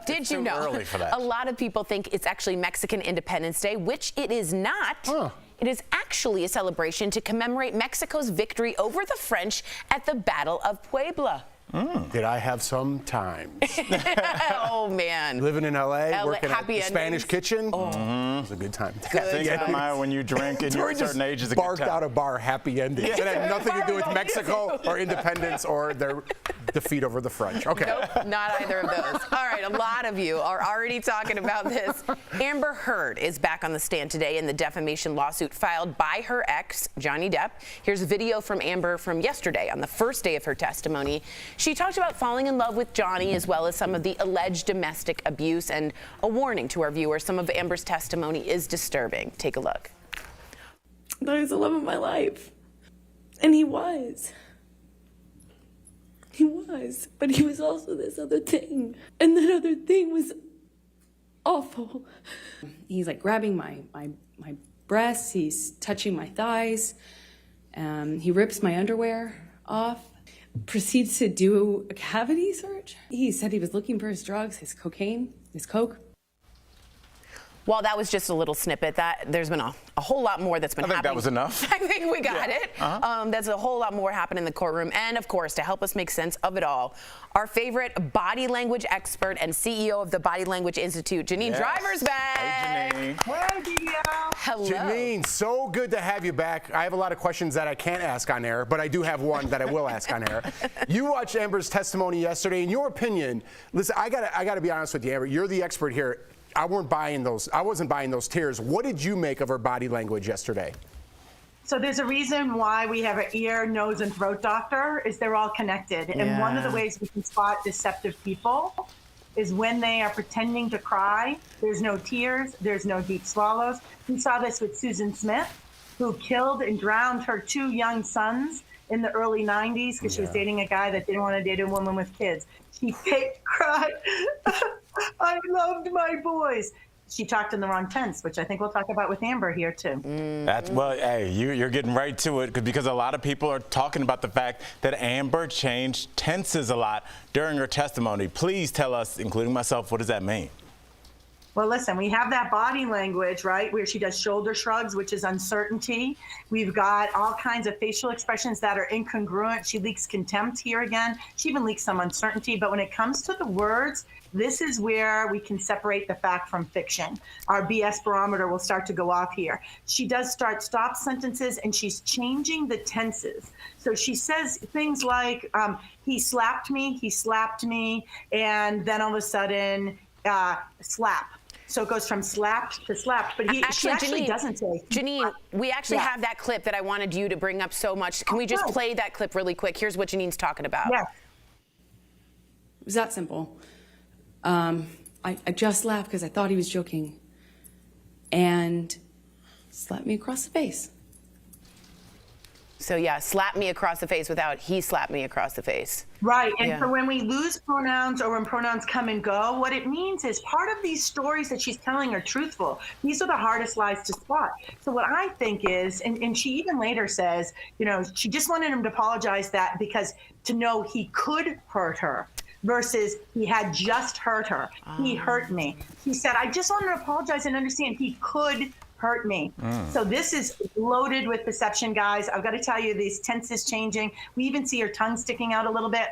Did you know? Early for that. A lot of people think it's actually Mexican Independence Day, which it is not. Huh. It is actually a celebration to commemorate Mexico's victory over the French at the Battle of Puebla. Did I have some time? Oh, man. Living in L.A., working at the happy Spanish endings. kitchen. It was a good time. Think about when you drink and you're a certain age is a good barked time. out a bar happy ending. It had nothing to do with Mexico or independence or their defeat over the French. Okay. Nope, not either of those. All right, a lot of you are already talking about this. Amber Heard is back on the stand today in the defamation lawsuit filed by her ex, Johnny Depp. Here's a video from Amber from yesterday on the first day of her testimony. She talked about falling in love with Johnny as well as some of the alleged domestic abuse, and a warning to our viewers, some of Amber's testimony is disturbing. Take a look. I thought he was the love of my life. And he was. He was. But he was also this other thing. And that other thing was awful. He's like grabbing my breasts. He's touching my thighs. He rips my underwear off. Proceeds to do a cavity search. He said he was looking for his drugs, his cocaine, his coke. While that was just a little snippet, there's been a whole lot more that's been happening. I think that was enough. I think we got it. There's a whole lot more happening in the courtroom. And of course, to help us make sense of it all, our favorite body language expert and CEO of the Body Language Institute, Janine Driver's back. Hey, Janine. Hey, DBL. Hello. Janine, so good to have you back. I have a lot of questions that I can't ask on air, but I do have one that I will ask on air. You watched Amber's testimony yesterday. In your opinion, listen, I gotta be honest with you, Amber. You're the expert here. I wasn't buying those tears. What did you make of her body language yesterday? So there's a reason why we have an ear, nose, and throat doctor, is they're all connected. And one of the ways we can spot deceptive people is when they are pretending to cry. There's no tears, there's no deep swallows. We saw this with Susan Smith, who killed and drowned her 2 young sons in the early 90s because she was dating a guy that didn't want to date a woman with kids. She fake cried. I loved my boys. She talked in the wrong tense, which I think we'll talk about with Amber here too. That's, well, hey, you're getting right to it because a lot of people are talking about the fact that Amber changed tenses a lot during her testimony. Please tell us, including myself, what does that mean? Well, listen, we have that body language, right, where she does shoulder shrugs, which is uncertainty. We've got all kinds of facial expressions that are incongruent. She leaks contempt here again. She even leaks some uncertainty. But when it comes to the words, this is where we can separate the fact from fiction. Our BS barometer will start to go off here. She does stop sentences, and she's changing the tenses. So she says things like, he slapped me, and then all of a sudden, slap. So it goes from slapped to slapped, but she actually Janine, doesn't say. Janine, we actually have that clip that I wanted you to bring up so much. Can we just play that clip really quick? Here's what Janine's talking about. Yeah. It was that simple. I just laughed because I thought he was joking and slapped me across the face. So yeah, slap me across the face without he slapped me across the face. Right, and so when we lose pronouns or when pronouns come and go, what it means is part of these stories that she's telling are truthful. These are the hardest lies to spot. So what I think is, and she even later says, you know, she just wanted him to apologize that because to know he could hurt her versus he had just hurt her. He hurt me. He said, I just wanted to apologize and understand he could hurt me. So this is loaded with deception, guys. I've got to tell you, these tenses changing. We even see her tongue sticking out a little bit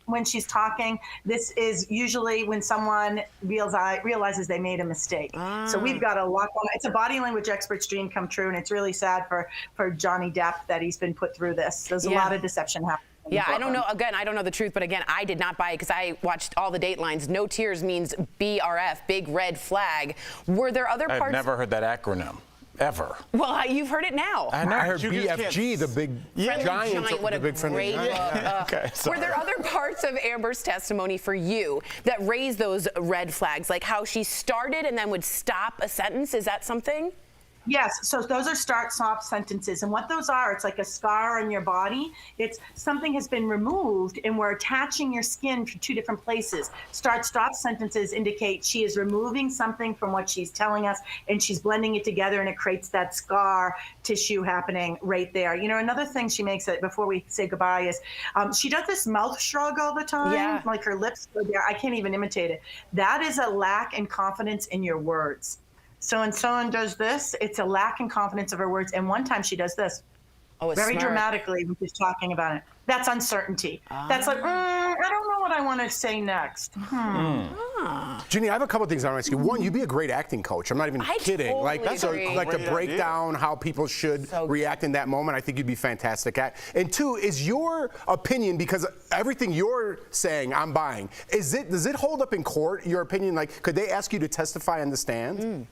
when she's talking. This is usually when someone realizes they made a mistake. So we've got a lot going on. It's a body language expert's dream come true, and it's really sad for Johnny Depp that he's been put through this. There's a lot of deception happening. Yeah, I don't know. Again, I don't know the truth, but again, I did not buy it because I watched all the Datelines. No tears means BRF, big red flag. Were there other parts? I've never heard that acronym, ever. Well, you've heard it now. I heard BFG, the big giant, what the a big friendly great giant. Okay, Were there other parts of Amber's testimony for you that raised those red flags, like how she started and then would stop a sentence? Is that something? Yes, so those are start-stop sentences. And what those are, it's like a scar on your body. It's something has been removed and we're attaching your skin to two different places. Start-stop sentences indicate she is removing something from what she's telling us and she's blending it together and it creates that scar tissue happening right there. You know, another thing she makes it before we say goodbye is she does this mouth shrug all the time, Yeah. like her lips go there. I can't even imitate it. That is a lack in confidence in your words. So when someone does this, it's a lack in confidence of her words. And one time she does this Oh, it's very smart. dramatically when she's talking about it. That's uncertainty. That's like, I don't know what I want to say next. Janine, I have a couple things I want to ask you. One, you'd be a great acting coach. I'm not even I kidding. totally Like so, agree. like to Great break idea. down how people should So react in that moment. I think you'd be fantastic at. And two, is your opinion, because everything you're saying, I'm buying. Does it hold up in court? Your opinion, like, could they ask you to testify on the stand?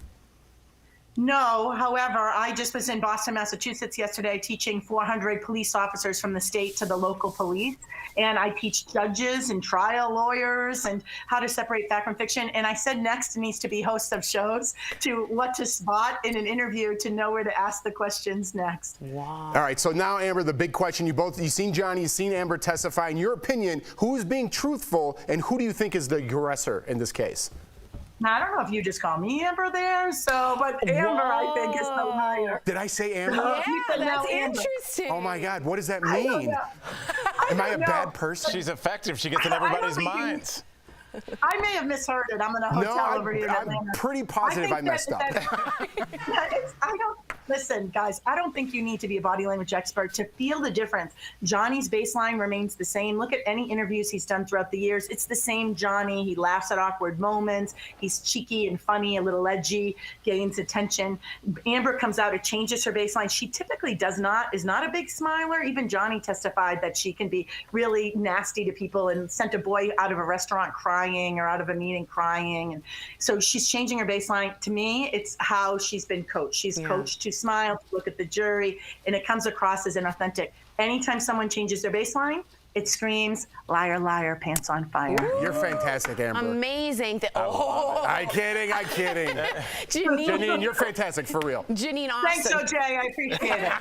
No, however, I just was in Boston, Massachusetts yesterday teaching 400 police officers from the state to the local police. And I teach judges and trial lawyers and how to separate fact from fiction. And I said next needs to be hosts of shows to what to spot in an interview to know where to ask the questions next. All right, so now, Amber, the big question. You've seen Johnny, you've seen Amber testify. In your opinion, who is being truthful and who do you think is the aggressor in this case? Now, I don't know if you just call me Amber there, but Amber, I think, is the liar. Did I say Amber? Yeah, You said that's no, Amber. interesting. Oh my God, what does that I don't mean? know. Am I a don't know. bad person? She's effective. She gets in I don't everybody's think you- minds. I may have misheard it. I'm in a No, hotel over here in I'm Atlanta. pretty positive I messed up. I don't listen, guys. I don't think you need to be a body language expert to feel the difference. Johnny's baseline remains the same. Look at any interviews he's done throughout the years. It's the same Johnny. He laughs at awkward moments. He's cheeky and funny, a little edgy, gains attention. Amber comes out, it changes her baseline. She typically is not a big smiler. Even Johnny testified that she can be really nasty to people and sent a boy out of a restaurant crying or out of a meeting crying. And so she's changing her baseline. To me, it's how she's been coached. She's coached to smile, to look at the jury, and it comes across as inauthentic. Anytime someone changes their baseline, it screams, liar, liar, pants on fire. You're fantastic, Amber. Amazing. I'm kidding. Janine, you're fantastic, for real. Janine, awesome. Thanks, OJ. I appreciate it.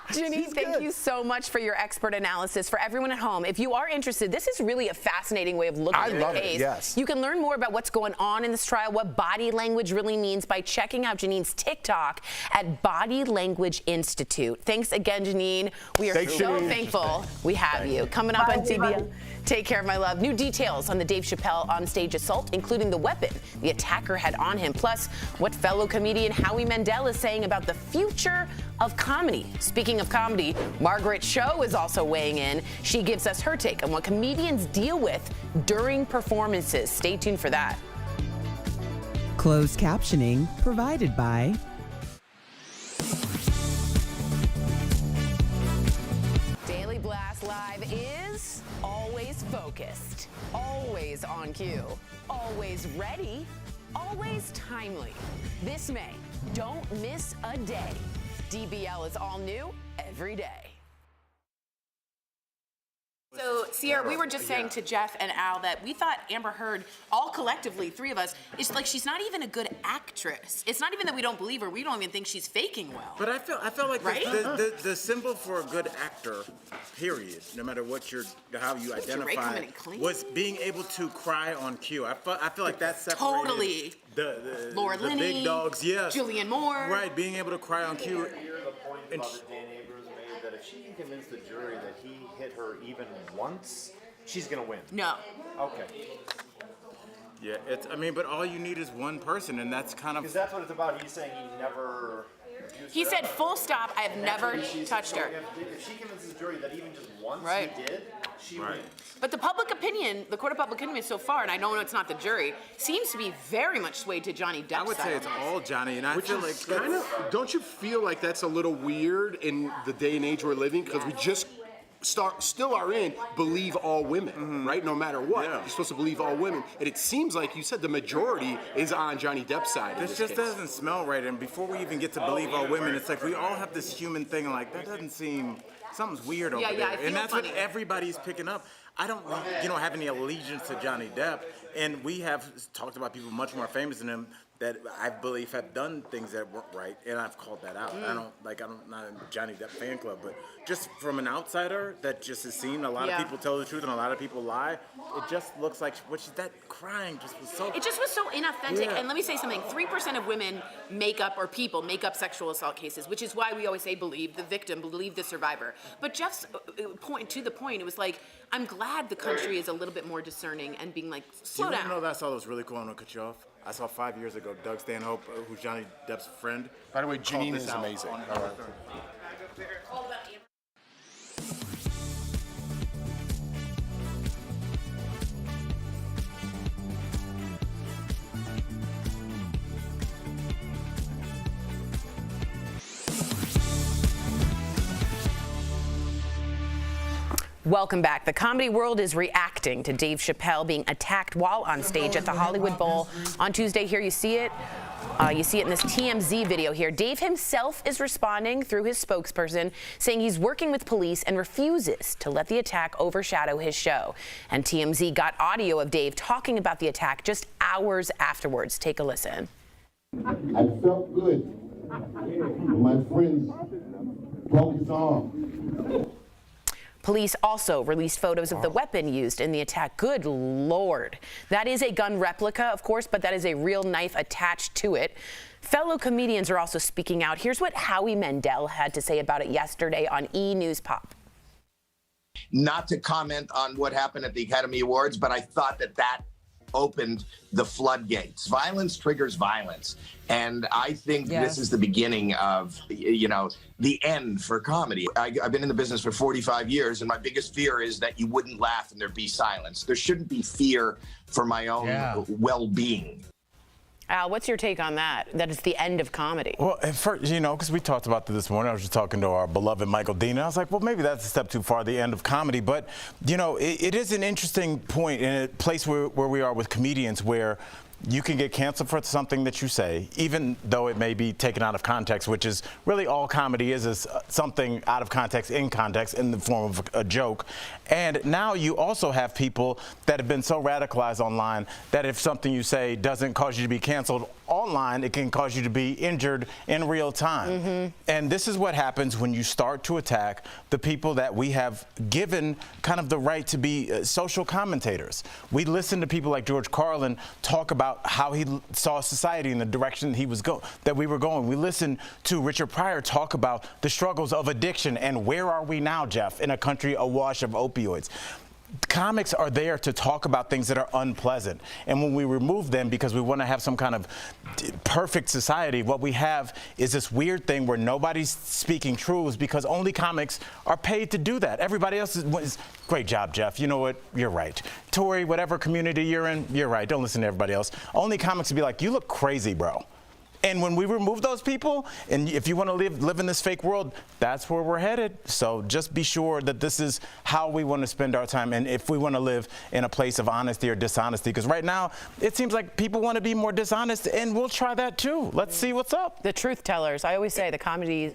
Janine, thank you so much for your expert analysis. For everyone at home, if you are interested, this is really a fascinating way of looking at the love it, case. yes. You can learn more about what's going on in this trial, what body language really means by checking out Janine's TikTok at Body Language Institute. Thanks again, Janine. We are Thanks, so Janine. thankful we have you. Coming up Bye, on everybody. DBL. Take care, my love. New details on the Dave Chappelle onstage assault, including the weapon the attacker had on him. Plus, what fellow comedian Howie Mandel is saying about the future of comedy. Speaking of comedy, Margaret Cho is also weighing in. She gives us her take on what comedians deal with during performances. Stay tuned for that. Closed captioning provided by Daily Blast Live is always focused, always on cue, always ready, always timely. This May, don't miss a day. DBL is all new every day. So, Sierra, we were just saying to Jeff and Al that we thought Amber Heard, all collectively, three of us, is like she's not even a good actress. It's not even that we don't believe her. We don't even think she's faking well. But I feel like Right? the symbol for a good actor, period, no matter how you identify, coming in clean. was being able to cry on cue. I feel like that separated Totally. the Laura the Linney, big dogs, yes. Julianne Moore. Right, being able to cry on cue. Hear the point And Father Dan Abrams made that if she can convince the jury that he hit her even once, she's gonna win. No. Okay. Yeah, but all you need is one person, and that's kind Because of. that's what it's about. He's saying he never. abused He her. said, full stop, I have never touched her. If she convinces the jury that even just once Right. he did, she Right. wins. But the public opinion, the court of public opinion so far, and I know it's not the jury, seems to be very much swayed to Johnny Depp's I would say side. it's all Johnny, and I Which feel is like kind of, don't you feel like that's a little weird in the day and age we're living? Because we just still are in believe all women, right? No matter what, Yeah. you're supposed to believe all women. And it seems like you said the majority is on Johnny Depp's side. in This this just case. doesn't smell right, and before we even get to believe all women, it's like we all have this human thing, like that doesn't seem, something's weird over Yeah, there, I feel and that's funny. what everybody's picking up. I don't have any allegiance to Johnny Depp, and we have talked about people much more famous than him that I believe have done things that weren't right, and I've called that out. I'm not a Johnny Depp fan club, but just from an outsider that just has seen a lot of people tell the truth and a lot of people lie, it just looks like that crying just was so. It just was so inauthentic. And let me say something: 3% of women make up sexual assault cases, which is why we always say believe the victim, believe the survivor. But Jeff's point, it was like, I'm glad the country is a little bit more discerning and being like, slow down. You know, that's all that was really cool. I'm gonna cut you off. I saw 5 years ago Doug Stanhope, who's Johnny Depp's friend. By the way, Janine is amazing. All right. Welcome back. The comedy world is reacting to Dave Chappelle being attacked while on stage at the Hollywood Bowl on Tuesday. Here you see it. You see it in this TMZ video here. Dave himself is responding through his spokesperson, saying he's working with police and refuses to let the attack overshadow his show. And TMZ got audio of Dave talking about the attack just hours afterwards. Take a listen. I felt good when my friends broke his arm. Police also released photos of the weapon used in the attack. Good Lord. That is a gun replica, of course, but that is a real knife attached to it. Fellow comedians are also speaking out. Here's what Howie Mandel had to say about it yesterday on E! News Pop. Not to comment on what happened at the Academy Awards, but I thought that opened the floodgates. Violence triggers violence. And I think this is the beginning of, the end for comedy. I've been in the business for 45 years, and my biggest fear is that you wouldn't laugh and there'd be silence. There shouldn't be fear for my own well-being. Al, what's your take on that? That it's the end of comedy? Well, at first, because we talked about this morning. I was just talking to our beloved Michael Dean, and I was like, well, maybe that's a step too far, the end of comedy. But, it is an interesting point in a place where we are with comedians where you can get canceled for something that you say, even though it may be taken out of context, which is really all comedy is something out of context, in the form of a joke. And now you also have people that have been so radicalized online that if something you say doesn't cause you to be canceled online, it can cause you to be injured in real time. And this is what happens when you start to attack the people that we have given kind of the right to be social commentators. We listen to people like George Carlin talk about how he saw society in the direction that we were going. We listen to Richard Pryor talk about the struggles of addiction and where are we now, Jeff, in a country awash of opioids. Comics are there to talk about things that are unpleasant. And when we remove them because we want to have some kind of perfect society, what we have is this weird thing where nobody's speaking truths because only comics are paid to do that. Everybody else is great job, Jeff. You know what? You're right. Tori, whatever community you're in, you're right. Don't listen to everybody else. Only comics would be like, you look crazy, bro. And when we remove those people, and if you want to live in this fake world, that's where we're headed. So just be sure that this is how we want to spend our time, and if we want to live in a place of honesty or dishonesty. Because right now, it seems like people want to be more dishonest, and we'll try that too. Let's see what's up. The truth tellers. I always say the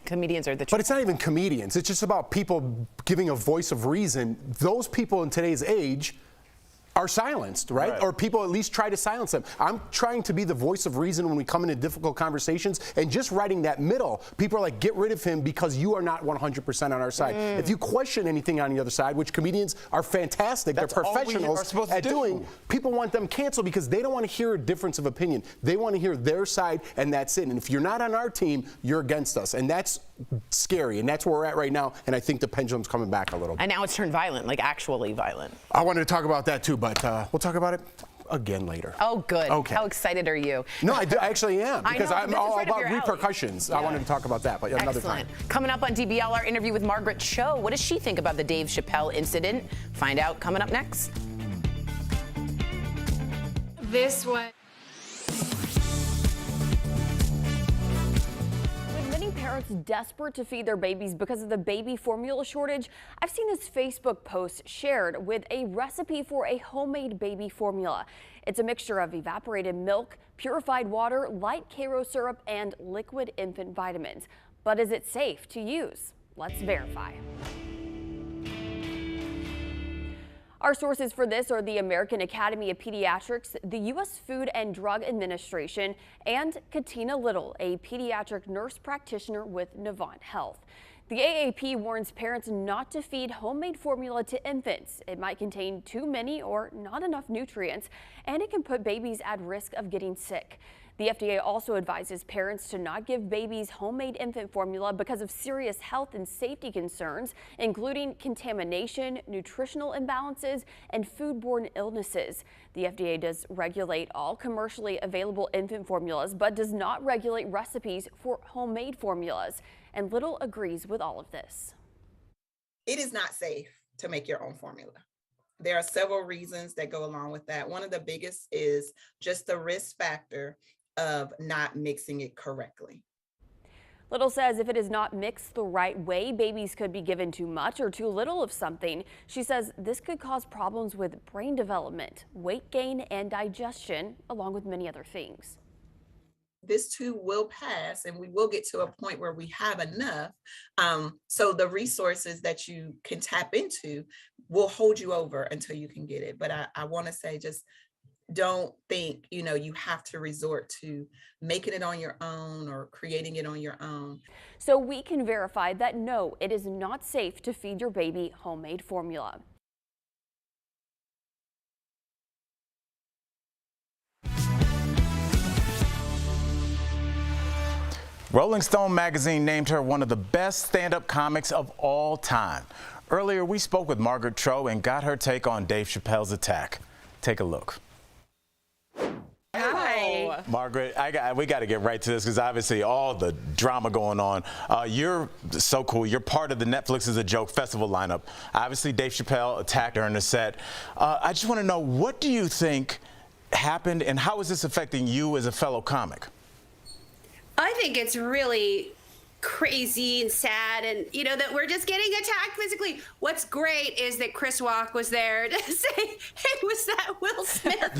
comedians are the truth. But it's not even comedians. It's just about people giving a voice of reason. Those people in today's age are silenced, right? Or people at least try to silence them. I'm trying to be the voice of reason when we come into difficult conversations, and just writing that middle, people are like, get rid of him because you are not 100% on our side. If you question anything on the other side, which comedians are fantastic, they're professionals at doing, people want them canceled because they don't want to hear a difference of opinion. They want to hear their side, and that's it. And if you're not on our team, you're against us. And that's scary, and that's where we're at right now, and I think the pendulum's coming back a little bit. And now it's turned violent, like actually violent. I wanted to talk about that too, but we'll talk about it again later. Oh, good. Okay. How excited are you? No, I actually am, because I'm all about repercussions. Yeah. I wanted to talk about that, but another time. Coming up on DBL, our interview with Margaret Cho. What does she think about the Dave Chappelle incident? Find out coming up next. This one. Parents desperate to feed their babies because of the baby formula shortage, I've seen this Facebook post shared with a recipe for a homemade baby formula. It's a mixture of evaporated milk, purified water, light Karo syrup, and liquid infant vitamins. But is it safe to use? Let's verify. Our sources for this are the American Academy of Pediatrics, the U.S. Food and Drug Administration, and Katina Little, a pediatric nurse practitioner with Novant Health. The AAP warns parents not to feed homemade formula to infants. It might contain too many or not enough nutrients, and it can put babies at risk of getting sick. The FDA also advises parents to not give babies homemade infant formula because of serious health and safety concerns, including contamination, nutritional imbalances, and foodborne illnesses. The FDA does regulate all commercially available infant formulas, but does not regulate recipes for homemade formulas. And Little agrees with all of this. It is not safe to make your own formula. There are several reasons that go along with that. One of the biggest is just the risk factor of not mixing it correctly. Little says if it is not mixed the right way, babies could be given too much or too little of something. She says this could cause problems with brain development, weight gain, and digestion, along with many other things. This too will pass, and we will get to a point where we have enough. So the resources that you can tap into will hold you over until you can get it. But I want to say, just don't think, you have to resort to making it on your own or creating it on your own. So we can verify that no, it is not safe to feed your baby homemade formula. Rolling Stone magazine named her one of the best stand-up comics of all time. Earlier, we spoke with Margaret Cho and got her take on Dave Chappelle's attack. Take a look. Hi. Margaret, we got to get right to this because obviously all the drama going on. You're so cool. You're part of the Netflix is a Joke festival lineup. Obviously, Dave Chappelle attacked her in the set. I just want to know, what do you think happened and how is this affecting you as a fellow comic? I think it's really crazy and sad, and that we're just getting attacked physically. What's great is that Chris Rock was there to say, "Hey, was that Will Smith?"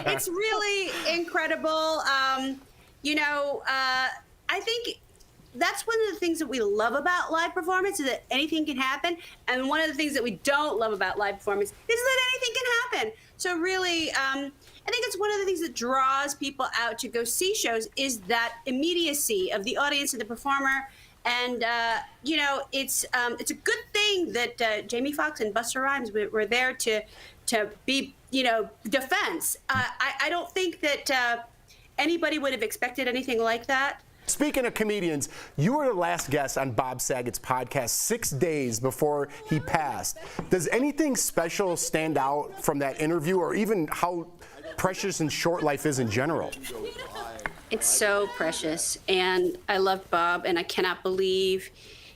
It's really incredible. I think that's one of the things that we love about live performance, is that anything can happen. And one of the things that we don't love about live performance is that anything can happen. So really, I think it's one of the things that draws people out to go see shows, is that immediacy of the audience and the performer. And, it's a good thing that Jamie Foxx and Busta Rhymes were there to be, defense. I don't think that anybody would have expected anything like that. Speaking of comedians, you were the last guest on Bob Saget's podcast 6 days before he passed. Does anything special stand out from that interview, or even how precious and short life is in general? It's so precious, and I love Bob, and I cannot believe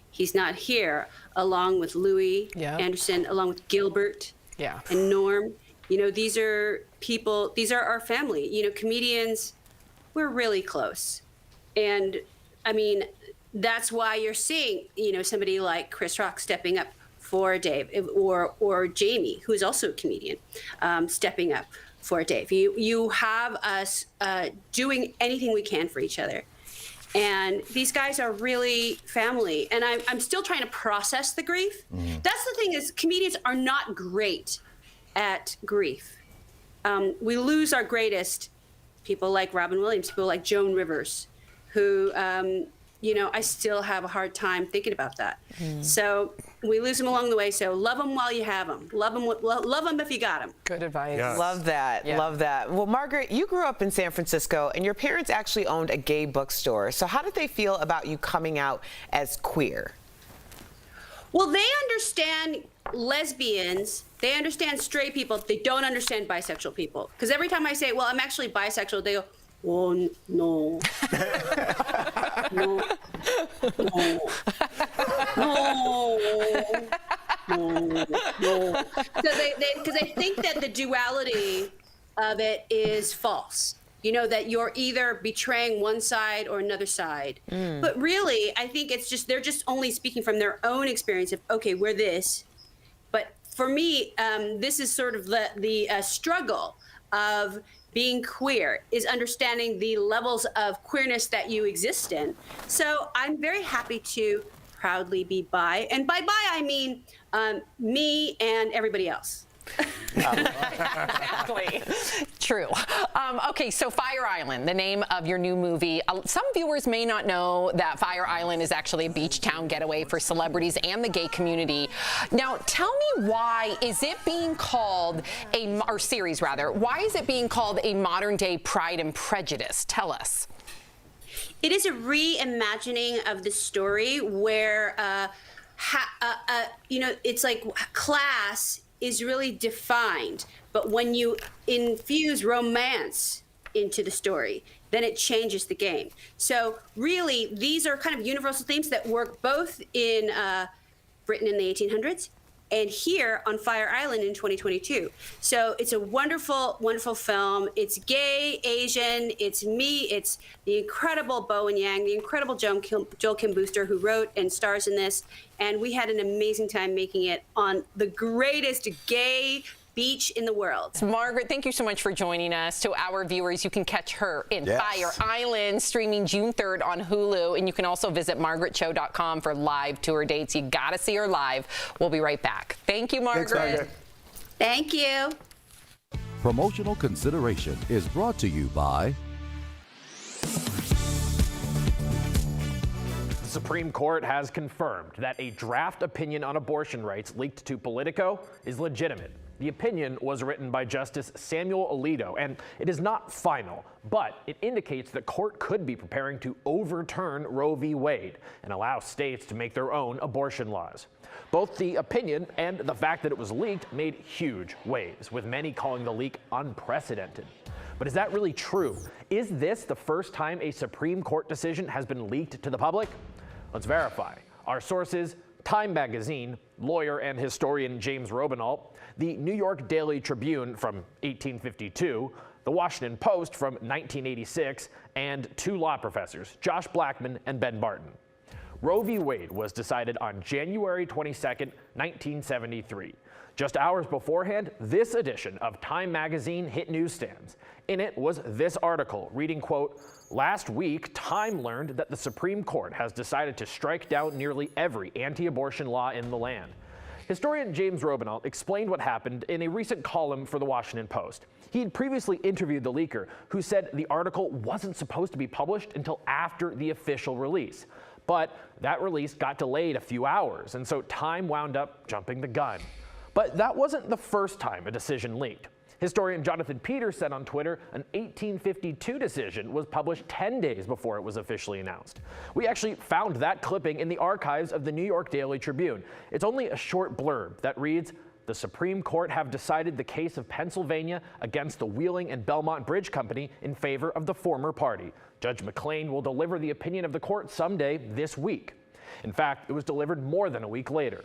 he's not here, along with Louis Anderson, along with Gilbert and Norm. These are people, these are our family. Comedians, we're really close. And I mean, that's why you're seeing, somebody like Chris Rock stepping up for Dave, or Jamie, who is also a comedian, stepping up for Dave. You have us doing anything we can for each other. And these guys are really family. And I'm still trying to process the grief. That's the thing, is comedians are not great at grief. We lose our greatest, people like Robin Williams, people like Joan Rivers, who, I still have a hard time thinking about that. So we lose them along the way. So love them while you have them. Love them if you got them. Good advice. Yes. Love that. Yeah. Love that. Well, Margaret, you grew up in San Francisco, and your parents actually owned a gay bookstore. So how did they feel about you coming out as queer? Well, they understand lesbians. They understand straight people. They don't understand bisexual people. Because every time I say, well, I'm actually bisexual, they go, oh, no. No. No. Because they think that the duality of it is false. That you're either betraying one side or another side. But really, I think it's just, they're just only speaking from their own experience of, okay, we're this. But for me, this is sort of the struggle of being queer, is understanding the levels of queerness that you exist in. So I'm very happy to proudly be bi. And by bi, I mean me and everybody else. Exactly. True. Okay, so Fire Island, the name of your new movie. Some viewers may not know that Fire Island is actually a beach town getaway for celebrities and the gay community. Now, tell me why is it being called or series rather, why is it being called a modern day Pride and Prejudice? Tell us. It is a reimagining of the story where, it's like class is really defined, but when you infuse romance into the story, then it changes the game. So really, these are kind of universal themes that work both in Britain in the 1800s and here on Fire Island in 2022. So it's a wonderful, wonderful film. It's gay, Asian, it's me, it's the incredible Bowen Yang, the incredible Joel Kim Booster who wrote and stars in this. And we had an amazing time making it on the greatest gay beach in the world. Margaret, thank you so much for joining us. To our viewers, you can catch her in Fire Island, streaming June 3rd on Hulu. And you can also visit margaretcho.com for live tour dates. You got to see her live. We'll be right back. Thank you, Margaret. Thanks, Margaret. Thank you. Promotional consideration is brought to you by The Supreme Court has confirmed that a draft opinion on abortion rights leaked to Politico is legitimate. The opinion was written by Justice Samuel Alito, and it is not final, but it indicates the court could be preparing to overturn Roe v. Wade and allow states to make their own abortion laws. Both the opinion and the fact that it was leaked made huge waves, with many calling the leak unprecedented. But is that really true? Is this the first time a Supreme Court decision has been leaked to the public? Let's verify. Our sources: Time Magazine, lawyer and historian James Robinalt, the New York Daily Tribune from 1852, the Washington Post from 1986, and two law professors, Josh Blackman and Ben Barton. Roe v. Wade was decided on January 22nd, 1973. Just hours beforehand, this edition of Time Magazine hit newsstands. In it was this article reading, quote, "Last week, Time learned that the Supreme Court has decided to strike down nearly every anti-abortion law in the land." Historian James Robinalt explained what happened in a recent column for the Washington Post. He had previously interviewed the leaker, who said the article wasn't supposed to be published until after the official release. But that release got delayed a few hours, and so Time wound up jumping the gun. But that wasn't the first time a decision leaked. Historian Jonathan Peters said on Twitter an 1852 decision was published 10 days before it was officially announced. We actually found that clipping in the archives of the New York Daily Tribune. It's only a short blurb that reads, "The Supreme Court have decided the case of Pennsylvania against the Wheeling and Belmont Bridge Company in favor of the former party. Judge McClain will deliver the opinion of the court someday this week." In fact, it was delivered more than a week later.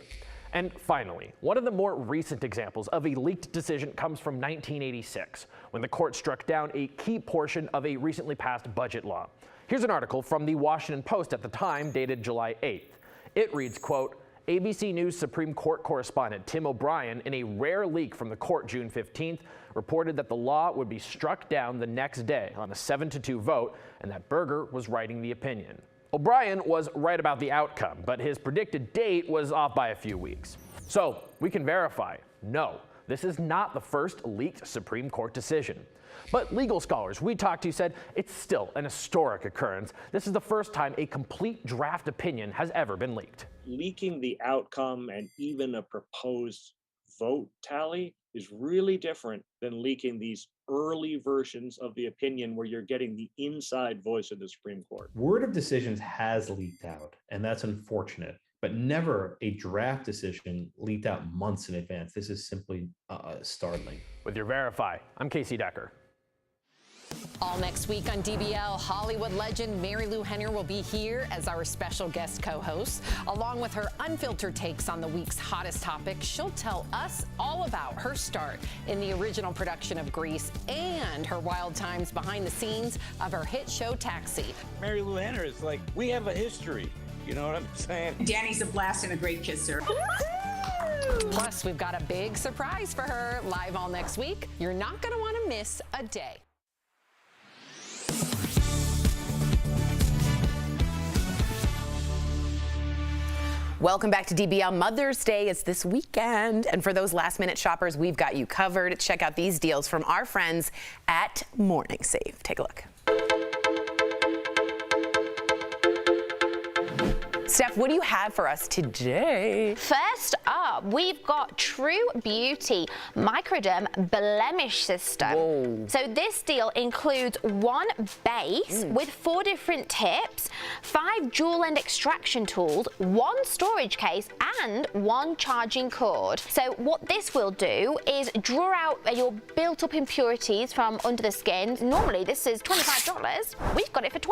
And finally, one of the more recent examples of a leaked decision comes from 1986, when the court struck down a key portion of a recently passed budget law. Here's an article from the Washington Post at the time, dated July 8th. It reads, quote, "ABC News Supreme Court correspondent Tim O'Brien, in a rare leak from the court June 15th, reported that the law would be struck down the next day on a 7-2 vote, and that Berger was writing the opinion." O'Brien was right about the outcome, but his predicted date was off by a few weeks. So we can verify, no, this is not the first leaked Supreme Court decision. But legal scholars we talked to said it's still an historic occurrence. This is the first time a complete draft opinion has ever been leaked. Leaking the outcome and even a proposed vote tally is really different than leaking these early versions of the opinion where you're getting the inside voice of the Supreme Court. Word of decisions has leaked out, and that's unfortunate, but never a draft decision leaked out months in advance. This is simply startling. With your Verify, I'm Casey Decker. All next week on DBL, Hollywood legend Mary Lou Henner will be here as our special guest co-host. Along with her unfiltered takes on the week's hottest topics, she'll tell us all about her start in the original production of Grease and her wild times behind the scenes of her hit show Taxi. Mary Lou Henner is like, we have a history. You know what I'm saying? Danny's a blast and a great kisser. Plus, we've got a big surprise for her live all next week. You're not going to want to miss a day. Welcome back to DBL. Mother's Day is this weekend. And for those last-minute shoppers, we've got you covered. Check out these deals from our friends at Morning Save. Take a look. Steph, what do you have for us today? First up, we've got True Beauty Microderm Blemish System. Whoa. So this deal includes one base with 4 different tips, 5 dual end extraction tools, 1 storage case, and 1 charging cord. So what this will do is draw out your built-up impurities from under the skin. Normally this is $25. We've got it for $12.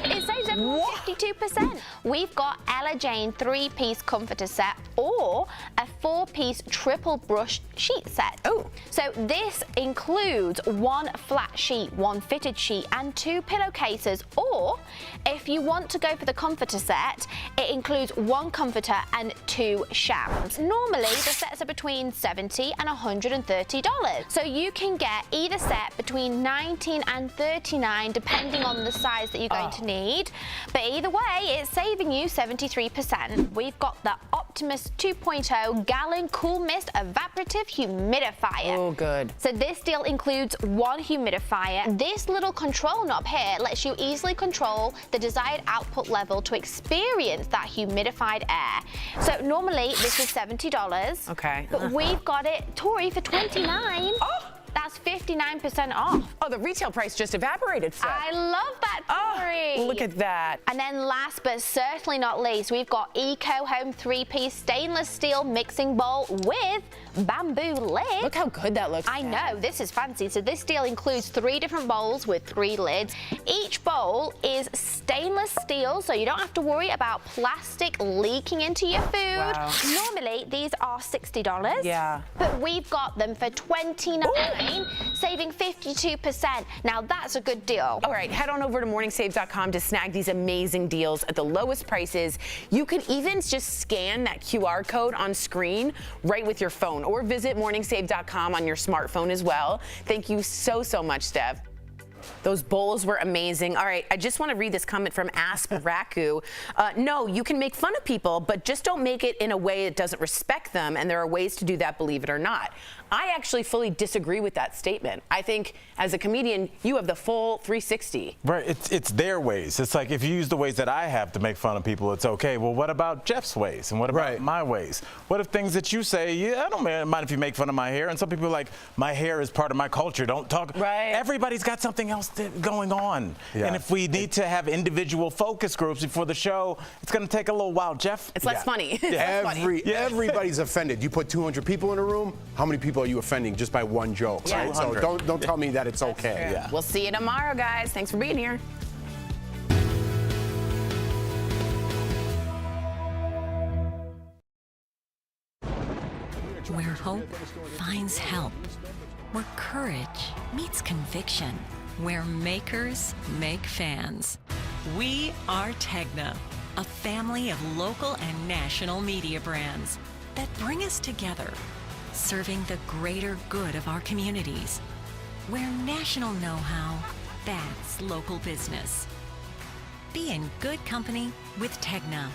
It saves everyone 52%. We've got Ella Jane 3-piece comforter set or a 4-piece triple brush sheet set. Oh. So this includes 1 flat sheet, 1 fitted sheet, and 2 pillowcases. Or if you want to go for the comforter set, it includes 1 comforter and 2 shams. Normally the sets are between $70 and $130. So you can get either set between $19 and $39 depending on the size that you're going to need. But either way, it's saving you 73%. We've got the Optimus 2.0 gallon cool mist evaporative humidifier. Oh, good. So this deal includes 1 humidifier. This little control knob here lets you easily control the desired output level to experience that humidified air. So normally this is $70. Okay. But we've got it, Tori, for $29. Oh! That's 59% off. Oh, the retail price just evaporated, Steph. I love that, Tori. Oh, look at that. And then last but certainly not least, we've got Eco Home 3-piece stainless steel mixing bowl with bamboo lid. Look how good that looks. I know, this is fancy. So this deal includes 3 different bowls with 3 lids. Each bowl is stainless steel, so you don't have to worry about plastic leaking into your food. Wow. Normally, these are $60. Yeah. But we've got them for $29, saving 52%. Now that's a good deal. All right, head on over to morningsave.com to snag these amazing deals at the lowest prices. You can even just scan that QR code on screen right with your phone, or visit morningsave.com on your smartphone as well. Thank you so much, Steph. Those bowls were amazing. All right, I just want to read this comment from Asp Raku. No, you can make fun of people, but just don't make it in a way that doesn't respect them, and there are ways to do that, believe it or not. I actually fully disagree with that statement. I think as a comedian, you have the full 360. Right, it's their ways. It's like if you use the ways that I have to make fun of people, it's okay. Well, what about Jeff's ways? And what about my ways? What if things that you say, yeah, I don't mind if you make fun of my hair, and some people are like, my hair is part of my culture, don't talk. Right. Everybody's got something else going on. Yeah. And if we need to have individual focus groups before the show, it's going to take a little while. Jeff? It's less funny. It's less funny. Everybody's offended. You put 200 people in a room, how many people are you offending just by one joke? Yeah. Right? So don't tell me that it's okay. Yeah. We'll see you tomorrow, guys. Thanks for being here. Where hope finds help. Where courage meets conviction. Where makers make fans. We are Tegna, a family of local and national media brands that bring us together, serving the greater good of our communities. Where national know-how backs local business. Be in good company with Tegna.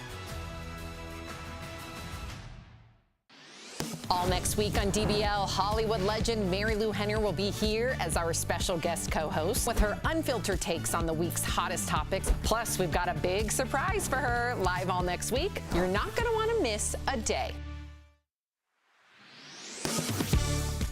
All next week on DBL, Hollywood legend Mary Lou Henner will be here as our special guest co-host with her unfiltered takes on the week's hottest topics. Plus, we've got a big surprise for her live all next week. You're not going to want to miss a day.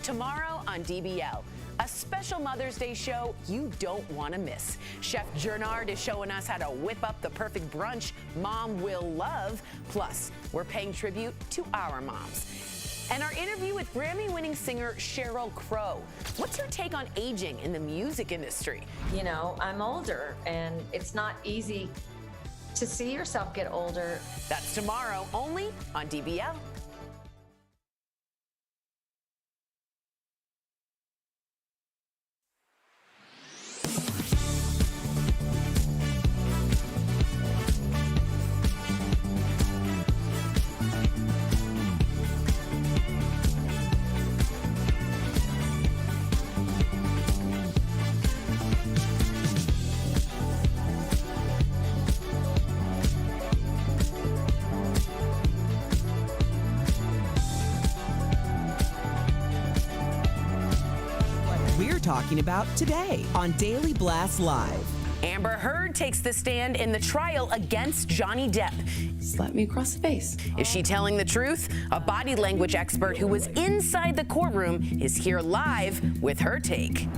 Tomorrow on DBL, a special Mother's Day show you don't want to miss. Chef Gernard is showing us how to whip up the perfect brunch Mom will love. Plus, we're paying tribute to our moms. And our interview with Grammy-winning singer Sheryl Crow. What's your take on aging in the music industry? You know, I'm older, and it's not easy to see yourself get older. That's tomorrow, only on DBL. talking about today on Daily Blast Live. Amber Heard takes the stand in the trial against Johnny Depp. Slapped me across the face. Is she telling the truth? A body language expert who was inside the courtroom is here live with her take.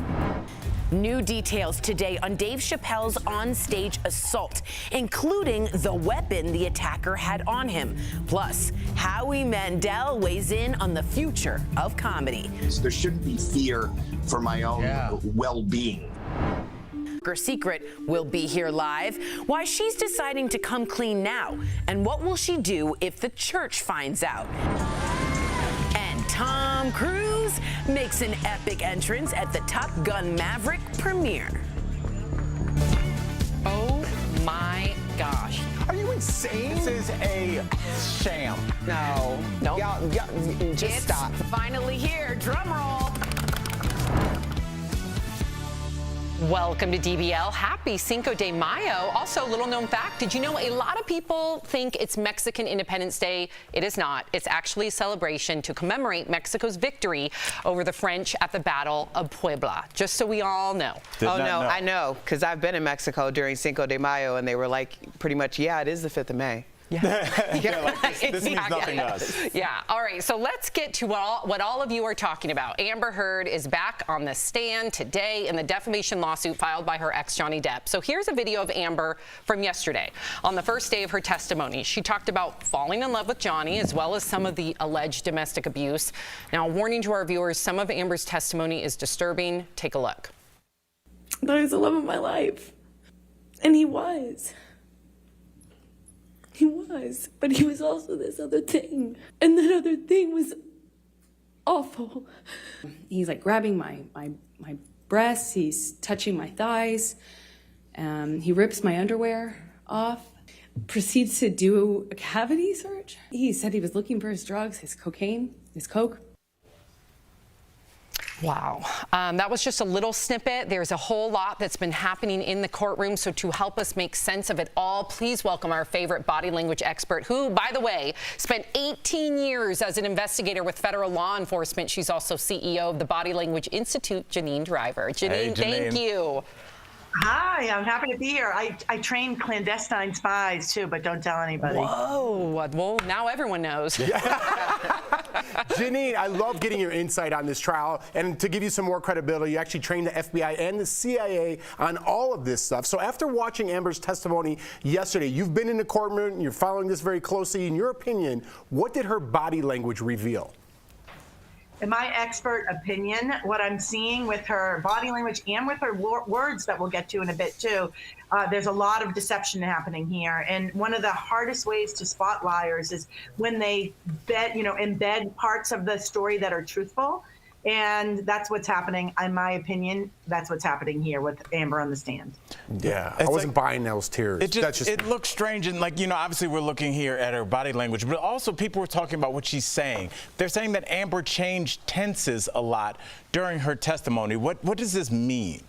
New details today on Dave Chappelle's onstage assault, including the weapon the attacker had on him. Plus, Howie Mandel weighs in on the future of comedy. There shouldn't be fear for my own well-being. Her secret will be here live. Why she's deciding to come clean now, and what will she do if the church finds out? And Tom Cruise makes an epic entrance at the Top Gun Maverick premiere. Oh my gosh. Are you insane? This is a sham. No. Y'all, just stop. Finally here, drum roll. Welcome to DBL. Happy Cinco de Mayo. Also, little known fact, did you know a lot of people think it's Mexican Independence Day? It is not. It's actually a celebration to commemorate Mexico's victory over the French at the Battle of Puebla, just so we all know. I know, because I've been in Mexico during Cinco de Mayo, and they were like, pretty much, yeah, it is the 5th of May. This means nothing to us. Yeah. All right. So let's get to what all of you are talking about. Amber Heard is back on the stand today in the defamation lawsuit filed by her ex, Johnny Depp. So here's a video of Amber from yesterday. On the first day of her testimony, she talked about falling in love with Johnny as well as some of the alleged domestic abuse. Now, a warning to our viewers, some of Amber's testimony is disturbing. Take a look. I thought he was the love of my life. And he was. He was, but he was also this other thing. And that other thing was awful. He's like grabbing my breasts, he's touching my thighs, he rips my underwear off, proceeds to do a cavity search. He said he was looking for his drugs, his cocaine, his coke. Wow. That was just a little snippet. There's a whole lot that's been happening in the courtroom. So to help us make sense of it all, please welcome our favorite body language expert who, by the way, spent 18 years as an investigator with federal law enforcement. She's also CEO of the Body Language Institute, Janine Driver. Janine, thank you. Hi, I'm happy to be here. I train clandestine spies too, but don't tell anybody. Whoa, well, now everyone knows. Janine, I love getting your insight on this trial. And to give you some more credibility, you actually trained the FBI and the CIA on all of this stuff. So after watching Amber's testimony yesterday, you've been in the courtroom, you're following this very closely. In your opinion, what did her body language reveal? In my expert opinion, what I'm seeing with her body language and with her words that we'll get to in a bit too, there's a lot of deception happening here. And one of the hardest ways to spot liars is when they embed parts of the story that are truthful. And that's what's happening, in my opinion. That's what's happening here with Amber on the stand. Yeah, I wasn't buying those tears. It looks strange, and obviously we're looking here at her body language, but also people were talking about what she's saying. They're saying that Amber changed tenses a lot during her testimony. What does this mean?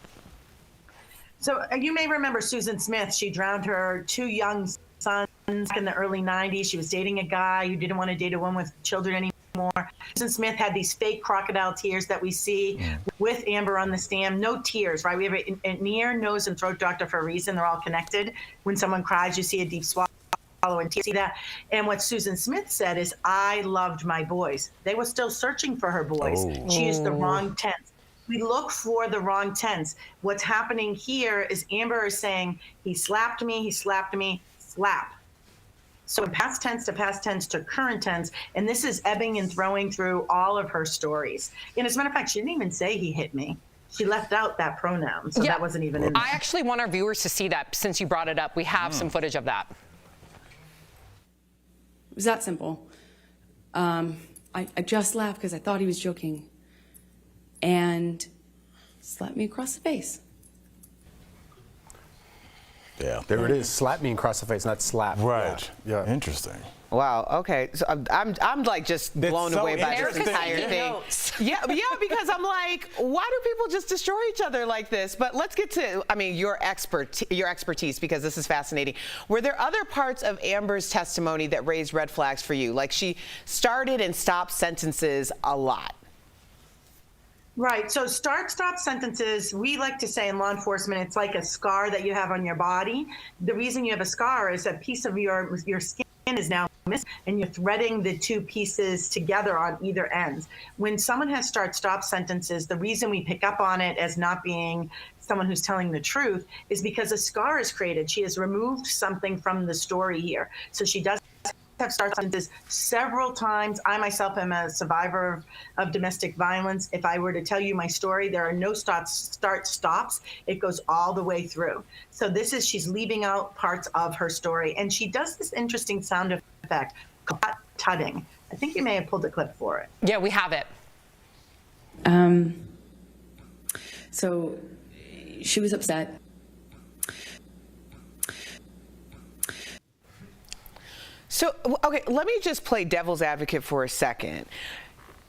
So you may remember Susan Smith. She drowned her 2 young sons in the early 90s. She was dating a guy who didn't want to date a woman with children anymore. Susan Smith had these fake crocodile tears that we see with Amber on the stand. No tears, right? We have an ear, nose, and throat doctor for a reason. They're all connected. When someone cries, you see a deep swallow and see that. And what Susan Smith said is, I loved my boys. They were still searching for her boys. She used the wrong tense. We look for the wrong tense. What's happening here is Amber is saying, he slapped me, slap. So past tense to current tense, and this is ebbing and throwing through all of her stories. And as a matter of fact, she didn't even say he hit me. She left out that pronoun, so that wasn't even in there. I actually want our viewers to see that since you brought it up. We have some footage of that. It was that simple. I just laughed because I thought he was joking. And slapped me across the face. Yeah, there it is. Slap me across the face, not slap. Right. Yeah. Interesting. Wow. Okay. So I'm like just blown away by this entire thing. Yeah, because I'm like, why do people just destroy each other like this? But let's get to, your expertise, because this is fascinating. Were there other parts of Amber's testimony that raised red flags for you? Like she started and stopped sentences a lot. Right. So start-stop sentences, we like to say in law enforcement, it's like a scar that you have on your body. The reason you have a scar is a piece of your skin is now missing, and you're threading the two pieces together on either ends. When someone has start-stop sentences, the reason we pick up on it as not being someone who's telling the truth is because a scar is created. She has removed something from the story here. So she does have start sentences several times. I myself am a survivor of domestic violence. If I were to tell you my story, there are no start stops. It goes all the way through. So this is, she's leaving out parts of her story. And she does this interesting sound effect called tutting. I think you may have pulled a clip for it. Yeah, we have it. So she was upset. So, okay, let me just play devil's advocate for a second.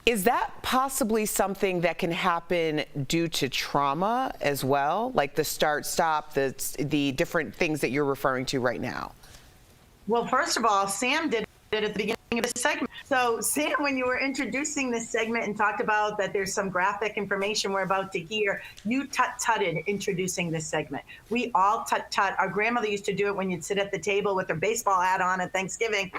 Is that possibly something that can happen due to trauma as well? Like the start-stop, the different things that you're referring to right now? Well, first of all, Sam did it at the beginning of the segment. So, Sam, when you were introducing this segment and talked about that there's some graphic information we're about to hear, you tut-tutted introducing this segment. We all tut-tut. Our grandmother used to do it when you'd sit at the table with her baseball hat on at Thanksgiving.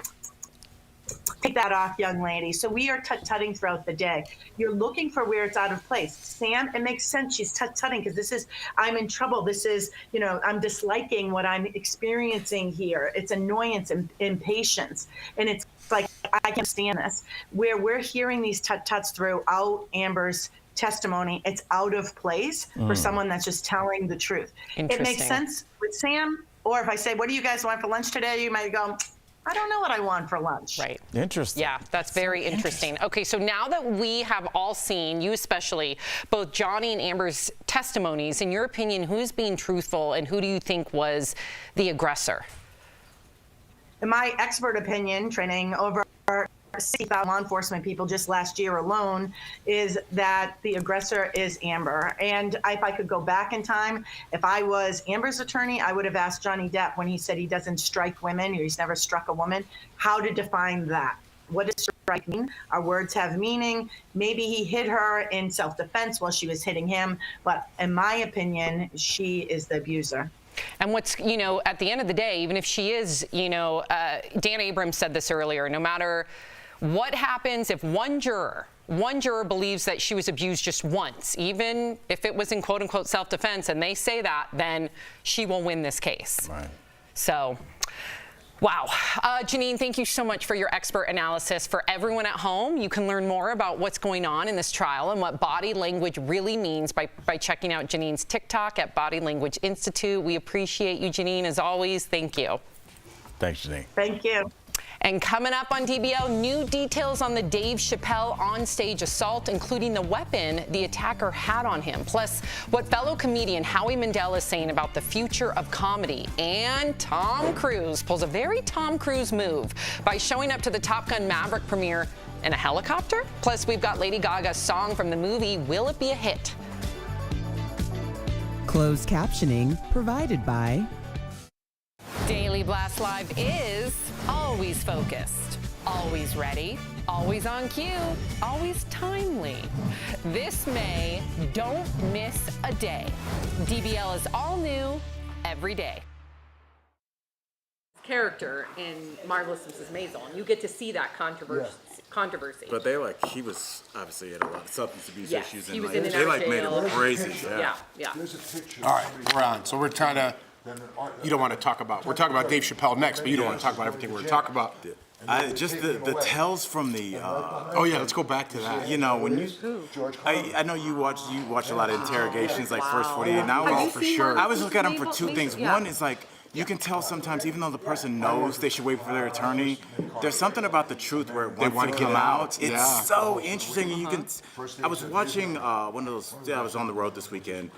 Take that off, young lady. So we are tut-tutting throughout the day. You're looking for where it's out of place. Sam, it makes sense. She's tut-tutting because this is, I'm in trouble. This is, you know, I'm disliking what I'm experiencing here. It's annoyance and impatience. And it's like, I can't stand this. Where we're hearing these tut-tuts throughout Amber's testimony, it's out of place for someone that's just telling the truth. It makes sense with Sam. Or if I say, what do you guys want for lunch today? You might go, I don't know what I want for lunch. Right. Interesting. Yeah, that's very interesting. Okay, so now that we have all seen, you especially, both Johnny and Amber's testimonies, in your opinion, who's being truthful and who do you think was the aggressor? In my expert opinion, training over 60,000 law enforcement people just last year alone, is that the aggressor is Amber. And if I could go back in time, if I was Amber's attorney, I would have asked Johnny Depp when he said he doesn't strike women, or he's never struck a woman, how to define that. What does strike mean? Our words have meaning. Maybe he hit her in self-defense while she was hitting him. But in my opinion, she is the abuser. And what's, you know, at the end of the day, even if she is, you know, Dan Abrams said this earlier, no matter what happens, if one juror believes that she was abused just once, even if it was in quote unquote self-defense, and they say that, then she will win this case. Right. So, wow. Janine, thank you so much for your expert analysis. For everyone at home, you can learn more about what's going on in this trial and what body language really means by checking out Janine's TikTok at Body Language Institute. We appreciate you, Janine, as always. Thank you. Thanks, Janine. Thank you. And coming up on DBL, new details on the Dave Chappelle onstage assault, including the weapon the attacker had on him. Plus, what fellow comedian Howie Mandel is saying about the future of comedy. And Tom Cruise pulls a very Tom Cruise move by showing up to the Top Gun Maverick premiere in a helicopter. Plus, we've got Lady Gaga's song from the movie Will It Be a Hit? Closed captioning provided by Daily Blast Live is always focused, always ready, always on cue, always timely. This May, don't miss a day. DBL is all new every day. Character in Marvelous Mrs. Maisel, and you get to see that controversy. But they he was obviously had a lot of substance abuse issues, he and was in and out they of made jail. him crazy. Yeah. All right, we're on. So we're trying to, you don't want to talk about, we're talking about Dave Chappelle next, but you don't want to talk about everything we're going to talk about. Just the tells from the. Oh yeah, let's go back to that. You know, when you, I know you watch a lot of interrogations, like First 48 Hours. For sure. I was looking at them for two things. One is like, you can tell sometimes, even though the person knows they should wait for their attorney, there's something about the truth where it wants to come out. It's so interesting. And you can. I was watching one of those. I was on the road this weekend.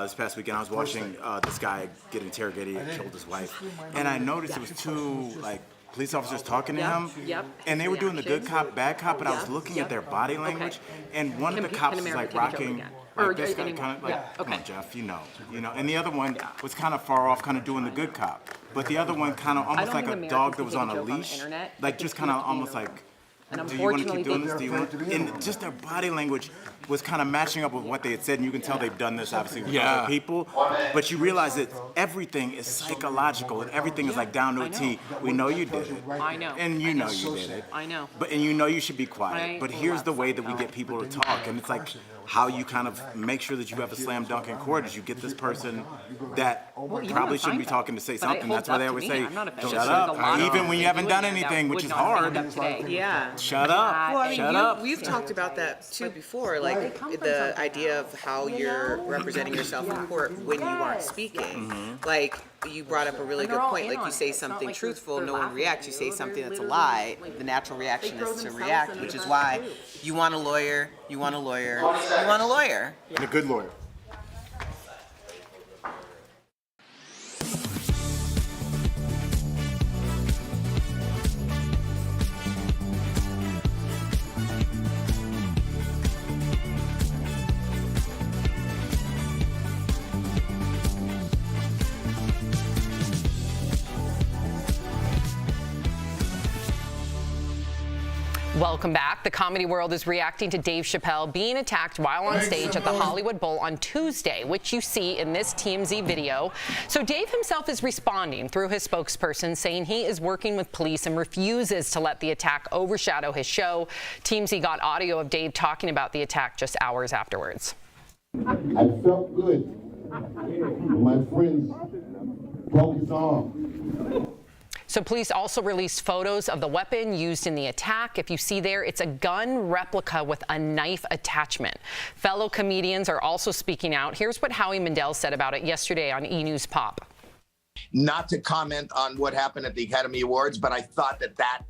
This past weekend, I was watching this guy get interrogated. He killed his wife, and I noticed it was two police officers talking to him, and they were doing the good cop, bad cop. But I was looking at their body language, and one of the cops was like rocking. Like this guy, kind of like, come on, Jeff, you know, and the other one was kind of far off, kind of doing the good cop, but the other one kind of almost like a dog that was on a leash, like just kind of almost like And Do you want to unfortunately, keep doing this? Do you want? And just their body language was kind of matching up with what they had said, and you can tell they've done this obviously with other people. But you realize that everything is psychological and everything is like down to a T. We know you did it. I know. And you know you did it. I know. And you know you should be quiet. But here's the way that we get people to talk, and it's like how you kind of make sure that you have a slam dunk in court is you get this person that probably shouldn't be talking to say something. That's why they always say, shut up. Even when you haven't done anything, which is hard. Yeah. Shut up. Well, I mean, Shut up. we've talked about that too before, like the idea of how you're representing yourself in court when you aren't speaking. Like, you brought up a really good point. Like, you say something truthful, no one reacts. You say something that's a lie, the natural reaction is to react, which is why you want a lawyer, you want a lawyer, you want a lawyer. And a good lawyer. Welcome back. The comedy world is reacting to Dave Chappelle being attacked while on stage at the Hollywood Bowl on Tuesday, which you see in this TMZ video. So Dave himself is responding through his spokesperson, saying he is working with police and refuses to let the attack overshadow his show. TMZ got audio of Dave talking about the attack just hours afterwards. I felt good when my friends broke his arm. So police also released photos of the weapon used in the attack. If you see there, it's a gun replica with a knife attachment. Fellow comedians are also speaking out. Here's what Howie Mandel said about it yesterday on E! News Pop. Not to comment on what happened at the Academy Awards, but I thought that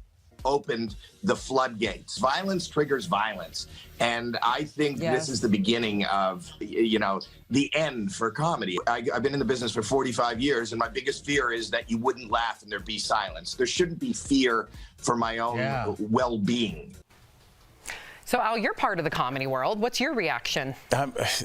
opened the floodgates. Violence triggers violence. And I think this is the beginning of, the end for comedy. I've been in the business for 45 years, and my biggest fear is that you wouldn't laugh and there'd be silence. There shouldn't be fear for my own well-being. So, Al, you're part of the comedy world. What's your reaction?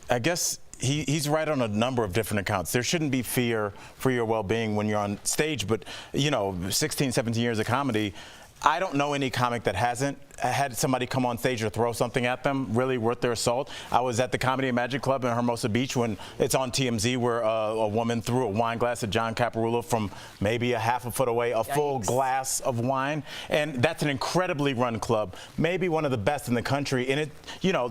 I guess he's right on a number of different accounts. There shouldn't be fear for your well-being when you're on stage, but, 16, 17 years of comedy, I don't know any comic that hasn't had somebody come on stage or throw something at them really worth their salt. I was at the Comedy and Magic Club in Hermosa Beach when it's on TMZ where a woman threw a wine glass at John Caparulo from maybe a half a foot away, a full glass of wine. And that's an incredibly run club, maybe one of the best in the country. And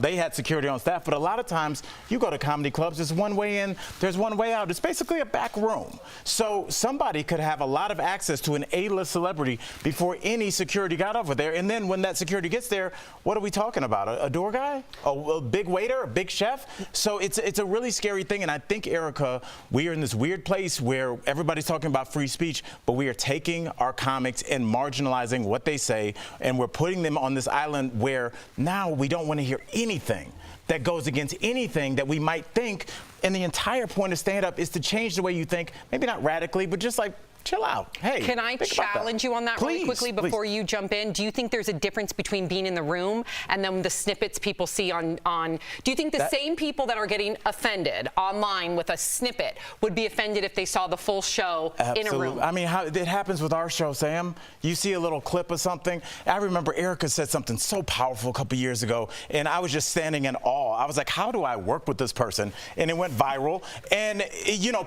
they had security on staff, but a lot of times you go to comedy clubs, there's one way in, there's one way out. It's basically a back room. So somebody could have a lot of access to an A-list celebrity before any security got over there. And then when that security gets there, what are we talking about? A door guy? A big waiter? A big chef? So it's a really scary thing. And I think, Erica, we are in this weird place where everybody's talking about free speech, but we are taking our comics and marginalizing what they say, and we're putting them on this island where now we don't want to hear anything that goes against anything that we might think. And the entire point of stand-up is to change the way you think, maybe not radically, but just like, chill out. Hey, can I challenge you on that really quickly before you jump in? Do you think there's a difference between being in the room and then the snippets people see on do you think the same people that are getting offended online with a snippet would be offended if they saw the full show in a room? I mean, it happens with our show, Sam. You see a little clip of something. I remember Erica said something so powerful a couple years ago, and I was just standing in awe. I was like, how do I work with this person? And it went viral. And,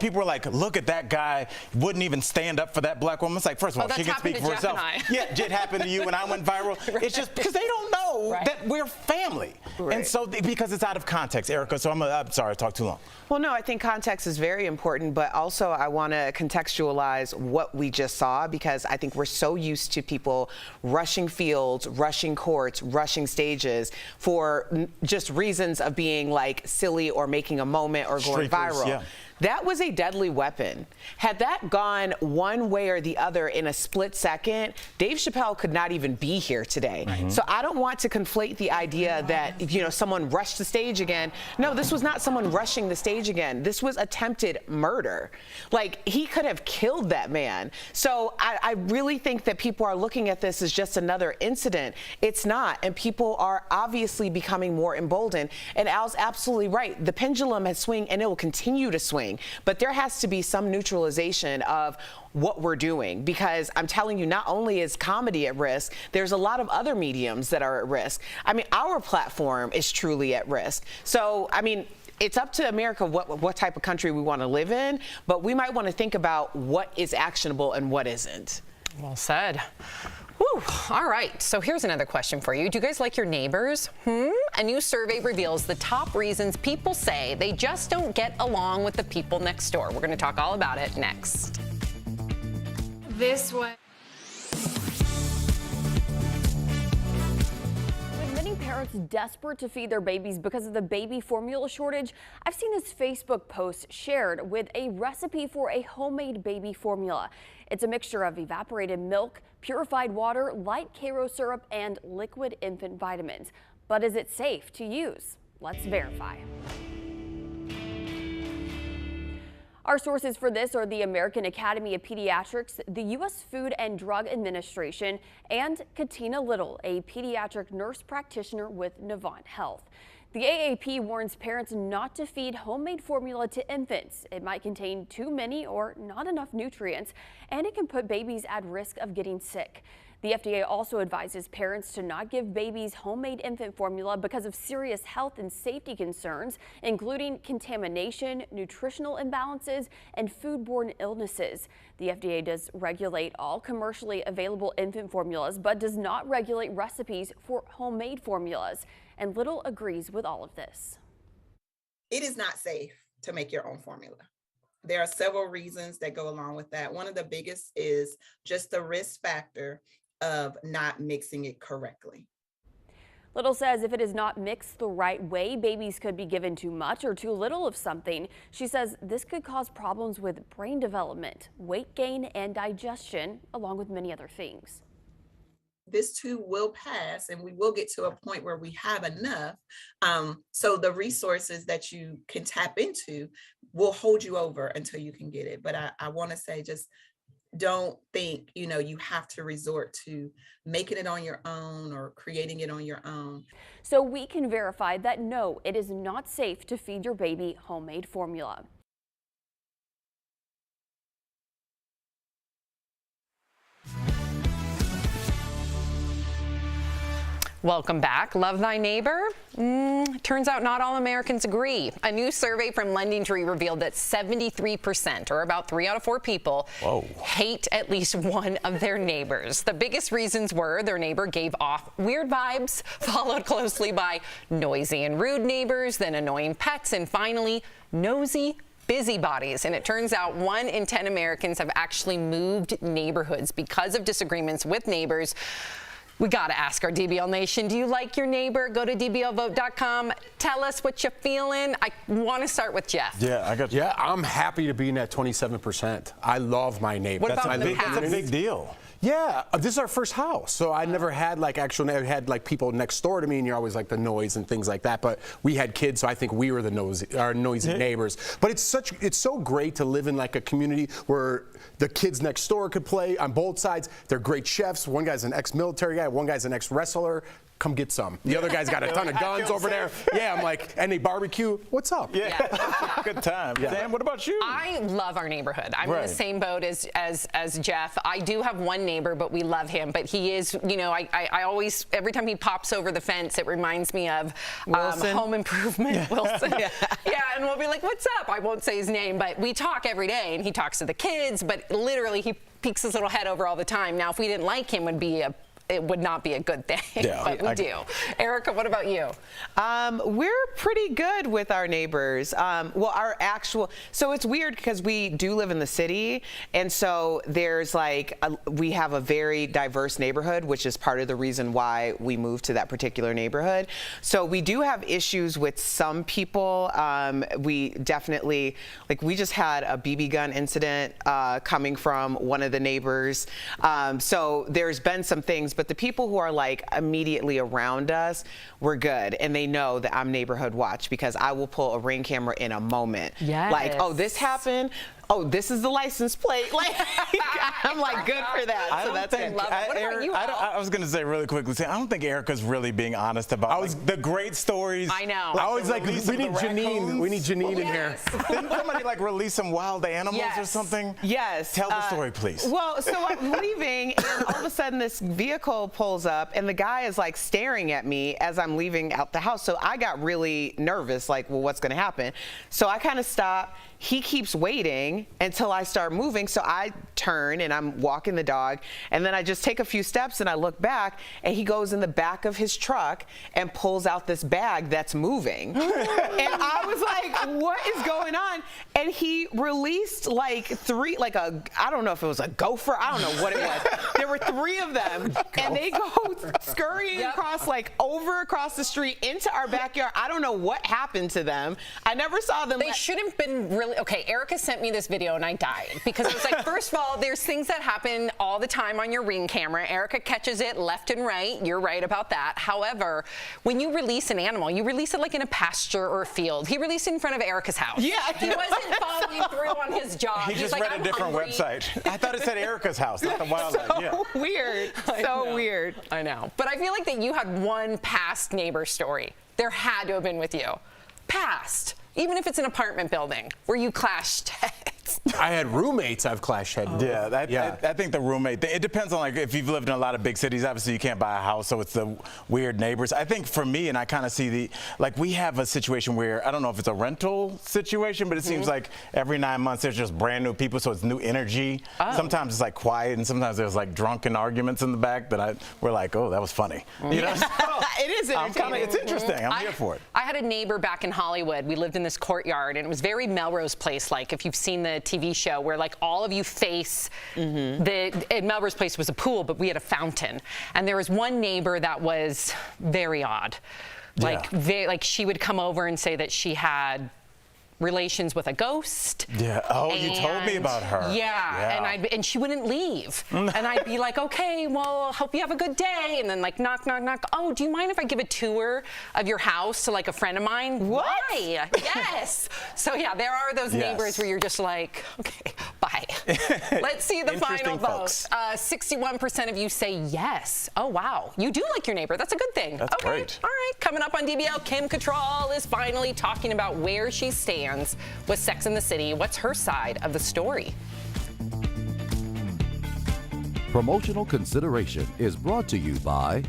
people were like, look at that guy, wouldn't even stand up for that black woman. It's like, first of all, she can speak for herself. Yeah, it happened to you when I went viral. Right. It's just because they don't know that we're family. Right. And so, because it's out of context, Erica, so I'm sorry I talked too long. Well, no, I think context is very important, but also I want to contextualize what we just saw, because I think we're so used to people rushing fields, rushing courts, rushing stages for just reasons of being like silly or making a moment or going viral. Yeah. That was a deadly weapon. Had that gone one way or the other in a split second, Dave Chappelle could not even be here today. So I don't want to conflate the idea that, someone rushed the stage again. No, this was not someone rushing the stage again. This was attempted murder. Like, he could have killed that man. So I really think that people are looking at this as just another incident. It's not. And people are obviously becoming more emboldened. And Al's absolutely right. The pendulum has swung, and it will continue to swing. doing. But there has to be some neutralization of what we're doing, because I'm telling you, not only is comedy at risk, there's a lot of other mediums that are at risk. I mean, our platform is truly at risk. So, I mean, it's up to America what type of country we want to live in, but we might want to think about what is actionable and what isn't. Well said. Whew. All right, so here's another question for you. Do you guys like your neighbors? A new survey reveals the top reasons people say they just don't get along with the people next door. We're going to talk all about it next. This way. With many parents desperate to feed their babies because of the baby formula shortage, I've seen this Facebook post shared with a recipe for a homemade baby formula. It's a mixture of evaporated milk, purified water, light Karo syrup, and liquid infant vitamins. But is it safe to use? Let's verify. Our sources for this are the American Academy of Pediatrics, the U.S. Food and Drug Administration, and Katina Little, a pediatric nurse practitioner with Novant Health. The AAP warns parents not to feed homemade formula to infants. It might contain too many or not enough nutrients, and it can put babies at risk of getting sick. The FDA also advises parents to not give babies homemade infant formula because of serious health and safety concerns, including contamination, nutritional imbalances, and foodborne illnesses. The FDA does regulate all commercially available infant formulas, but does not regulate recipes for homemade formulas. And Little agrees with all of this. It is not safe to make your own formula. There are several reasons that go along with that. One of the biggest is just the risk factor of not mixing it correctly. Little says if it is not mixed the right way, babies could be given too much or too little of something. She says this could cause problems with brain development, weight gain, and digestion, along with many other things. This too will pass, and we will get to a point where we have enough. So the resources that you can tap into will hold you over until you can get it. But I want to say, just don't think, you have to resort to making it on your own or creating it on your own. So we can verify that no, it is not safe to feed your baby homemade formula. Welcome back. Love thy neighbor? Turns out not all Americans agree. A new survey from LendingTree revealed that 73%, or about 3 out of 4 people, hate at least one of their neighbors. The biggest reasons were their neighbor gave off weird vibes, followed closely by noisy and rude neighbors, then annoying pets, and finally, nosy busybodies. And it turns out 1 in 10 Americans have actually moved neighborhoods because of disagreements with neighbors. We got to ask our DBL Nation, do you like your neighbor? Go to dblvote.com. Tell us what you're feeling. I want to start with Jeff. Yeah, I'm happy to be in that 27%. I love my neighbor. What about the That's a big deal. Yeah, this is our first house, so I never had I had people next door to me, and you're always like the noise and things like that. But we had kids, so I think we were the noisy neighbors. But it's so great to live in like a community where the kids next door could play on both sides. They're great chefs. One guy's an ex-military guy, one guy's an ex-wrestler. Come get some. The other guy's got a ton of guns over there. Yeah, I'm like, and they barbecue. What's up? Yeah. Good time. Yeah. Dan, what about you? I love our neighborhood. I'm in the same boat as Jeff. I do have one neighbor, but we love him. But he is, I always, every time he pops over the fence, it reminds me of Home Improvement. Wilson. Yeah, and we'll be like, what's up? I won't say his name, but we talk every day, and he talks to the kids, but literally he peeks his little head over all the time. Now, if we didn't like him, it would not be a good thing, but we do. Erica, what about you? We're pretty good with our neighbors. So it's weird because we do live in the city, and so there's we have a very diverse neighborhood, which is part of the reason why we moved to that particular neighborhood. So we do have issues with some people. We definitely, we just had a BB gun incident coming from one of the neighbors. So there's been some things, but the people who are immediately around us, we're good. And they know that I'm neighborhood watch because I will pull a Ring camera in a moment. Yes. Oh, this happened. oh, this is the license plate. Like, I'm like, good for that. So that's good. What about you, Al? I was going to say really quickly, I don't think Erica's really being honest about the great stories. I know. I was like, we need Janine. We need Janine in here. Didn't somebody like release some wild animals or something? Yes. Tell the story, please. Well, so I'm leaving, and all of a sudden this vehicle pulls up, and the guy is like staring at me as I'm leaving out the house. So I got really nervous, like, well, what's going to happen? So I kind of stop. He keeps waiting until I start moving, so I turn and I'm walking the dog, and then I just take a few steps and I look back, and he goes in the back of his truck and pulls out this bag that's moving. And I was like, what is going on? And he released like three, I don't know if it was a gopher, I don't know what it was. There were three of them, and they go scurrying across across the street into our backyard. I don't know what happened to them. I never saw them. They should have been really, okay, Erica sent me this video and I died because it was like, first of all, there's things that happen all the time on your Ring camera. Erica catches it left and right. You're right about that. However, when you release an animal, you release it like in a pasture or a field. He released it in front of Erica's house. Yeah. He wasn't following through on his job. He just read a different website. I thought it said Erica's house, not the wildlife. So weird. So weird. I know. But I feel like that you had one past neighbor story. There had to have been with you. Past. Even if it's an apartment building where you clashed heads. I had roommates I've clashed heads with. Yeah, I think the roommate, it depends on, like, if you've lived in a lot of big cities, obviously you can't buy a house, so it's the weird neighbors. I think for me, and I kind of see we have a situation where, I don't know if it's a rental situation, but it seems like every 9 months there's just brand new people, so it's new energy. Sometimes it's like quiet, and sometimes there's like drunken arguments in the back that we're like, oh, that was funny. You know? It is entertaining. It's interesting. I'm here for it. I had a neighbor back in Hollywood. We lived in this courtyard, and it was very Melrose Place-like, if you've seen the TV show, where like all of you face Melrose Place was a pool, but we had a fountain. And there was one neighbor that was very odd. Like she would come over and say that she had relations with a ghost. Yeah. Oh, you told me about her. Yeah. And she wouldn't leave. And I'd be like, okay, well, hope you have a good day. And then like knock, knock, knock. Oh, do you mind if I give a tour of your house to like a friend of mine? What? Why? Yes. So yeah, there are those neighbors where you're just like, okay, bye. Let's see the final votes. 61% of you say yes. Oh, wow. You do like your neighbor. That's a good thing. That's great. All right. Coming up on DBL, Kim Cattrall is finally talking about where she stands with Sex and the City. What's her side of the story? Promotional consideration is brought to you by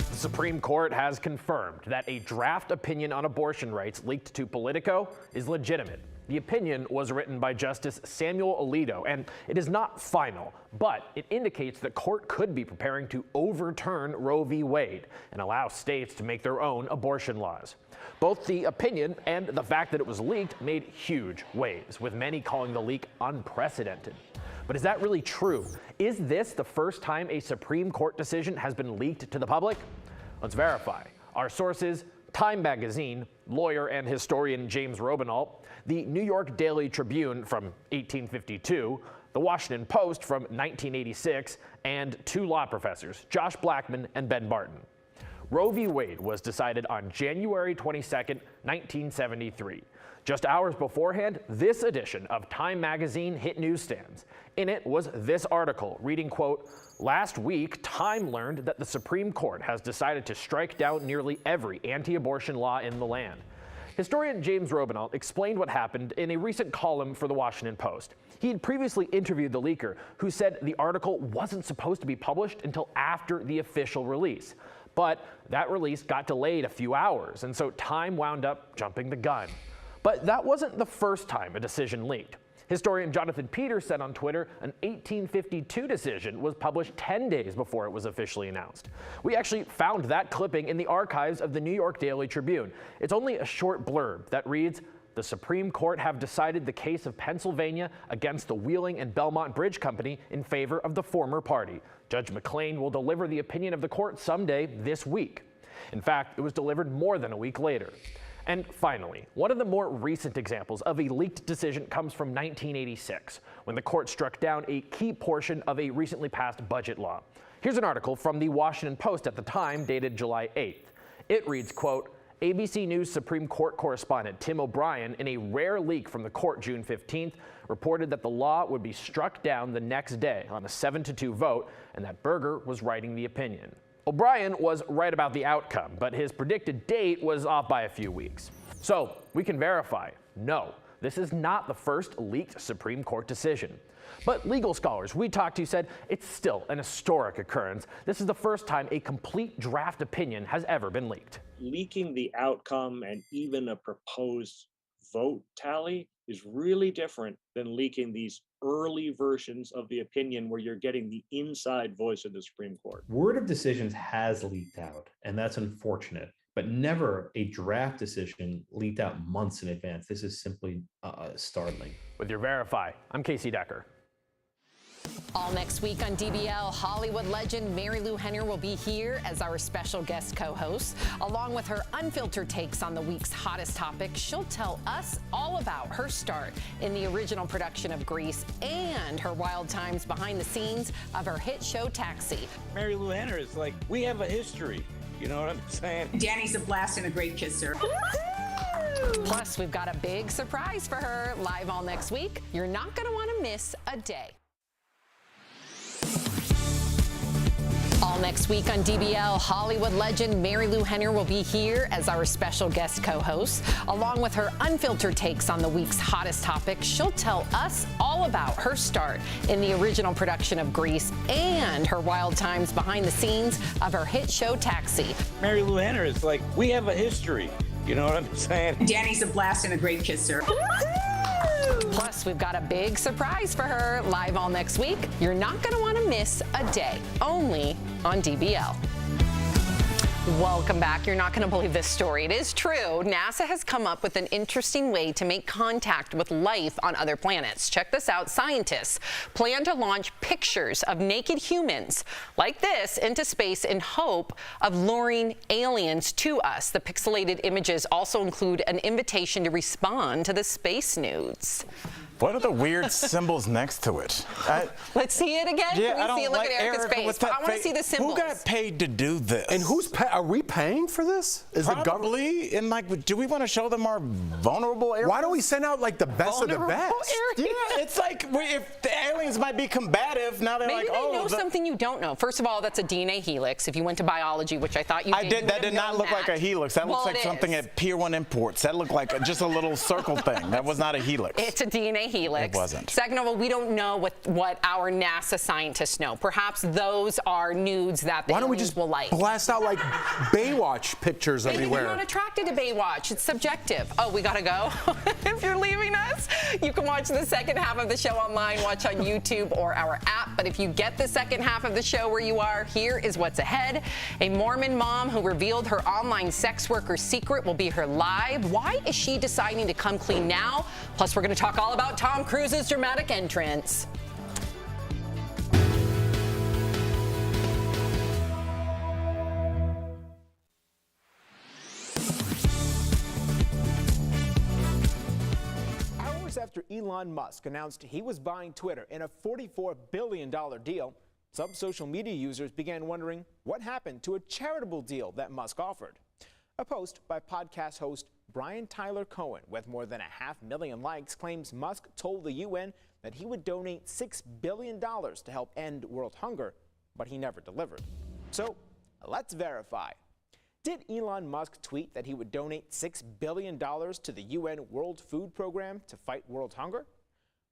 The Supreme Court has confirmed that a draft opinion on abortion rights leaked to Politico is legitimate. The opinion was written by Justice Samuel Alito, and it is not final, but it indicates the court could be preparing to overturn Roe v. Wade and allow states to make their own abortion laws. Both the opinion and the fact that it was leaked made huge waves, with many calling the leak unprecedented. But is that really true? Is this the first time a Supreme Court decision has been leaked to the public? Let's verify. Our sources: Time Magazine, lawyer and historian James Robineau, the New York Daily Tribune from 1852, the Washington Post from 1986, and two law professors, Josh Blackman and Ben Barton. Roe v. Wade was decided on January 22nd, 1973. Just hours beforehand, this edition of Time Magazine hit newsstands. In it was this article reading, quote, "Last week, Time learned that the Supreme Court has decided to strike down nearly every anti-abortion law in the land." Historian James Robineau explained what happened in a recent column for the Washington Post. He had previously interviewed the leaker, who said the article wasn't supposed to be published until after the official release. But that release got delayed a few hours, and so Time wound up jumping the gun. But that wasn't the first time a decision leaked. Historian Jonathan Peters said on Twitter an 1852 decision was published 10 days before it was officially announced. We actually found that clipping in the archives of the New York Daily Tribune. It's only a short blurb that reads, "The Supreme Court have decided the case of Pennsylvania against the Wheeling and Belmont Bridge Company in favor of the former party. Judge McClain will deliver the opinion of the court someday this week." In fact, it was delivered more than a week later. And finally, one of the more recent examples of a leaked decision comes from 1986, when the court struck down a key portion of a recently passed budget law. Here's an article from the Washington Post at the time, dated July 8th. It reads, quote, ABC News Supreme Court correspondent Tim O'Brien, in a rare leak from the court June 15th, reported that the law would be struck down the next day on a 7-2 vote, and that Berger was writing the opinion. O'Brien was right about the outcome, but his predicted date was off by a few weeks. So we can verify, no, this is not the first leaked Supreme Court decision. But legal scholars we talked to said it's still an historic occurrence. This is the first time a complete draft opinion has ever been leaked. Leaking the outcome and even a proposed vote tally is really different than leaking these early versions of the opinion where you're getting the inside voice of the Supreme Court. Word of decisions has leaked out, and that's unfortunate, but never a draft decision leaked out months in advance. This is simply startling. With your Verify, I'm Casey Decker. All next week on DBL, Hollywood legend Mary Lou Henner will be here as our special guest co-host. Along with her unfiltered takes on the week's hottest topics, she'll tell us all about her start in the original production of Grease and her wild times behind the scenes of her hit show Taxi. Mary Lou Henner is like, we have a history. You know what I'm saying? Danny's a blast and a great kisser. Plus, we've got a big surprise for her live all next week. You're not going to want to miss a day. All next week on DBL, Hollywood legend Mary Lou Henner will be here as our special guest co-host. Along with her unfiltered takes on the week's hottest topics, she'll tell us all about her start in the original production of Grease and her wild times behind the scenes of her hit show Taxi. Mary Lou Henner is like, we have a history. You know what I'm saying? Danny's a blast and a great kisser. Plus, we've got a big surprise for her live all next week. You're not going to want to miss a day, only on DBL. Welcome back. You're not going to believe this story. It is true. NASA has come up with an interesting way to make contact with life on other planets. Check this out. Scientists plan to launch pictures of naked humans like this into space in hope of luring aliens to us. The pixelated images also include an invitation to respond to the space nudes. What are the weird symbols next to it? Let's see it again. Yeah, Can we see it? Look at Erica's face. I want to see the symbols. Who got paid to do this? And are we paying for this? Is the government? Probably. And like, do we want to show them our vulnerable areas? Why don't we send out like the best of the best? Yeah, it's like if the aliens might be combative, now they're Maybe like, they know something you don't know. First of all, that's a DNA helix. If you went to biology, which I thought you did. I did. That did not look like a helix. That looks like something at Pier 1 Imports. That looked like just a little circle thing. That was not a helix. It's a DNA helix. It wasn't. Second of all, we don't know what our NASA scientists know. Perhaps those are nudes that the aliens will like. Blast out like Baywatch pictures Maybe everywhere. they're not attracted to Baywatch. It's subjective. Oh, we gotta go. If you're leaving us, you can watch the second half of the show online, watch on YouTube or our app. But if you get the second half of the show where you are, here is what's ahead. A Mormon mom who revealed her online sex worker secret will be here live. Why is she deciding to come clean now? Plus, we're gonna talk all about Tom Cruise's dramatic entrance. Hours after Elon Musk announced he was buying Twitter in a $44 billion deal, some social media users began wondering what happened to a charitable deal that Musk offered. A post by podcast host Brian Tyler Cohen with more than 500,000 likes claims Musk told the UN that he would donate $6 billion to help end world hunger, but he never delivered. So let's verify. Did Elon Musk tweet that he would donate $6 billion to the UN World Food Program to fight world hunger?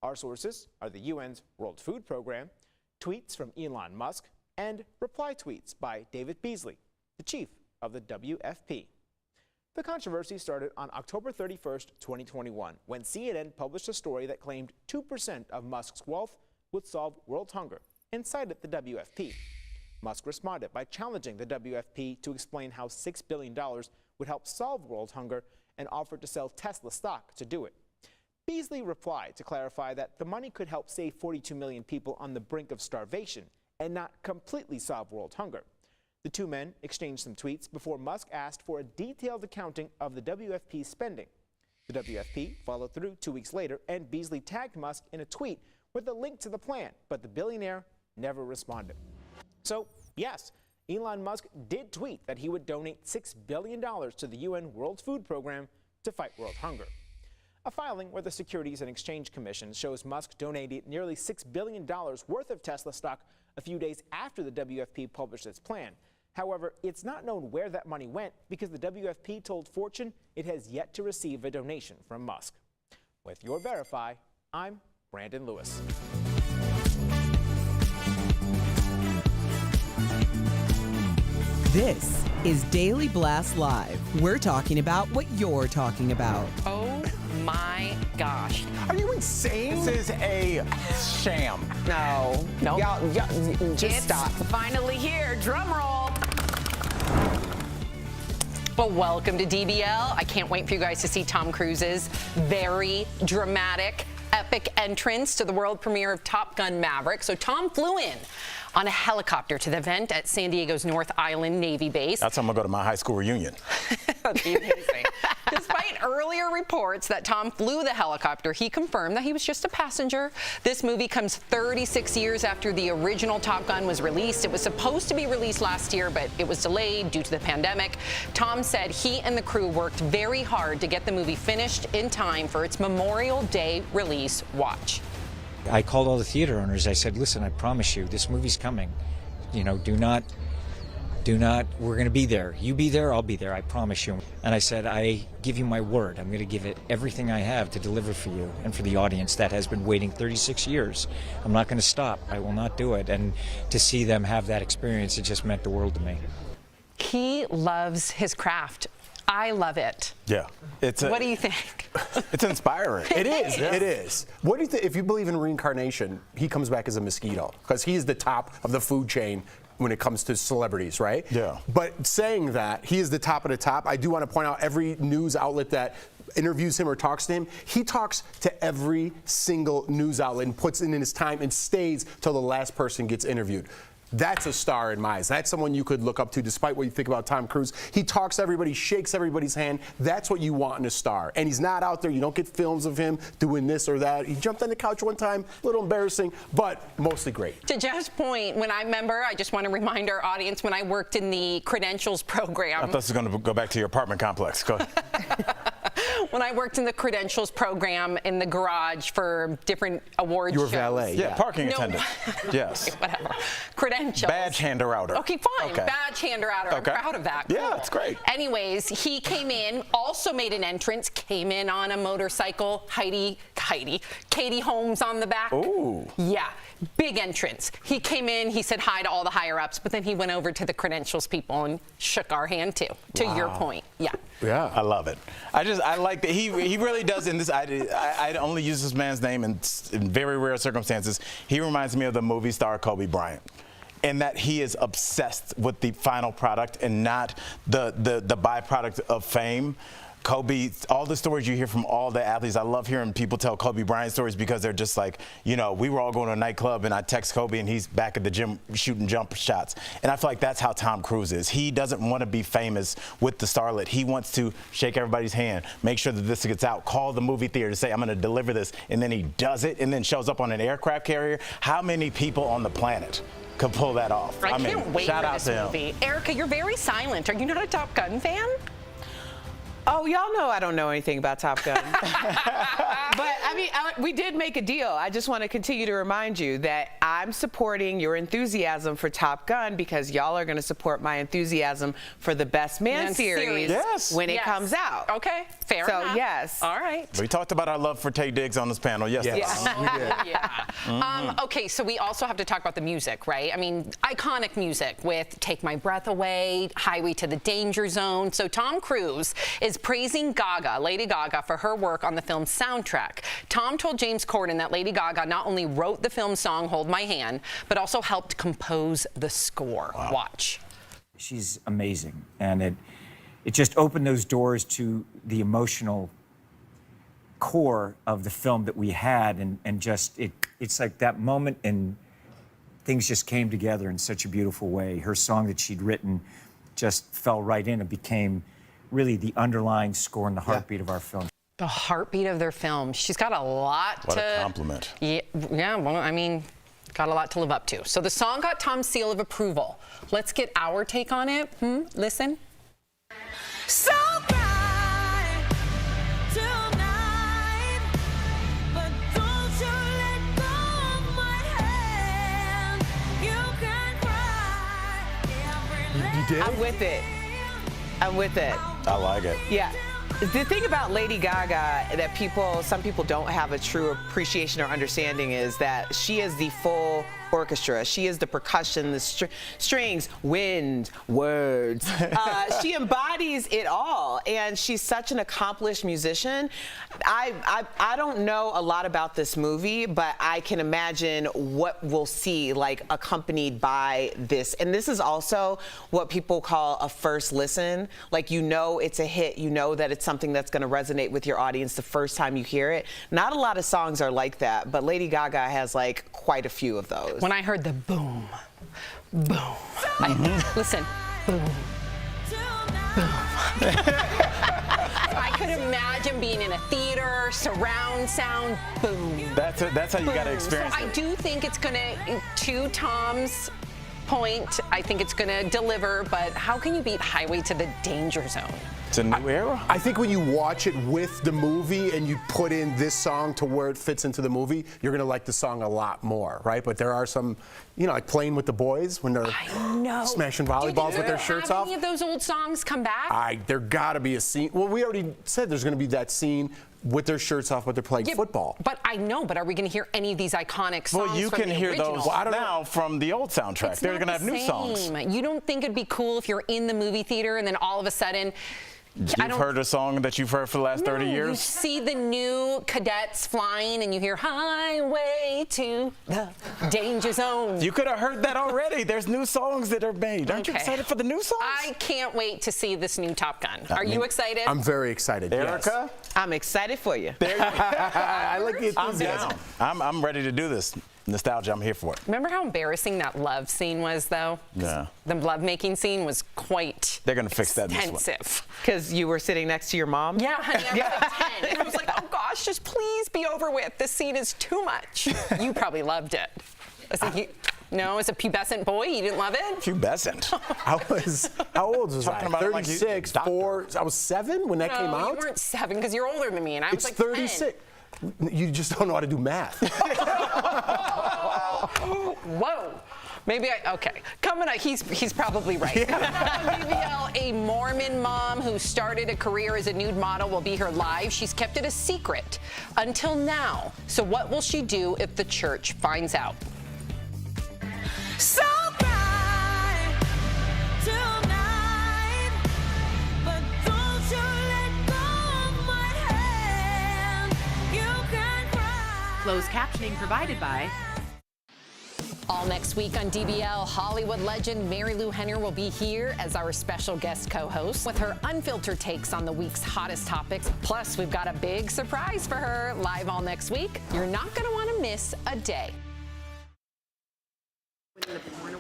Our sources are the UN's World Food Program, tweets from Elon Musk, and reply tweets by David Beasley, the chief of the WFP. The controversy started on October 31st, 2021, when CNN published a story that claimed 2% of Musk's wealth would solve world hunger and cited the WFP. Musk responded by challenging the WFP to explain how $6 billion would help solve world hunger and offered to sell Tesla stock to do it. Beasley replied to clarify that the money could help save 42 million people on the brink of starvation and not completely solve world hunger. The two men exchanged some tweets before Musk asked for a detailed accounting of the WFP's spending. The WFP followed through 2 weeks later, and Beasley tagged Musk in a tweet with a link to the plan, but the billionaire never responded. So, yes, Elon Musk did tweet that he would donate $6 billion to the UN World Food Program to fight world hunger. A filing where the Securities and Exchange Commission shows Musk donated nearly $6 billion worth of Tesla stock a few days after the WFP published its plan. However, it's not known where that money went because the WFP told Fortune it has yet to receive a donation from Musk. With your Verify, I'm Brandon Lewis. This is Daily Blast Live. We're talking about what you're talking about. Oh my gosh. Are you insane? This is a sham. No. Nope. Y'all, just It's stop. finally here. Drum roll. Well, welcome to DBL. I can't wait for you guys to see Tom Cruise's very dramatic, epic entrance to the world premiere of Top Gun Maverick. So Tom flew in on a helicopter to the event at San Diego's North Island Navy base. That's how I'm going to go to my high school reunion. That'd be amazing. Despite earlier reports that Tom flew the helicopter, he confirmed that he was just a passenger. This movie comes 36 years after the original Top Gun was released. It was supposed to be released last year, but it was delayed due to the pandemic. Tom said he and the crew worked very hard to get the movie finished in time for its Memorial Day release. Watch. I called all the theater owners. I said, listen, I promise you, this movie's coming. You know, do not, we're going to be there. You be there, I'll be there, I promise you. And I said, I give you my word. I'm going to give it everything I have to deliver for you and for the audience that has been waiting 36 years. I'm not going to stop. I will not do it. And to see them have that experience, it just meant the world to me. He loves his craft. I love it. Yeah. What do you think? It's inspiring. It is. It is. What do you think? If you believe in reincarnation, he comes back as a mosquito because he's the top of the food chain when it comes to celebrities, right? Yeah. But saying that, he is the top of the top. I do want to point out every news outlet that interviews him or talks to him, he talks to every single news outlet and puts in his time and stays till the last person gets interviewed. That's a star in my eyes. That's someone you could look up to despite what you think about Tom Cruise. He talks to everybody, shakes everybody's hand. That's what you want in a star. And he's not out there. You don't get films of him doing this or that. He jumped on the couch one time, a little embarrassing, but mostly great. To Jeff's point, I just want to remind our audience, when I worked in the credentials program. I thought this was going to go back to your apartment complex. Go ahead. When I worked in the credentials program in the garage for different award shows. You were valet. Yeah, parking attendant. Yes. Whatever. Credentials. Badge hander outer. Okay, fine. Okay. Badge hander outer. Okay. I'm proud of that. Yeah, Cool. it's great. Anyways, he came in, also made an entrance, came in on a motorcycle. Katie Holmes on the back. Ooh. Yeah. Big entrance. He came in, he said hi to all the higher ups, but then he went over to the credentials people and shook our hand too. To your point. Yeah. Yeah. I love it. I like that he really does in this. I only use this man's name in very rare circumstances. He reminds me of the movie star Kobe Bryant, and that he is obsessed with the final product and not the byproduct of fame. Kobe, all the stories you hear from all the athletes, I love hearing people tell Kobe Bryant stories because they're just like, you know, we were all going to a nightclub and I text Kobe and he's back at the gym shooting jump shots. And I feel like that's how Tom Cruise is. He doesn't want to be famous with the starlet. He wants to shake everybody's hand, make sure that this gets out, call the movie theater to say, I'm going to deliver this. And then he does it and then shows up on an aircraft carrier. How many people on the planet could pull that off? I can't wait shout for out this to him. movie. Erica, you're very silent. Are you not a Top Gun fan? Oh, y'all know I don't know anything about Top Gun. But, I mean, we did make a deal. I just want to continue to remind you that I'm supporting your enthusiasm for Top Gun because y'all are going to support my enthusiasm for the Best Man series when it comes out. Okay, fair enough. So, yes. All right. We talked about our love for Tay Diggs on this panel yesterday. Yeah. Okay, so we also have to talk about the music, right? I mean, iconic music with Take My Breath Away, Highway to the Danger Zone. So Tom Cruise is praising Lady Gaga, for her work on the film's soundtrack. Tom told James Corden that Lady Gaga not only wrote the film song Hold My Hand, but also helped compose the score. Wow. Watch. She's amazing, and it just opened those doors to the emotional core of the film that we had, and just it's like that moment and things just came together in such a beautiful way. Her song that she'd written just fell right in and became really the underlying score and the heartbeat of our film. The heartbeat of their film. She's got a lot What a compliment. Yeah, well, I mean, Got a lot to live up to. So the song got Tom's seal of approval. Let's get our take on it. Listen. So bright tonight, but don't you let go of my hand. You can cry. You did? I'm with it. I'm with it. I like it. Yeah. The thing about Lady Gaga that some people don't have a true appreciation or understanding is that she is the full orchestra. She is the percussion, the strings, wind, words. She embodies it all, and she's such an accomplished musician. I don't know a lot about this movie, but I can imagine what we'll see, like, accompanied by this. And this is also what people call a first listen. Like, you know it's a hit. You know that it's something that's going to resonate with your audience the first time you hear it. Not a lot of songs are like that, but Lady Gaga has, like, quite a few of those. When I heard the boom, boom, listen, boom, boom. I could imagine being in a theater, surround sound, boom. That's how you got to experience So it. I do think it's going to Tom's point, I think it's going to deliver, but how can you beat Highway to the Danger Zone? It's a new era. I think when you watch it with the movie and you put in this song to where it fits into the movie, you're gonna like the song a lot more, right? But there are some, like Playing with the Boys when they're smashing volleyballs with their shirts off. Any of those old songs come back? There gotta be a scene. Well, we already said there's gonna be that scene with their shirts off, but they're playing football. But I know, but are we going to hear any of these iconic songs Well, you from can the hear original? those now from the old soundtrack. They're going to have new songs. You don't think it'd be cool if you're in the movie theater and then all of a sudden You've heard a song that you've heard for the last 30 years? You see the new cadets flying and you hear Highway to the Danger Zone. You could have heard that already. There's new sones that are made. Aren't you excited for the new songs? I can't wait to see this new Top Gun. Are you excited? I'm very excited. Erica? Yes. I'm excited for you. There you go. I like the enthusiasm. I'm ready to do this. Nostalgia, I'm here for it. Remember how embarrassing that love scene was, though? Yeah. The love-making scene was quite They're going to fix that in this one. extensive. Because you were sitting next to your mom? Yeah, honey, I was like 10. And I was like, oh, gosh, just please be over with. This scene is too much. You probably loved it. I was like, no, as a pubescent boy, you didn't love it? Pubescent? How old was I? Talking about it like 36, 4, I was 7 when that came out? No, you weren't 7 because you're older than me, and I was like 36. 10. You just don't know how to do math. Whoa. Maybe okay. Coming up, he's probably right. Yeah. DBL, a Mormon mom who started a career as a nude model, will be here live. She's kept it a secret until now. So what will she do if the church finds out? So bright tonight, but don't you let go of my hand. You can cry. Closed captioning provided by. All next week on DBL, Hollywood legend Mary Lou Henner will be here as our special guest co-host with her unfiltered takes on the week's hottest topics. Plus, we've got a big surprise for her live all next week. You're not going to want to miss a day.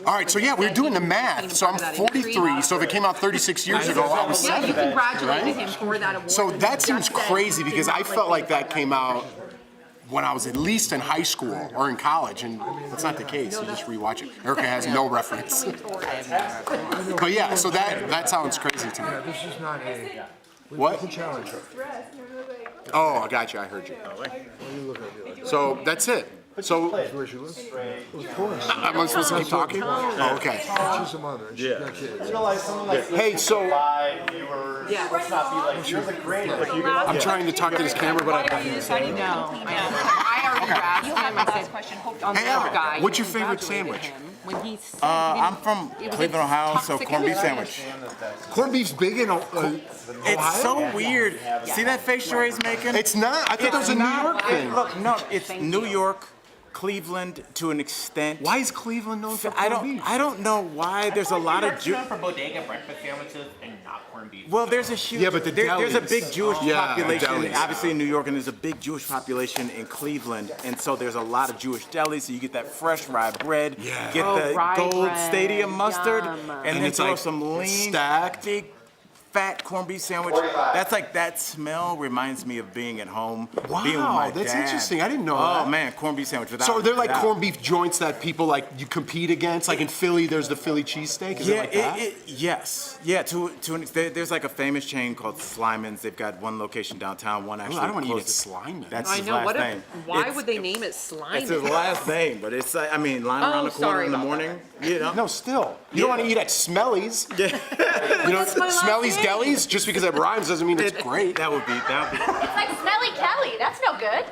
All right, so yeah, we're doing the math. So I'm 43, so if it came out 36 years ago, I was 7. You congratulated right? him for that award. So that seems crazy because I felt like that came out when I was at least in high school or in college, and that's not the case. You just rewatch it. Erica has no reference. But yeah, so that sounds crazy to me. This is not a... What? Challenge. Oh, I got you. I heard you. So that's it. So, Where she lives? Of course. am I supposed to keep talking? Oh, okay. She's a mother. And she's got kids. Hey, so I'm trying to talk to this camera, but I can't. I already asked him. I said, question, on the other guy. What's your favorite sandwich? When he said I'm from Cleveland, Ohio, so corned beef sandwich. Corned beef's big in It's so weird. See that face Sheree's making? It's not. I thought that was a New York thing. Look, no, it's New York, Cleveland to an extent. Why is Cleveland known for corned beef? I don't know why. There's a lot of for bodega breakfast sandwiches and not corned beef. Well, there's a huge. Yeah, but there's a delis. big Jewish population, delis. obviously in New York, and there's a big Jewish population in Cleveland, and so there's a lot of Jewish delis. So you get that fresh rye bread, get the rye gold bread, stadium mustard, yum. and then it's throw like some lean stacked. big fat corned beef sandwich. That's like, that smell reminds me of being at home, being with my that's dad. interesting. I didn't know that. Oh man, corned beef sandwich. So are there like corned beef joints that people like you compete against? Like in Philly, there's the Philly cheesesteak. Is it like that? Yes. Yeah. There's like a famous chain called Slyman's. They've got one location downtown, one actually. I don't want to eat at closest. Slyman. That's I his know. last name. Why would they name it slime? It's his last name, but it's like, I mean, lying around the corner in the morning. You know. No, still. You don't want to eat at Smelly's. Yeah. You know, Smelly's Delis. Just because it rhymes doesn't mean it's great. That would be. It's like Smelly Kelly. That's no good.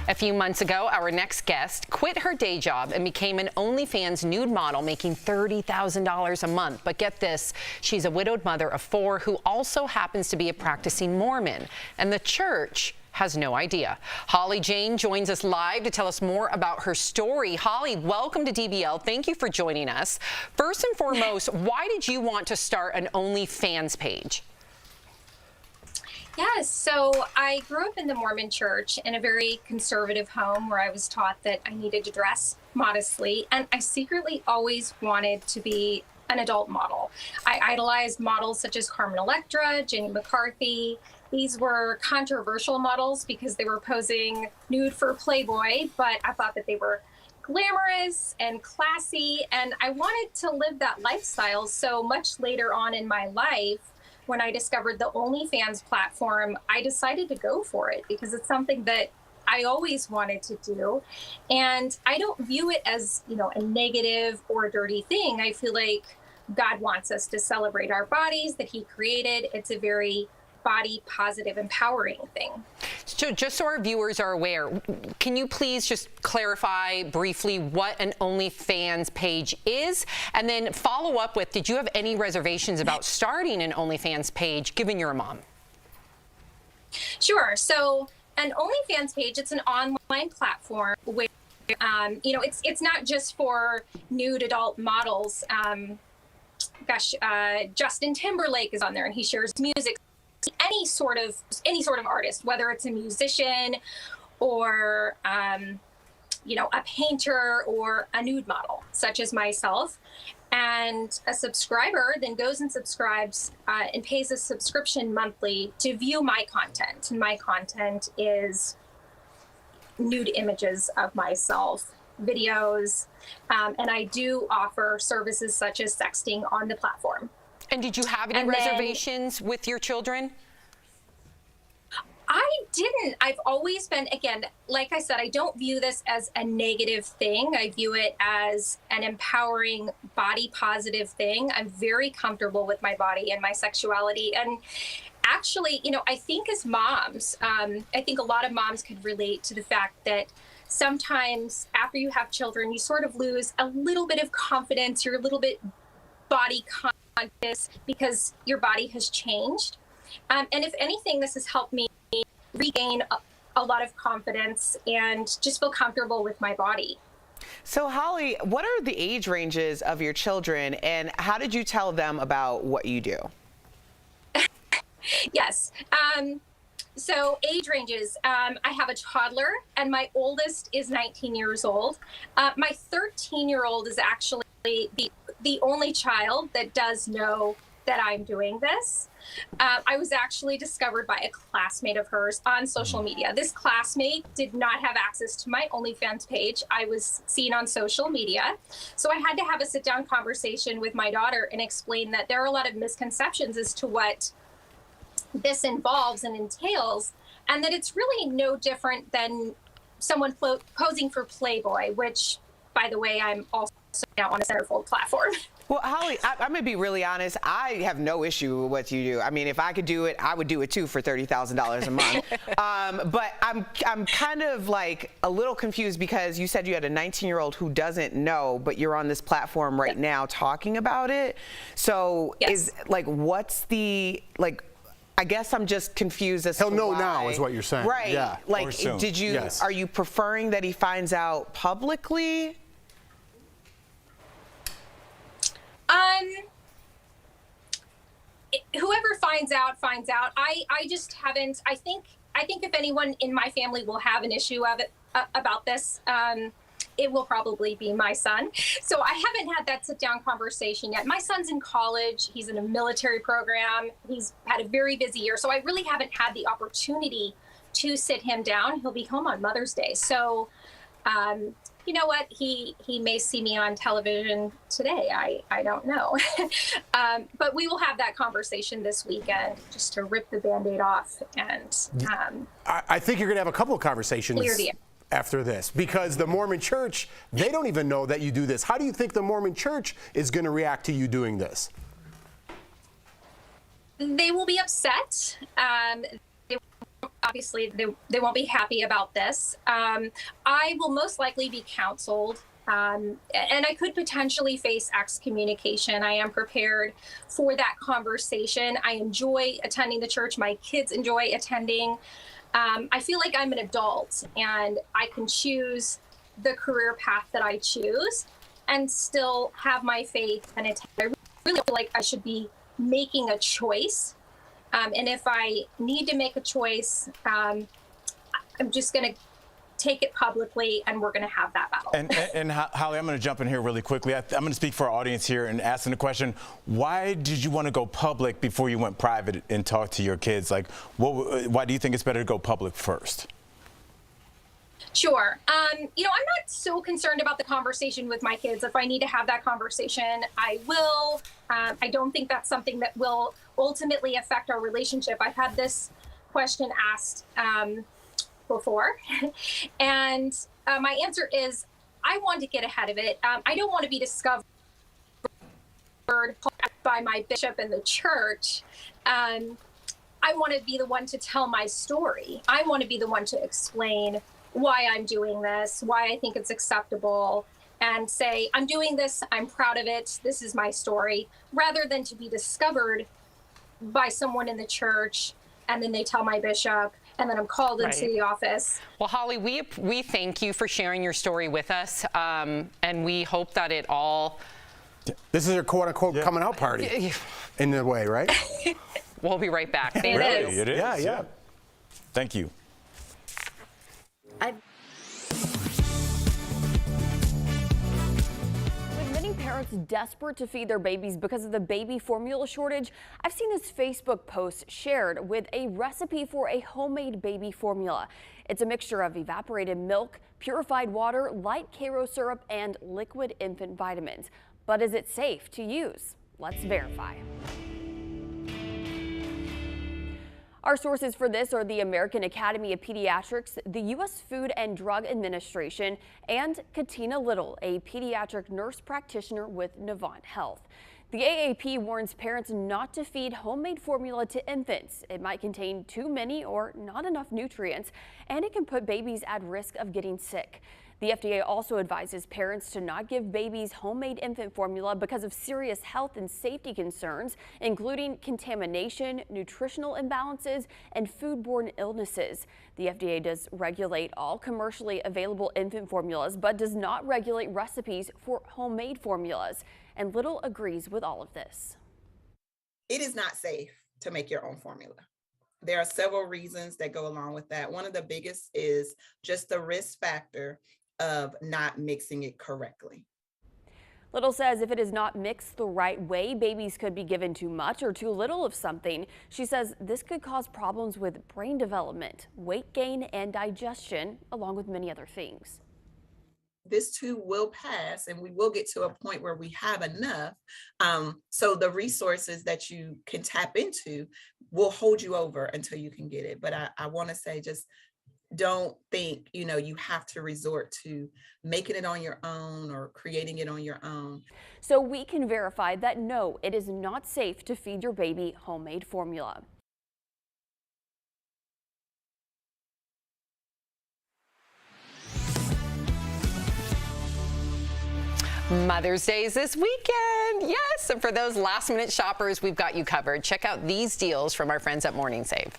A few months ago, our next guest quit her day job and became an OnlyFans nude model, making $30,000 a month. But get this, she's a widowed mother of 4 who also happens to be a practicing Mormon. And the church has no idea. Holly Jane joins us live to tell us more about her story. Holly, welcome to DBL. Thank you for joining us. First and foremost, why did you want to start an OnlyFans page? Yes, so I grew up in the Mormon church in a very conservative home where I was taught that I needed to dress modestly, and I secretly always wanted to be an adult model. I idolized models such as Carmen Electra, Jenny McCarthy. These were controversial models because they were posing nude for Playboy, but I thought that they were glamorous and classy, and I wanted to live that lifestyle. So much later on in my life, when I discovered the OnlyFans platform, I decided to go for it because it's something that I always wanted to do. And I don't view it as, you know, a negative or a dirty thing. I feel like God wants us to celebrate our bodies that He created. It's a very body positive, empowering thing. So just so our viewers are aware, can you please just clarify briefly what an OnlyFans page is? And then follow up with, did you have any reservations about starting an OnlyFans page given you're a mom? Sure. So an OnlyFans page, it's an online platform where, you know, it's not just for nude adult models. Justin Timberlake is on there and he shares music. Any sort of artist, whether it's a musician or you know, a painter or a nude model, such as myself. And a subscriber then goes and subscribes and pays a subscription monthly to view my content. And my content is nude images of myself, videos, and I do offer services such as sexting on the platform. And did you have any reservations with your children? I didn't. I've always been, again, like I said, I don't view this as a negative thing. I view it as an empowering, body positive thing. I'm very comfortable with my body and my sexuality. And actually, you know, I think as moms, I think a lot of moms could relate to the fact that sometimes after you have children, you sort of lose a little bit of confidence. You're a little bit body conscious because your body has changed. And if anything, this has helped me regain a lot of confidence and just feel comfortable with my body. So Holly, what are the age ranges of your children and how did you tell them about what you do? Yes. So age ranges, I have a toddler and my oldest is 19 years old. My 13-year-old is actually the only child that does know that I'm doing this. I was actually discovered by a classmate of hers on social media. This classmate did not have access to my OnlyFans page. I was seen on social media. So I had to have a sit-down conversation with my daughter and explain that there are a lot of misconceptions as to what this involves and entails, and that it's really no different than someone posing for Playboy, which, by the way, I'm also now on a centerfold platform. Well, Holly, I'm going to be really honest. I have no issue with what you do. I mean, if I could do it, I would do it too for $30,000 a month. But I'm kind of like a little confused because you said you had a 19-year-old who doesn't know, but you're on this platform right now talking about it. So is like, what's the, like, I guess I'm just confused as He'll to know why. now is what you're saying. Right. Yeah. Like, Or soon. did you, Yes. are you preferring that he finds out publicly? Whoever finds out, finds out. I just haven't. I think if anyone in my family will have an issue of it about this, it will probably be my son. So I haven't had that sit-down conversation yet. My son's in college. He's in a military program. He's had a very busy year. So I really haven't had the opportunity to sit him down. He'll be home on Mother's Day. So, you know what? He may see me on television today. I don't know. But we will have that conversation this weekend just to rip the Band-Aid off. And I think you're going to have a couple of conversations clear the air. after this, because the Mormon Church, they don't even know that you do this. How do you think the Mormon Church is going to react to you doing this? They will be upset. Obviously, they won't be happy about this. I will most likely be counseled, and I could potentially face excommunication. I am prepared for that conversation. I enjoy attending the church. My kids enjoy attending. I feel like I'm an adult and I can choose the career path that I choose and still have my faith and attend. I really feel like I should be making a choice. And if I need to make a choice, I'm just going to take it publicly, and we're going to have that battle. And Holly, I'm going to jump in here really quickly. I'm going to speak for our audience here and asking the question, why did you want to go public before you went private and talk to your kids? Like, why do you think it's better to go public first? Sure. You know, I'm not so concerned about the conversation with my kids. If I need to have that conversation, I will. I don't think that's something that will ultimately affect our relationship. I've had this question asked before, and my answer is I want to get ahead of it. I don't want to be discovered by my bishop and the church. I want to be the one to tell my story. I want to be the one to explain why I'm doing this, why I think it's acceptable, and say, I'm doing this, I'm proud of it, this is my story, rather than to be discovered by someone in the church, and then they tell my bishop, and then I'm called into the office. Well, Holly, we thank you for sharing your story with us, and we hope that it all... This is a quote-unquote coming out party, in a way, right? We'll be right back. Thank Really? you. It is. Yeah. Thank you. With many parents desperate to feed their babies because of the baby formula shortage, I've seen this Facebook post shared with a recipe for a homemade baby formula. It's a mixture of evaporated milk, purified water, light Karo syrup, and liquid infant vitamins. But is it safe to use? Let's verify. Our sources for this are the American Academy of Pediatrics, the U.S. Food and Drug Administration, and Katina Little, a pediatric nurse practitioner with Novant Health. The AAP warns parents not to feed homemade formula to infants. It might contain too many or not enough nutrients, and it can put babies at risk of getting sick. The FDA also advises parents to not give babies homemade infant formula because of serious health and safety concerns, including contamination, nutritional imbalances, and foodborne illnesses. The FDA does regulate all commercially available infant formulas, but does not regulate recipes for homemade formulas. And Little agrees with all of this. It is not safe to make your own formula. There are several reasons that go along with that. One of the biggest is just the risk factor of not mixing it correctly. Little says if it is not mixed the right way, babies could be given too much or too little of something. She says this could cause problems with brain development, weight gain, and digestion, along with many other things. This too will pass, and we will get to a point where we have enough. So the resources that you can tap into will hold you over until you can get it. But I want to say, just don't think, you have to resort to making it on your own or creating it on your own. So we can verify that no, it is not safe to feed your baby homemade formula. Mother's Day is this weekend. Yes, and for those last-minute shoppers, we've got you covered. Check out these deals from our friends at Morning Save.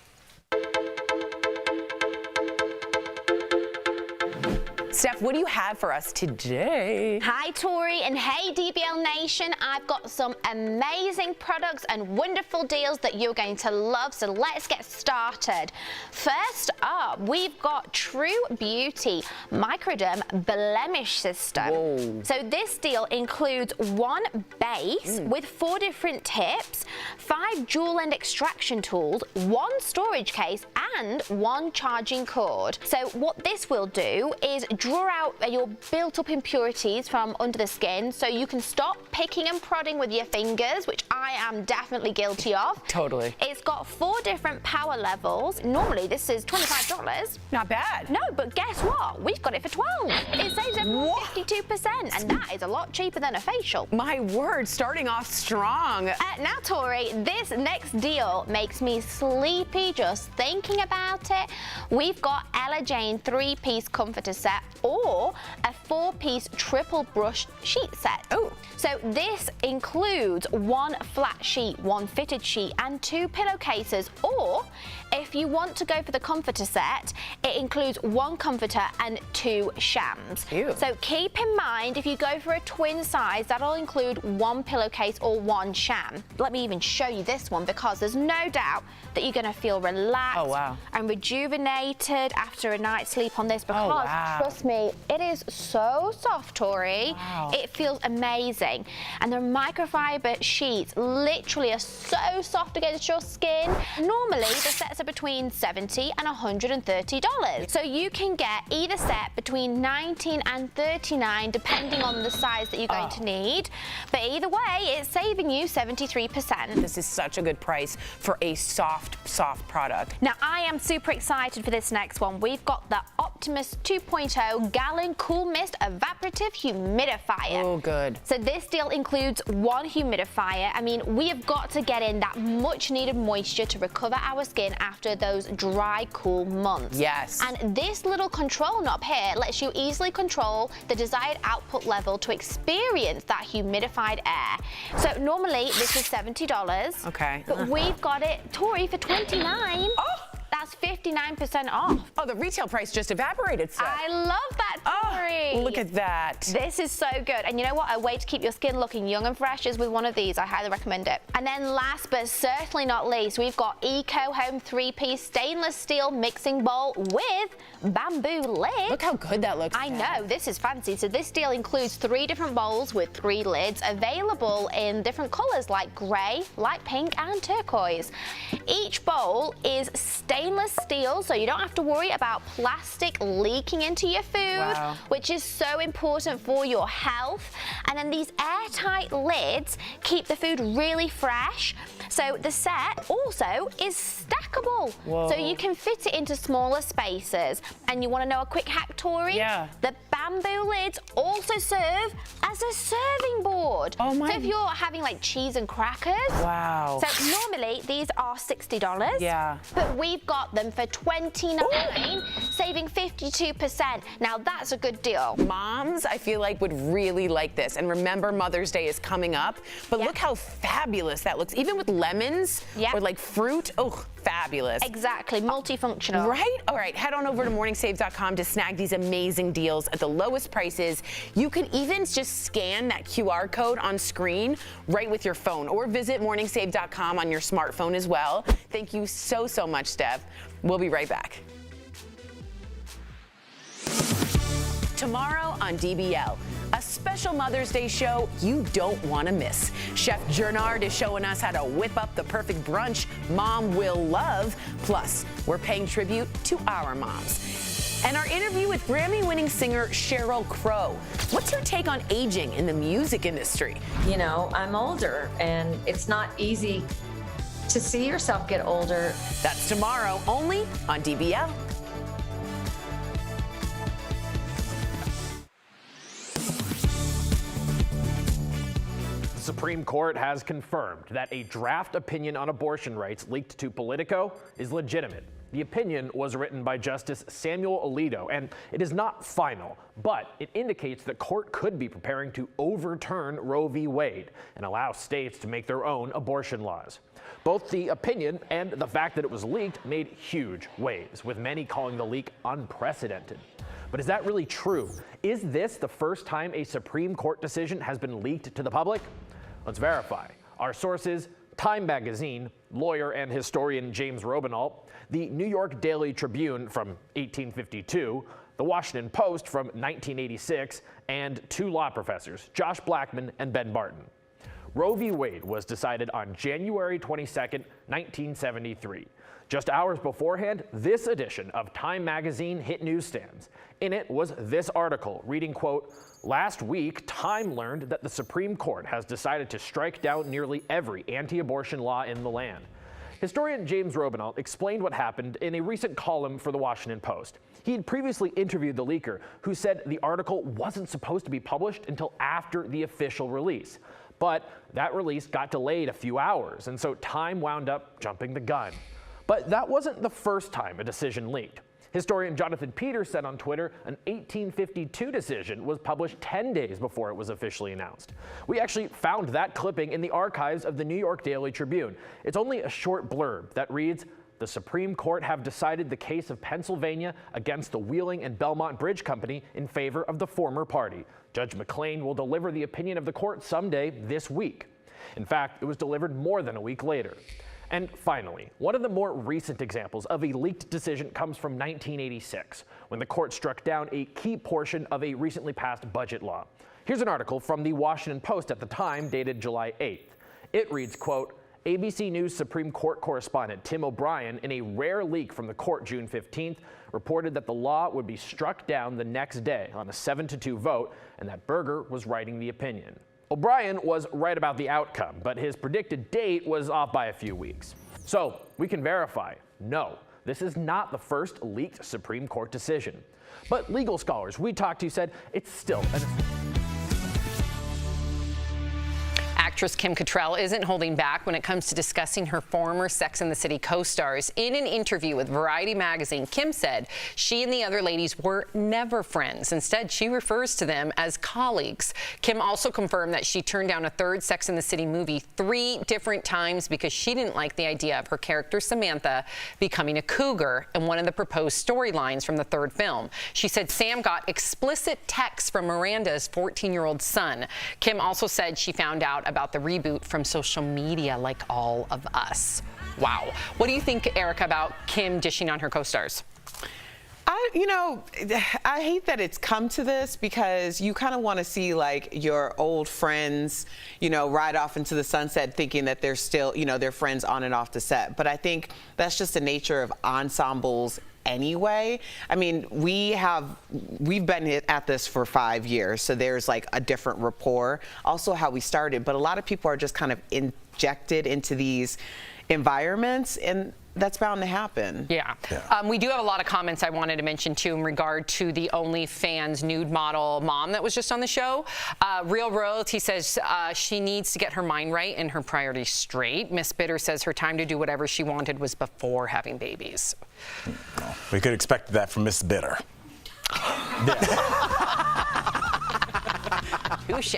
Steph, what do you have for us today? Hi, Tori, and hey, DBL Nation. I've got some amazing products and wonderful deals that you're going to love, so let's get started. First up, we've got True Beauty Microderm Blemish System. Whoa. So this deal includes one base with 4 different tips, 5 dual-end extraction tools, 1 storage case, and 1 charging cord. So what this will do is draw out your built-up impurities from under the skin, so you can stop picking and prodding with your fingers, which I am definitely guilty of. Totally. It's got 4 different power levels. Normally this is $25. Not bad. No, but guess what? We've got it for $12. It saves everyone 52%, and that is a lot cheaper than a facial. My word, starting off strong. Now, Tori, this next deal makes me sleepy just thinking about it. We've got Ella Jane 3-piece comforter set or a 4-piece triple brush sheet set. Oh. So this includes 1 flat sheet, 1 fitted sheet, and 2 pillowcases. Or if you want to go for the comforter set, it includes 1 comforter and 2 shams. Ew. So keep in mind, if you go for a twin size, that'll include 1 pillowcase or 1 sham. Let me even show you this one, because there's no doubt that you're going to feel relaxed and rejuvenated after a night's sleep on this, because trust me, it is so soft, Tori. Wow. It feels amazing. And the microfiber sheets literally are so soft against your skin. Normally, the sets are between $70 and $130. So you can get either set between $19 and $39, depending on the size that you're going to need. But either way, it's saving you 73%. This is such a good price for a soft product. Now, I am super excited for this next one. We've got the Optimus 2.0 Gallon Cool Mist Evaporative Humidifier. Oh, good. So this deal includes 1 humidifier. I mean, we have got to get in that much needed moisture to recover our skin after those dry, cool months. Yes. And this little control knob here lets you easily control the desired output level to experience that humidified air. So normally this is $70. Okay. But we've got it, Tori, for $29. Oh! That's 59% off. Oh, the retail price just evaporated, Steph. I love that, Tori. Oh, look at that. This is so good. And you know what? A way to keep your skin looking young and fresh is with one of these. I highly recommend it. And then last but certainly not least, we've got Eco Home 3-piece stainless steel mixing bowl with bamboo lid. Look how good that looks. I know, this is fancy. So this deal includes 3 different bowls with 3 lids, available in different colors like gray, light pink, and turquoise. Each bowl is stainless steel, so you don't have to worry about plastic leaking into your food, which is so important for your health. And then these airtight lids keep the food really fresh. So the set also is stackable. Whoa. So you can fit it into smaller spaces. And you want to know a quick hack, Tori? Yeah. The bamboo lids also serve as a serving board. Oh my. So if you're having like cheese and crackers. Wow. So normally these are $60. Yeah. But we've got them for $29, saving 52%. Now that's a good deal. Moms, I feel like would really like this. And remember, Mother's Day is coming up. But look how fabulous that looks. Even with lemons or like fruit. Oh, fabulous. Exactly, multifunctional. Right? All right, head on over to morningsave.com to snag these amazing deals at the lowest prices. You can even just scan that QR code on screen right with your phone, or visit morningsave.com on your smartphone as well. Thank you so, so much, Steph. We'll be right back. Tomorrow on DBL, a special Mother's Day show you don't want to miss. Chef Gernard is showing us how to whip up the perfect brunch Mom will love. Plus, we're paying tribute to our moms. And our interview with Grammy-winning singer Sheryl Crow. What's your take on aging in the music industry? You know, I'm older, and it's not easy to see yourself get older. That's tomorrow, only on DBL. The Supreme Court has confirmed that a draft opinion on abortion rights leaked to Politico is legitimate. The opinion was written by Justice Samuel Alito, and it is not final, but it indicates that court could be preparing to overturn Roe v. Wade and allow states to make their own abortion laws. Both the opinion and the fact that it was leaked made huge waves, with many calling the leak unprecedented. But is that really true? Is this the first time a Supreme Court decision has been leaked to the public? Let's verify. Our sources: Time Magazine, lawyer and historian James Robinalt, the New York Daily Tribune from 1852, the Washington Post from 1986, and two law professors, Josh Blackman and Ben Barton. Roe v. Wade was decided on January 22nd, 1973. Just hours beforehand, this edition of Time Magazine hit newsstands. In it was this article reading, quote, "Last week, Time learned that the Supreme Court has decided to strike down nearly every anti-abortion law in the land." Historian James Robinalt explained what happened in a recent column for the Washington Post. He had previously interviewed the leaker, who said the article wasn't supposed to be published until after the official release. But that release got delayed a few hours, and so Time wound up jumping the gun. But that wasn't the first time a decision leaked. Historian Jonathan Peters said on Twitter an 1852 decision was published 10 days before it was officially announced. We actually found that clipping in the archives of the New York Daily Tribune. It's only a short blurb that reads, "The Supreme Court have decided the case of Pennsylvania against the Wheeling and Belmont Bridge Company in favor of the former party. Judge McClain will deliver the opinion of the court someday this week." In fact, it was delivered more than a week later. And finally, one of the more recent examples of a leaked decision comes from 1986, when the court struck down a key portion of a recently passed budget law. Here's an article from the Washington Post at the time, dated July 8th. It reads, quote, "ABC News Supreme Court correspondent Tim O'Brien, in a rare leak from the court June 15th, reported that the law would be struck down the next day on a 7-2 vote, and that Berger was writing the opinion." O'Brien was right about the outcome, but his predicted date was off by a few weeks. So we can verify, no, this is not the first leaked Supreme Court decision. But legal scholars we talked to said it's still an... Actress Kim Cattrall isn't holding back when it comes to discussing her former Sex and the City co-stars. In an interview with Variety magazine, Kim said she and the other ladies were never friends. Instead, she refers to them as colleagues. Kim also confirmed that she turned down a third Sex and the City movie 3 different times because she didn't like the idea of her character Samantha becoming a cougar in one of the proposed storylines from the third film. She said Sam got explicit texts from Miranda's 14-year-old son. Kim also said she found out about the reboot from social media like all of us. Wow. What do you think, Erica, about Kim dishing on her co-stars? I hate that it's come to this, because you kind of want to see like your old friends, ride off into the sunset thinking that they're still, they're friends on and off the set. But I think that's just the nature of ensembles anyway. I mean, we've been at this for 5 years, so there's like a different rapport. Also how we started, but a lot of people are just kind of injected into these environments, and that's bound to happen. Yeah. We do have a lot of comments I wanted to mention too in regard to the OnlyFans nude model mom that was just on the show. Real Royalty says she needs to get her mind right and her priorities straight. Miss Bitter says her time to do whatever she wanted was before having babies. We could expect that from Miss Bitter. Touche.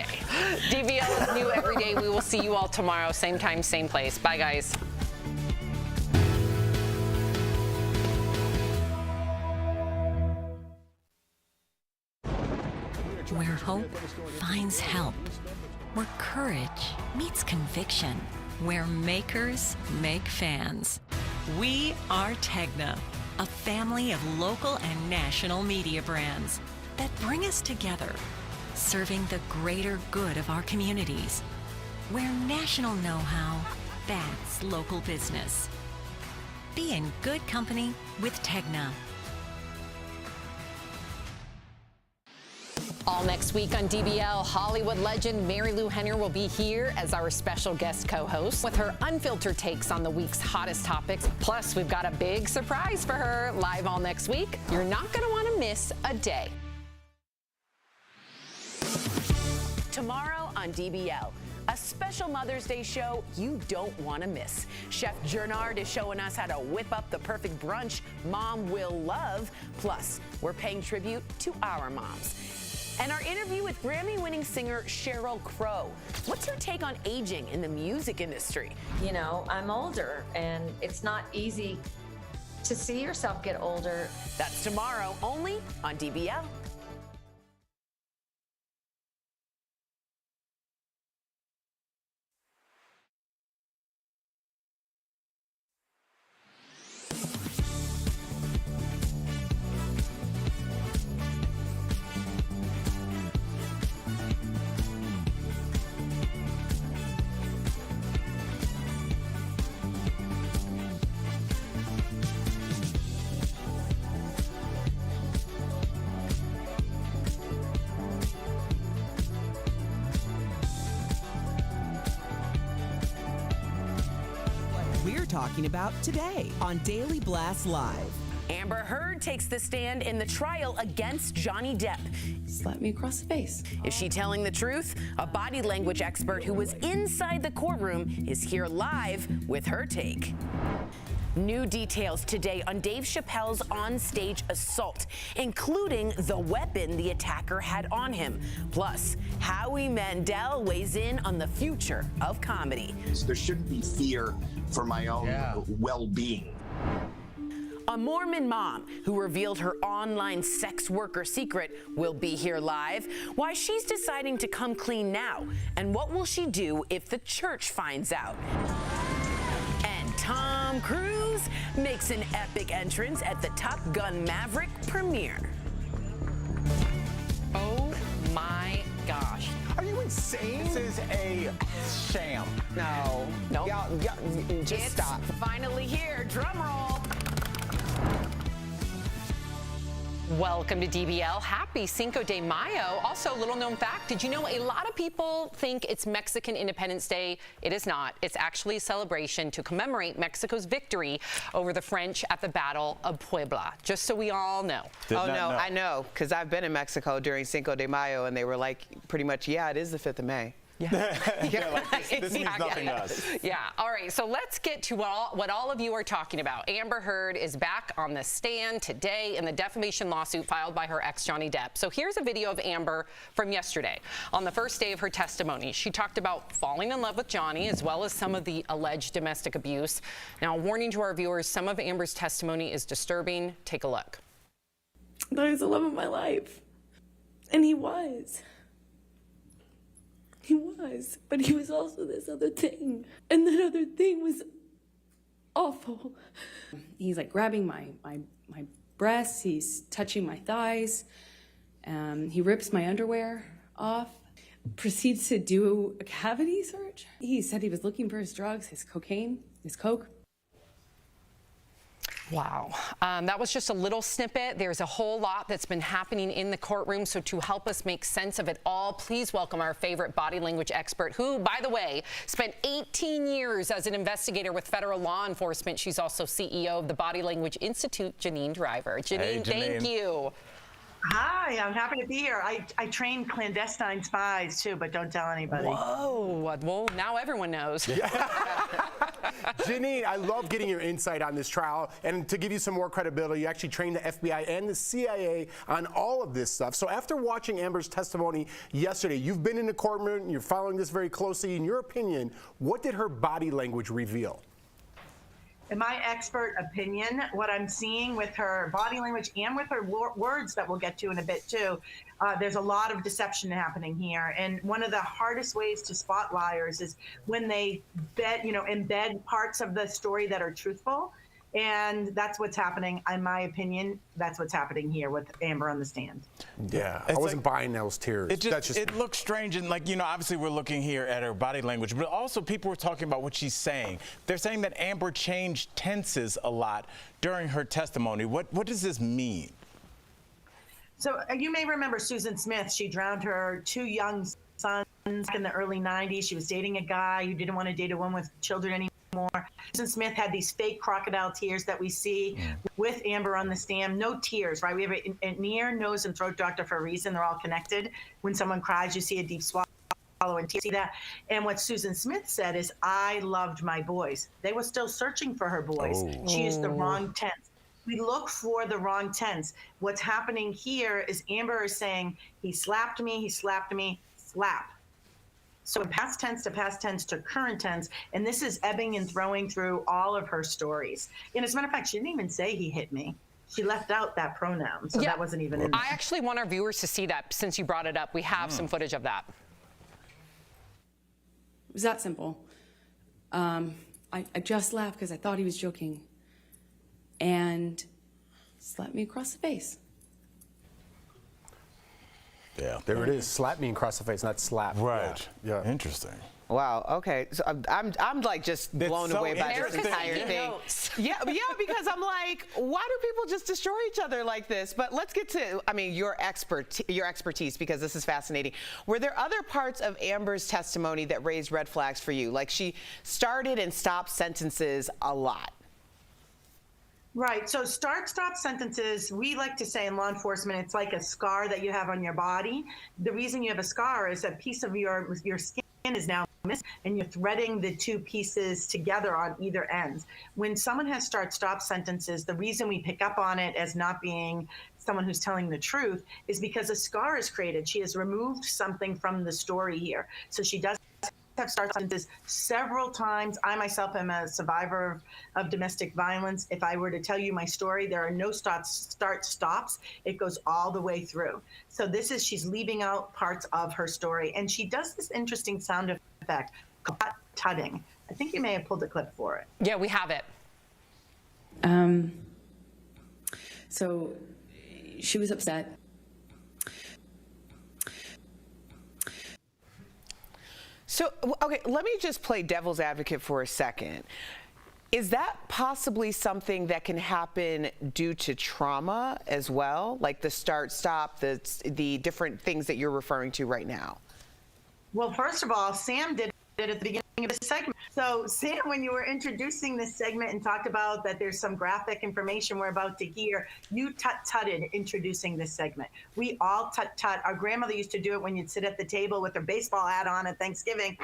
DBL is new every day. We will see you all tomorrow, same time, same place. Bye, guys. Where hope finds help. Where courage meets conviction. Where makers make fans. We are Tegna, a family of local and national media brands that bring us together, serving the greater good of our communities. Where national know-how backs local business. Be in good company with Tegna. All next week on DBL, Hollywood legend Mary Lou Henner will be here as our special guest co-host with her unfiltered takes on the week's hottest topics. Plus, we've got a big surprise for her live all next week. You're not going to want to miss a day. Tomorrow on DBL, a special Mother's Day show you don't want to miss. Chef Gernard is showing us how to whip up the perfect brunch Mom will love. Plus, we're paying tribute to our moms. And our interview with Grammy-winning singer Sheryl Crow. What's her take on aging in the music industry? You know, I'm older, and it's not easy to see yourself get older. That's tomorrow, only on DBL. We're talking about today on Daily Blast Live. Amber Heard takes the stand in the trial against Johnny Depp. Slapped me across the face. Is she telling the truth? A body language expert who was inside the courtroom is here live with her take. New details today on Dave Chappelle's onstage assault, including the weapon the attacker had on him. Plus, Howie Mandel weighs in on the future of comedy. There shouldn't be fear for my own well-being. A Mormon mom who revealed her online sex worker secret will be here live. Why she's deciding to come clean now, and what will she do if the church finds out? And Tom Cruise makes an epic entrance at the Top Gun Maverick premiere. Oh my gosh. Are you insane? This is a sham. No. Nope. Y'all, just It's stop. finally here. Drum roll. Welcome to DBL. Happy Cinco de Mayo. Also, little known fact, did you know a lot of people think it's Mexican Independence Day? It is not. It's actually a celebration to commemorate Mexico's victory over the French at the Battle of Puebla, just so we all know. I know, because I've been in Mexico during Cinco de Mayo, and they were like, pretty much, yeah, it is the 5th of May. This means nothing to us. Yeah. All right. So let's get to what all of you are talking about. Amber Heard is back on the stand today in the defamation lawsuit filed by her ex, Johnny Depp. So here's a video of Amber from yesterday. On the first day of her testimony, she talked about falling in love with Johnny as well as some of the alleged domestic abuse. Now, warning to our viewers, some of Amber's testimony is disturbing. Take a look. That was the love of my life. And he was. He was, but he was also this other thing. And that other thing was awful. He's like grabbing my breasts, he's touching my thighs, he rips my underwear off, proceeds to do a cavity search. He said he was looking for his drugs, his cocaine, his coke. Wow. That was just a little snippet. There's a whole lot that's been happening in the courtroom. So to help us make sense of it all, please welcome our favorite body language expert who, by the way, spent 18 years as an investigator with federal law enforcement. She's also CEO of the Body Language Institute, Janine Driver. Janine, Hey, Janine. thank you. Hi, I'm happy to be here. I train clandestine spies too, but don't tell anybody. Whoa. Well, now everyone knows. Janine, I love getting your insight on this trial. And to give you some more credibility, you actually trained the FBI and the CIA on all of this stuff. So after watching Amber's testimony yesterday, you've been in the courtroom, you're following this very closely. In your opinion, what did her body language reveal? In my expert opinion, what I'm seeing with her body language and with her words that we'll get to in a bit too, there's a lot of deception happening here. And one of the hardest ways to spot liars is when they embed parts of the story that are truthful. And that's what's happening, in my opinion. That's what's happening here with Amber on the stand. Yeah, I wasn't buying those tears. It looks strange, and obviously we're looking here at her body language, but also people were talking about what she's saying. They're saying that Amber changed tenses a lot during her testimony. What does this mean? So you may remember Susan Smith. She drowned her 2 young sons in the early 90s. She was dating a guy who didn't want to date a woman with children anymore. Susan Smith had these fake crocodile tears that we see with Amber on the stand. No tears, right? We have an ear, nose, and throat doctor for a reason. They're all connected. When someone cries, you see a deep swallow. and see that. And what Susan Smith said is, I loved my boys. They were still searching for her boys. She used the wrong tense. We look for the wrong tense. What's happening here is Amber is saying, he slapped me, slap. So past tense to current tense, and this is ebbing and throwing through all of her stories. And as a matter of fact, she didn't even say he hit me. She left out that pronoun, so that wasn't even in there. I actually want our viewers to see that since you brought it up. We have some footage of that. It was that simple. I just laughed because I thought he was joking, and slapped me across the face. Yeah, there it is. Slap me across the face, not slap. Right. Yeah. Interesting. Wow. Okay. So I'm like just blown away by this entire thing. Yeah, because I'm like, why do people just destroy each other like this? But let's get to, your expertise, because this is fascinating. Were there other parts of Amber's testimony that raised red flags for you? Like, she started and stopped sentences a lot. Right. So start, stop sentences, we like to say in law enforcement, it's like a scar that you have on your body. The reason you have a scar is a piece of your skin is now missing, and you're threading the two pieces together on either ends. When someone has start, stop sentences, the reason we pick up on it as not being someone who's telling the truth is because a scar is created. She has removed something from the story here. So she does have start sentences several times. I myself am a survivor of domestic violence. If I were to tell you my story, there are no start stops. It goes all the way through. So this is, she's leaving out parts of her story. And she does this interesting sound effect called tutting. I think you may have pulled a clip for it. Yeah, we have it. So she was upset. So, okay, let me just play devil's advocate for a second. Is that possibly something that can happen due to trauma as well? Like the start, stop, the different things that you're referring to right now? Well, first of all, Sam did it at the beginning of the segment. So Sam, when you were introducing this segment and talked about that there's some graphic information we're about to hear, you tut-tutted introducing this segment. We all tut-tut. Our grandmother used to do it when you'd sit at the table with her baseball hat on at Thanksgiving.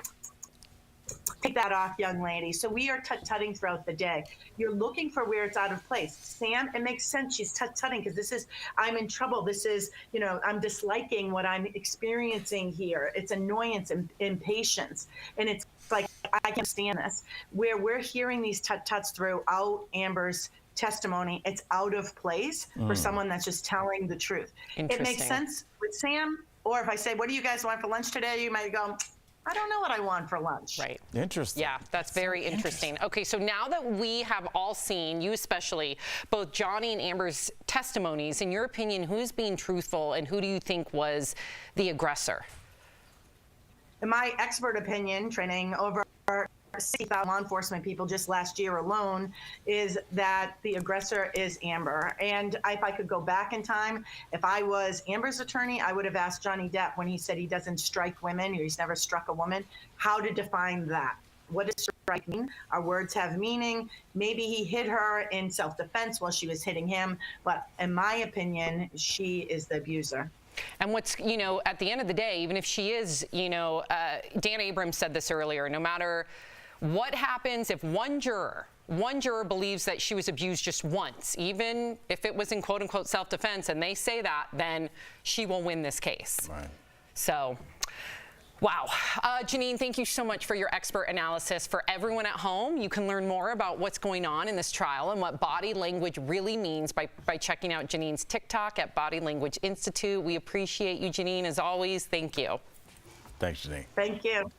Take that off, young lady. So we are tut-tutting throughout the day. You're looking for where it's out of place. Sam, it makes sense. She's tut-tutting because this is, I'm in trouble. This is, I'm disliking what I'm experiencing here. It's annoyance and impatience. And it's like, I can't stand this. Where we're hearing these tut-tuts throughout Amber's testimony, it's out of place for someone that's just telling the truth. It makes sense with Sam. Or if I say, what do you guys want for lunch today? You might go, I don't know what I want for lunch. Right. Interesting. Yeah, that's very interesting. Okay, so now that we have all seen, you especially, both Johnny and Amber's testimonies, in your opinion, who's being truthful and who do you think was the aggressor? In my expert opinion, training over 60,000 law enforcement people just last year alone, is that the aggressor is Amber. And if I could go back in time, if I was Amber's attorney, I would have asked Johnny Depp when he said he doesn't strike women, or he's never struck a woman, how to define that. What does strike mean? Our words have meaning. Maybe he hit her in self-defense while she was hitting him, but in my opinion, she is the abuser. And what's, at the end of the day, even if she is, Dan Abrams said this earlier, no matter what happens, if one juror believes that she was abused just once, even if it was in quote unquote self-defense, and they say that, then she will win this case. Right. So, wow. Janine, thank you so much for your expert analysis. For everyone at home, you can learn more about what's going on in this trial and what body language really means by checking out Janine's TikTok at Body Language Institute. We appreciate you, Janine, as always. Thank you. Thanks, Janine. Thank you.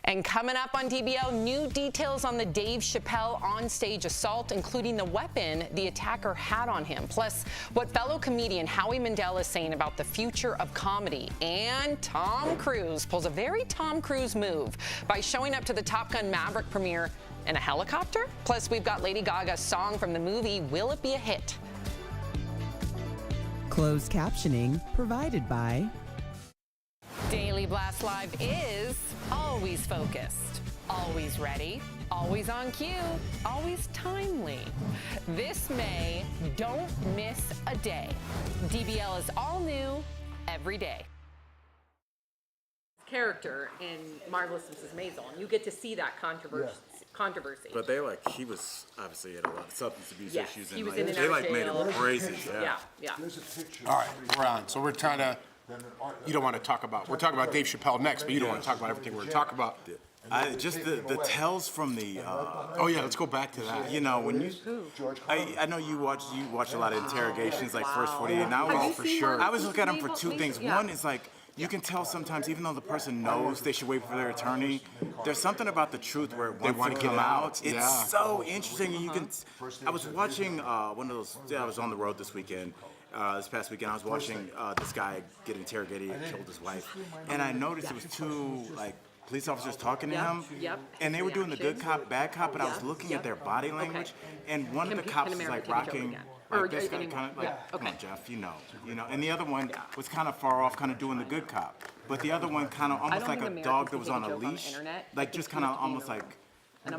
And coming up on DBL, new details on the Dave Chappelle onstage assault, including the weapon the attacker had on him. Plus, what fellow comedian Howie Mandel is saying about the future of comedy. And Tom Cruise pulls a very Tom Cruise move by showing up to the Top Gun Maverick premiere in a helicopter. Plus, we've got Lady Gaga's song from the movie Will It Be a Hit? Closed captioning provided by Daily Blast Live is always focused, always ready, always on cue, always timely. This May, don't miss a day. DBL is all new every day. character in Marvelous Mrs. Maisel, and you get to see that controversy. But he was obviously had a lot of substance abuse Yes, issues. he And was in and they out of made jail. him crazy. Yeah. All right, we're on. So we're trying to. You don't want to talk about. We're talking about Dave Chappelle next, but you don't want to talk about everything we're going to talk about. Just the tells from the. Oh yeah, let's go back to that. You know when you. I know you watch a lot of interrogations, like First 48. And I was for sure. I was looking at them for two things. One is like. You can tell sometimes, even though the person knows they should wait for their attorney, there's something about the truth where it wants to come out. It's so interesting. And you can. I was watching one of those. I was on the road this weekend. This past weekend, I was watching this guy get interrogated and killed his wife, and I noticed it was two police officers talking to him, and they were doing the good cop, bad cop, but I was looking at their body language, and one of the cops was like rocking. Like this guy, kind of like, come on, Jeff, you know, and the other one was kind of far off, kind of doing the good cop, but the other one kind of almost like a dog that was on a leash, like just kind of almost like,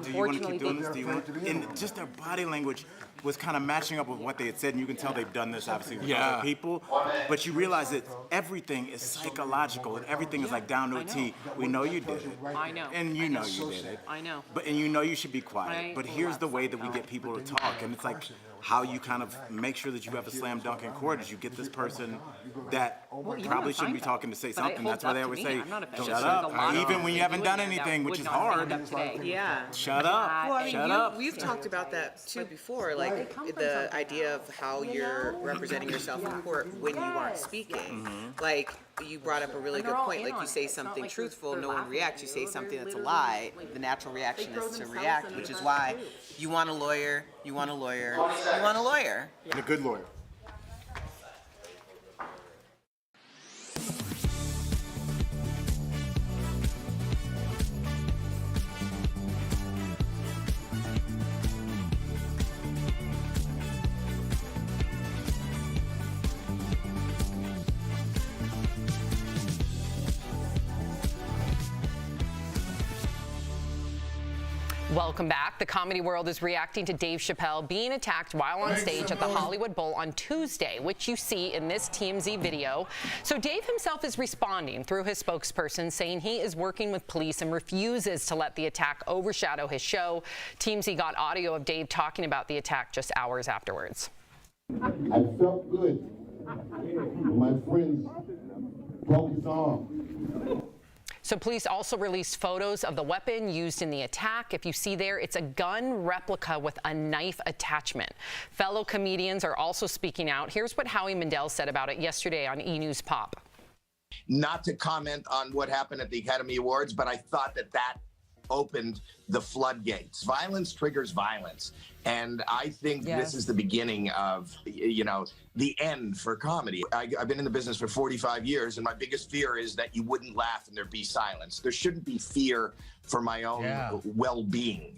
do you want to keep doing this? Do you want? And just their body language was kind of matching up with what they had said, and you can tell they've done this obviously with other people, but you realize that everything is psychological and everything is like down to a T. We know you did it. I know. And you know you did it. I know. And you know you should be quiet. But here's the way that we get people to talk, and it's like how you kind of make sure that you have a slam dunk in court is you get this person that probably shouldn't be talking to say something. That's why they always say, shut up. Even when you haven't done anything, which is hard. Yeah. Shut up. Well, I mean, Shut up. We've talked about that too before, like the idea of how you're representing yourself in court when you aren't speaking. Like you brought up a really good point. Like you say something truthful, no one reacts. You say something that's a lie, the natural reaction is to react, which is why you want a lawyer, you want a lawyer, you want a lawyer. And a good lawyer. Welcome back. The comedy world is reacting to Dave Chappelle being attacked while on stage at the Hollywood Bowl on Tuesday, which you see in this TMZ video. So Dave himself is responding through his spokesperson, saying he is working with police and refuses to let the attack overshadow his show. TMZ got audio of Dave talking about the attack just hours afterwards. I felt good when my friends broke his arm. So police also released photos of the weapon used in the attack. If you see there, it's a gun replica with a knife attachment. Fellow comedians are also speaking out. Here's what Howie Mandel said about it yesterday on E! News Pop. Not to comment on what happened at the Academy Awards, but I thought that opened the floodgates. Violence triggers violence. And I think this is the beginning of, the end for comedy. I've been in the business for 45 years, and my biggest fear is that you wouldn't laugh and there'd be silence. There shouldn't be fear for my own well-being.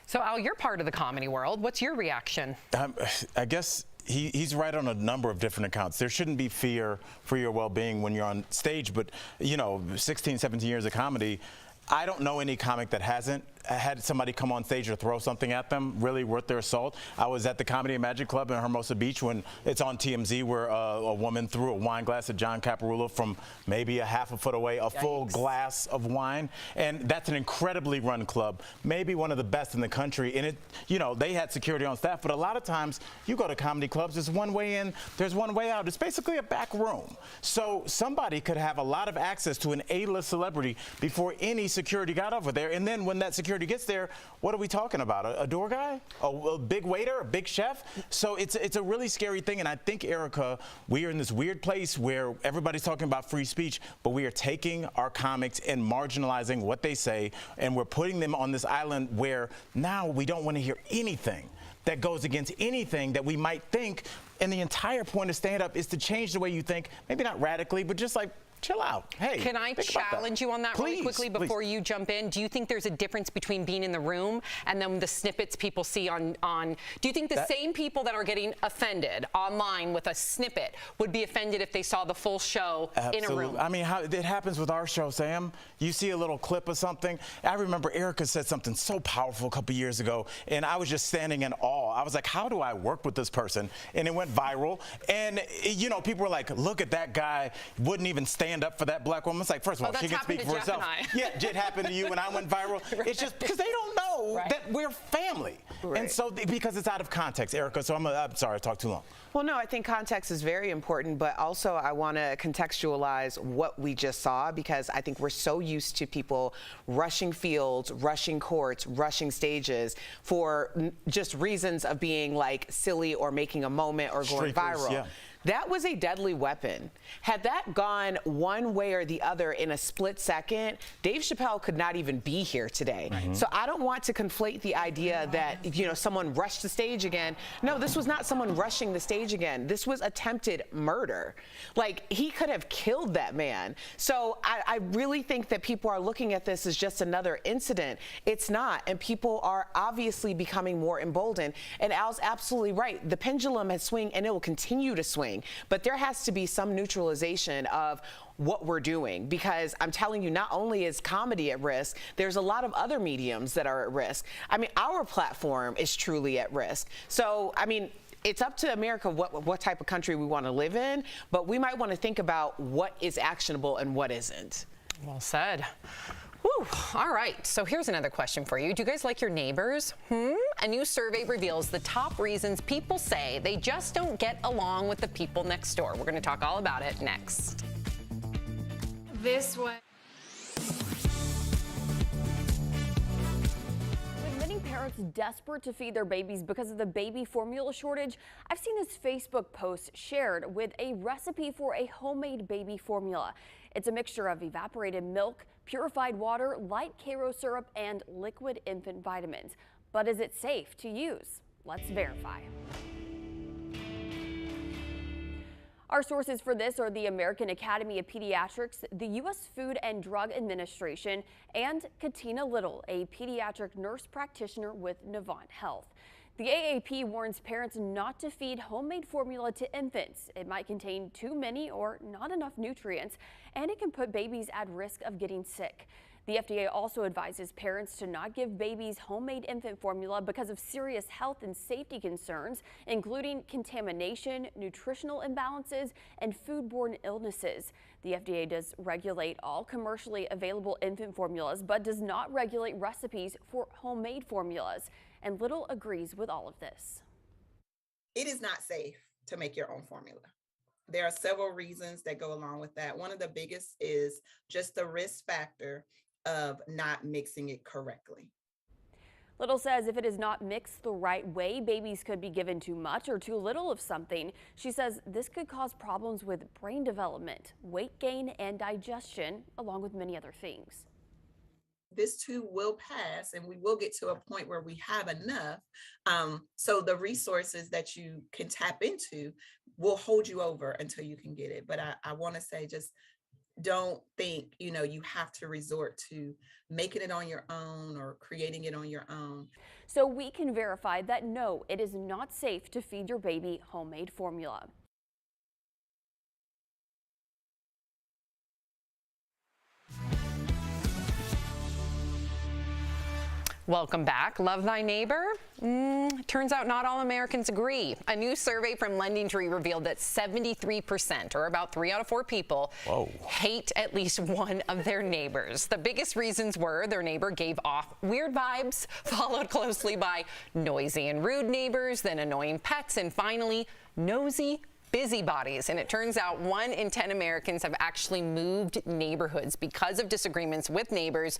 So, Al, you're part of the comedy world. What's your reaction? I guess he's right on a number of different accounts. There shouldn't be fear for your well-being when you're on stage, but, 16, 17 years of comedy, I don't know any comic that hasn't had somebody come on stage or throw something at them really worth their salt. I was at the Comedy and Magic Club in Hermosa Beach when it's on TMZ where a woman threw a wine glass at John Caparulo from maybe a half a foot away, a full glass of wine. And that's an incredibly run club, maybe one of the best in the country. And they had security on staff, but a lot of times you go to comedy clubs, there's one way in, there's one way out. It's basically a back room. So somebody could have a lot of access to an A-list celebrity before any security got over there. And then when that security gets there, what are we talking about? A door guy? A big waiter? A big chef? So it's a really scary thing. And I think, Erica, we are in this weird place where everybody's talking about free speech, but we are taking our comics and marginalizing what they say, and we're putting them on this island where now we don't want to hear anything that goes against anything that we might think. And the entire point of stand-up is to change the way you think, maybe not radically, but just like, chill out. Hey, can I challenge you on that really quickly before you jump in? Do you think there's a difference between being in the room and then the snippets people see on do you think the same people that are getting offended online with a snippet would be offended if they saw the full show in a room? I mean, it happens with our show, Sam. You see a little clip of something. I remember Erica said something so powerful a couple years ago, and I was just standing in awe. I was like, how do I work with this person? And it went viral. And, people were like, look at that guy, wouldn't even stand stand up for that black woman. It's like, first of all, she can speak for herself. Yeah, it happened to you when I went viral. Right. It's just because they don't know that we're family. Right. And so, because it's out of context, Erica, so I'm sorry I talked too long. Well, no, I think context is very important, but also I want to contextualize what we just saw, because I think we're so used to people rushing fields, rushing courts, rushing stages for just reasons of being like silly or making a moment or going viral. Yeah. That was a deadly weapon. Had that gone one way or the other in a split second, Dave Chappelle could not even be here today. So I don't want to conflate the idea that, you know, someone rushed the stage again. No, this was not someone rushing the stage again. This was attempted murder. Like, he could have killed that man. So I really think that people are looking at this as just another incident. It's not, and people are obviously becoming more emboldened. And Al's absolutely right. The pendulum has swung, and it will continue to swing. But there has to be some neutralization of what we're doing, because I'm telling you, not only is comedy at risk, there's a lot of other mediums that are at risk. I mean, our platform is truly at risk. So, I mean, it's up to America what type of country we want to live in, but we might want to think about what is actionable and what isn't. Well said. Whew. All right, so here's another question for you. Do you guys like your neighbors? A new survey reveals the top reasons people say they just don't get along with the people next door. We're going to talk all about it next. This one. With many parents desperate to feed their babies because of the baby formula shortage, I've seen this Facebook post shared with a recipe for a homemade baby formula. It's a mixture of evaporated milk, purified water, light Karo syrup, and liquid infant vitamins. But is it safe to use? Let's verify. Our sources for this are the American Academy of Pediatrics, the U.S. Food and Drug Administration, and Katina Little, a pediatric nurse practitioner with Novant Health. The AAP warns parents not to feed homemade formula to infants. It might contain too many or not enough nutrients, and it can put babies at risk of getting sick. The FDA also advises parents to not give babies homemade infant formula because of serious health and safety concerns, including contamination, nutritional imbalances, and foodborne illnesses. The FDA does regulate all commercially available infant formulas, but does not regulate recipes for homemade formulas. And Little agrees with all of this. It is not safe to make your own formula. There are several reasons that go along with that. One of the biggest is just the risk factor of not mixing it correctly. Little says if it is not mixed the right way, babies could be given too much or too little of something. She says this could cause problems with brain development, weight gain, and digestion, along with many other things. This too will pass, and we will get to a point where we have enough. So the resources that you can tap into will hold you over until you can get it. But I want to say, just don't think, you know, you have to resort to making it on your own or creating it on your own. So we can verify that no, it is not safe to feed your baby homemade formula. Welcome back. Love thy neighbor? Turns out not all Americans agree. A new survey from LendingTree revealed that 73%, or about 3 out of 4 people, hate at least one of their neighbors. The biggest reasons were their neighbor gave off weird vibes, followed closely by noisy and rude neighbors, then annoying pets, and finally, nosy busybodies. And it turns out 1 in 10 Americans have actually moved neighborhoods because of disagreements with neighbors.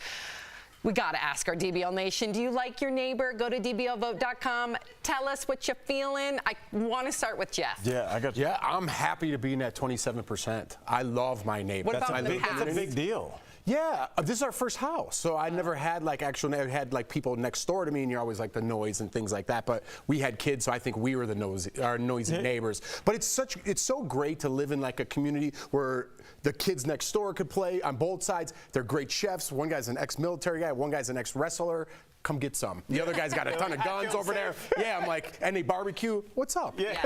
We got to ask our DBL Nation, do you like your neighbor? Go to dblvote.com. Tell us what you're feeling. I want to start with Jeff. Yeah, I'm happy to be in that 27%. I love my neighbor. What about the past? That's a big deal. Yeah, this is our first house, so I never had like I had like people next door to me, and you're always like the noise and things like that. But we had kids, so I think we were the noisy neighbors. But it's so great to live in like a community where the kids next door could play on both sides. They're great chefs. One guy's an ex-military guy, one guy's an ex-wrestler. come get some. The other guy's got a ton of guns over there. Yeah, I'm like, any barbecue? What's up? Yeah,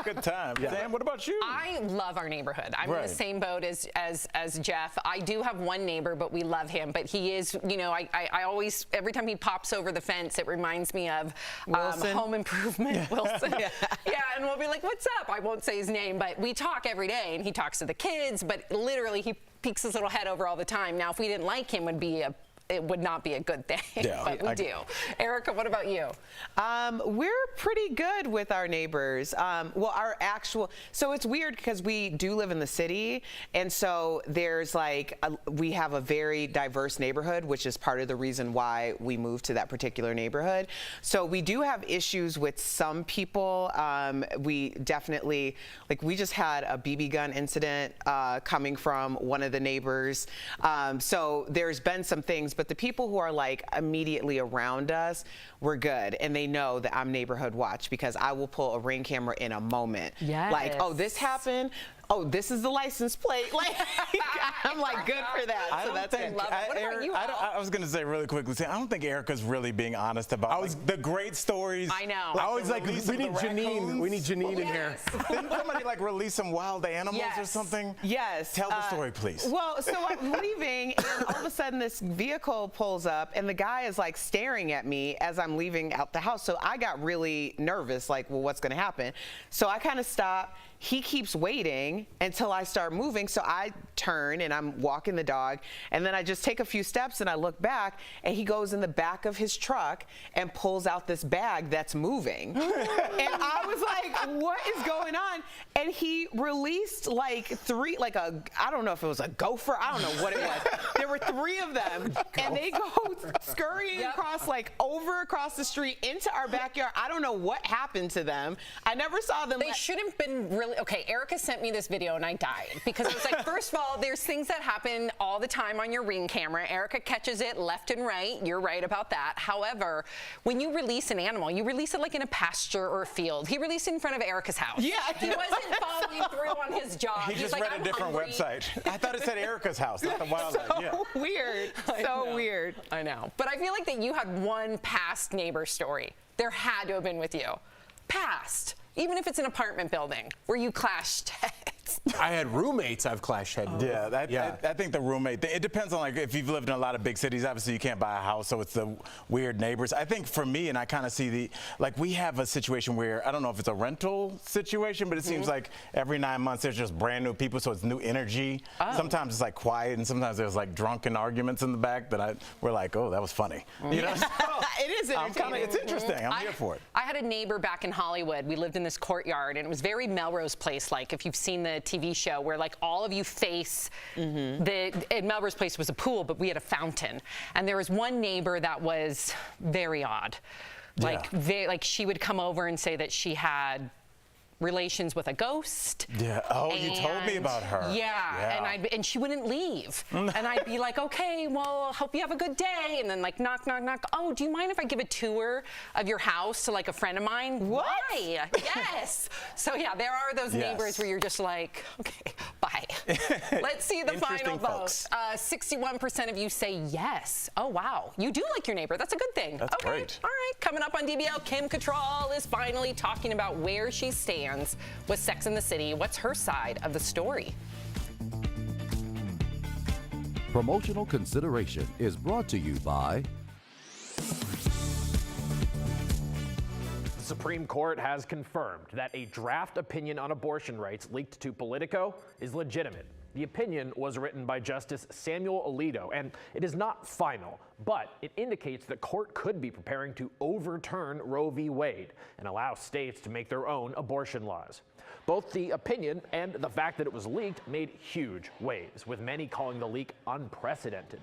good time. Sam, what about you? I love our neighborhood. I'm in the same boat as Jeff. I do have one neighbor, but we love him. But he is, you know, I always, every time he pops over the fence, it reminds me of Home Improvement, Wilson. Yeah, and we'll be like, what's up? I won't say his name, but we talk every day, and he talks to the kids, but literally he peeks his little head over all the time. Now, if we didn't like him, it would not be a good thing, but we do. Erica, what about you? We're pretty good with our neighbors. So it's weird because we do live in the city, and so there's we have a very diverse neighborhood, which is part of the reason why we moved to that particular neighborhood. So we do have issues with some people. We definitely, we just had a BB gun incident coming from one of the neighbors. So there's been some things, but the people who are immediately around us, we're good, and they know that I'm neighborhood watch because I will pull a Ring camera in a moment. Yes. Oh, this happened. Oh, this is the license plate. I'm good for that. So that's good. What about you, I was going to say really quickly, I don't think Erica's really being honest about the great stories. I know. I was like, we need Janine. We need Janine in here. Didn't somebody release some wild animals or something? Yes. Tell the story, please. Well, so I'm leaving, and all of a sudden this vehicle pulls up, and the guy is staring at me as I'm leaving out the house. So I got really nervous, well, what's going to happen? So I kind of stop. He keeps waiting until I start moving, so I turn and I'm walking the dog, and then I just take a few steps and I look back, and he goes in the back of his truck and pulls out this bag that's moving. And I was like, what is going on? And he released three, I don't know if it was a gopher, I don't know what it was. There were three of them, and they go scurrying across, over across the street into our backyard. I don't know what happened to them. I never saw them. They should have been really, okay, Erica sent me this video and I died because it was first of all, there's things that happen all the time on your Ring camera. Erica catches it left and right. You're right about that. However, when you release an animal, you release it in a pasture or a field. He released it in front of Erica's house. Yeah. He wasn't following through on his job. He just read a different website. I thought it said Erica's house, not the wildlife. So weird. So weird. I know. But I feel that you had one past neighbor story. There had to have been with you. Past. Even if it's an apartment building where you clashed heads. I had roommates I've clashed heads with. I think the roommate, it depends on if you've lived in a lot of big cities, obviously you can't buy a house, so it's the weird neighbors. I think for me, and I kind of see we have a situation where, I don't know if it's a rental situation, but it seems like every 9 months there's just brand new people, so it's new energy. Sometimes it's quiet, and sometimes there's drunken arguments in the back that we're oh, that was funny. You know? It is entertaining. It's interesting. I'm here for it. I had a neighbor back in Hollywood. We lived in this courtyard, and it was very Melrose Place-like, if you've seen the TV show, where all of you face and Melrose Place was a pool, but we had a fountain. And there was one neighbor that was very odd. She would come over and say that she had relations with a ghost. Yeah. Oh, you told me about her. Yeah. And she wouldn't leave. And I'd be like, okay, well, hope you have a good day. And then knock, knock, knock. Oh, do you mind if I give a tour of your house to a friend of mine? What? Why? Yes. So yeah, there are those neighbors where you're just okay, bye. Let's see the final vote. 61% of you say yes. Oh, wow. You do like your neighbor. That's a good thing. That's great. All right. Coming up on DBL, Kim Cattrall is finally talking about where she stands with Sex and the City. What's her side of the story? Promotional consideration is brought to you by The Supreme Court has confirmed that a draft opinion on abortion rights leaked to Politico is legitimate. The opinion was written by Justice Samuel Alito, and it is not final, but it indicates the court could be preparing to overturn Roe v. Wade and allow states to make their own abortion laws. Both the opinion and the fact that it was leaked made huge waves, with many calling the leak unprecedented.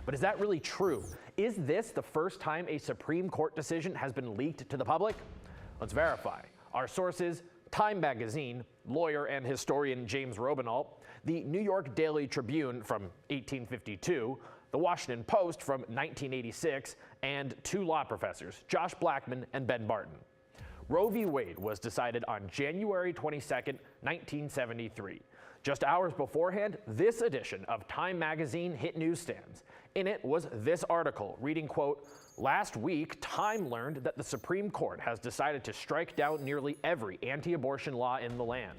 But is that really true? Is this the first time a Supreme Court decision has been leaked to the public? Let's verify. Our sources: Time Magazine, lawyer and historian James Robinalt, the New York Daily Tribune from 1852, the Washington Post from 1986, and two law professors, Josh Blackman and Ben Barton. Roe v. Wade was decided on January 22nd, 1973. Just hours beforehand, this edition of Time Magazine hit newsstands. In it was this article reading, quote, "Last week, Time learned that the Supreme Court has decided to strike down nearly every anti-abortion law in the land."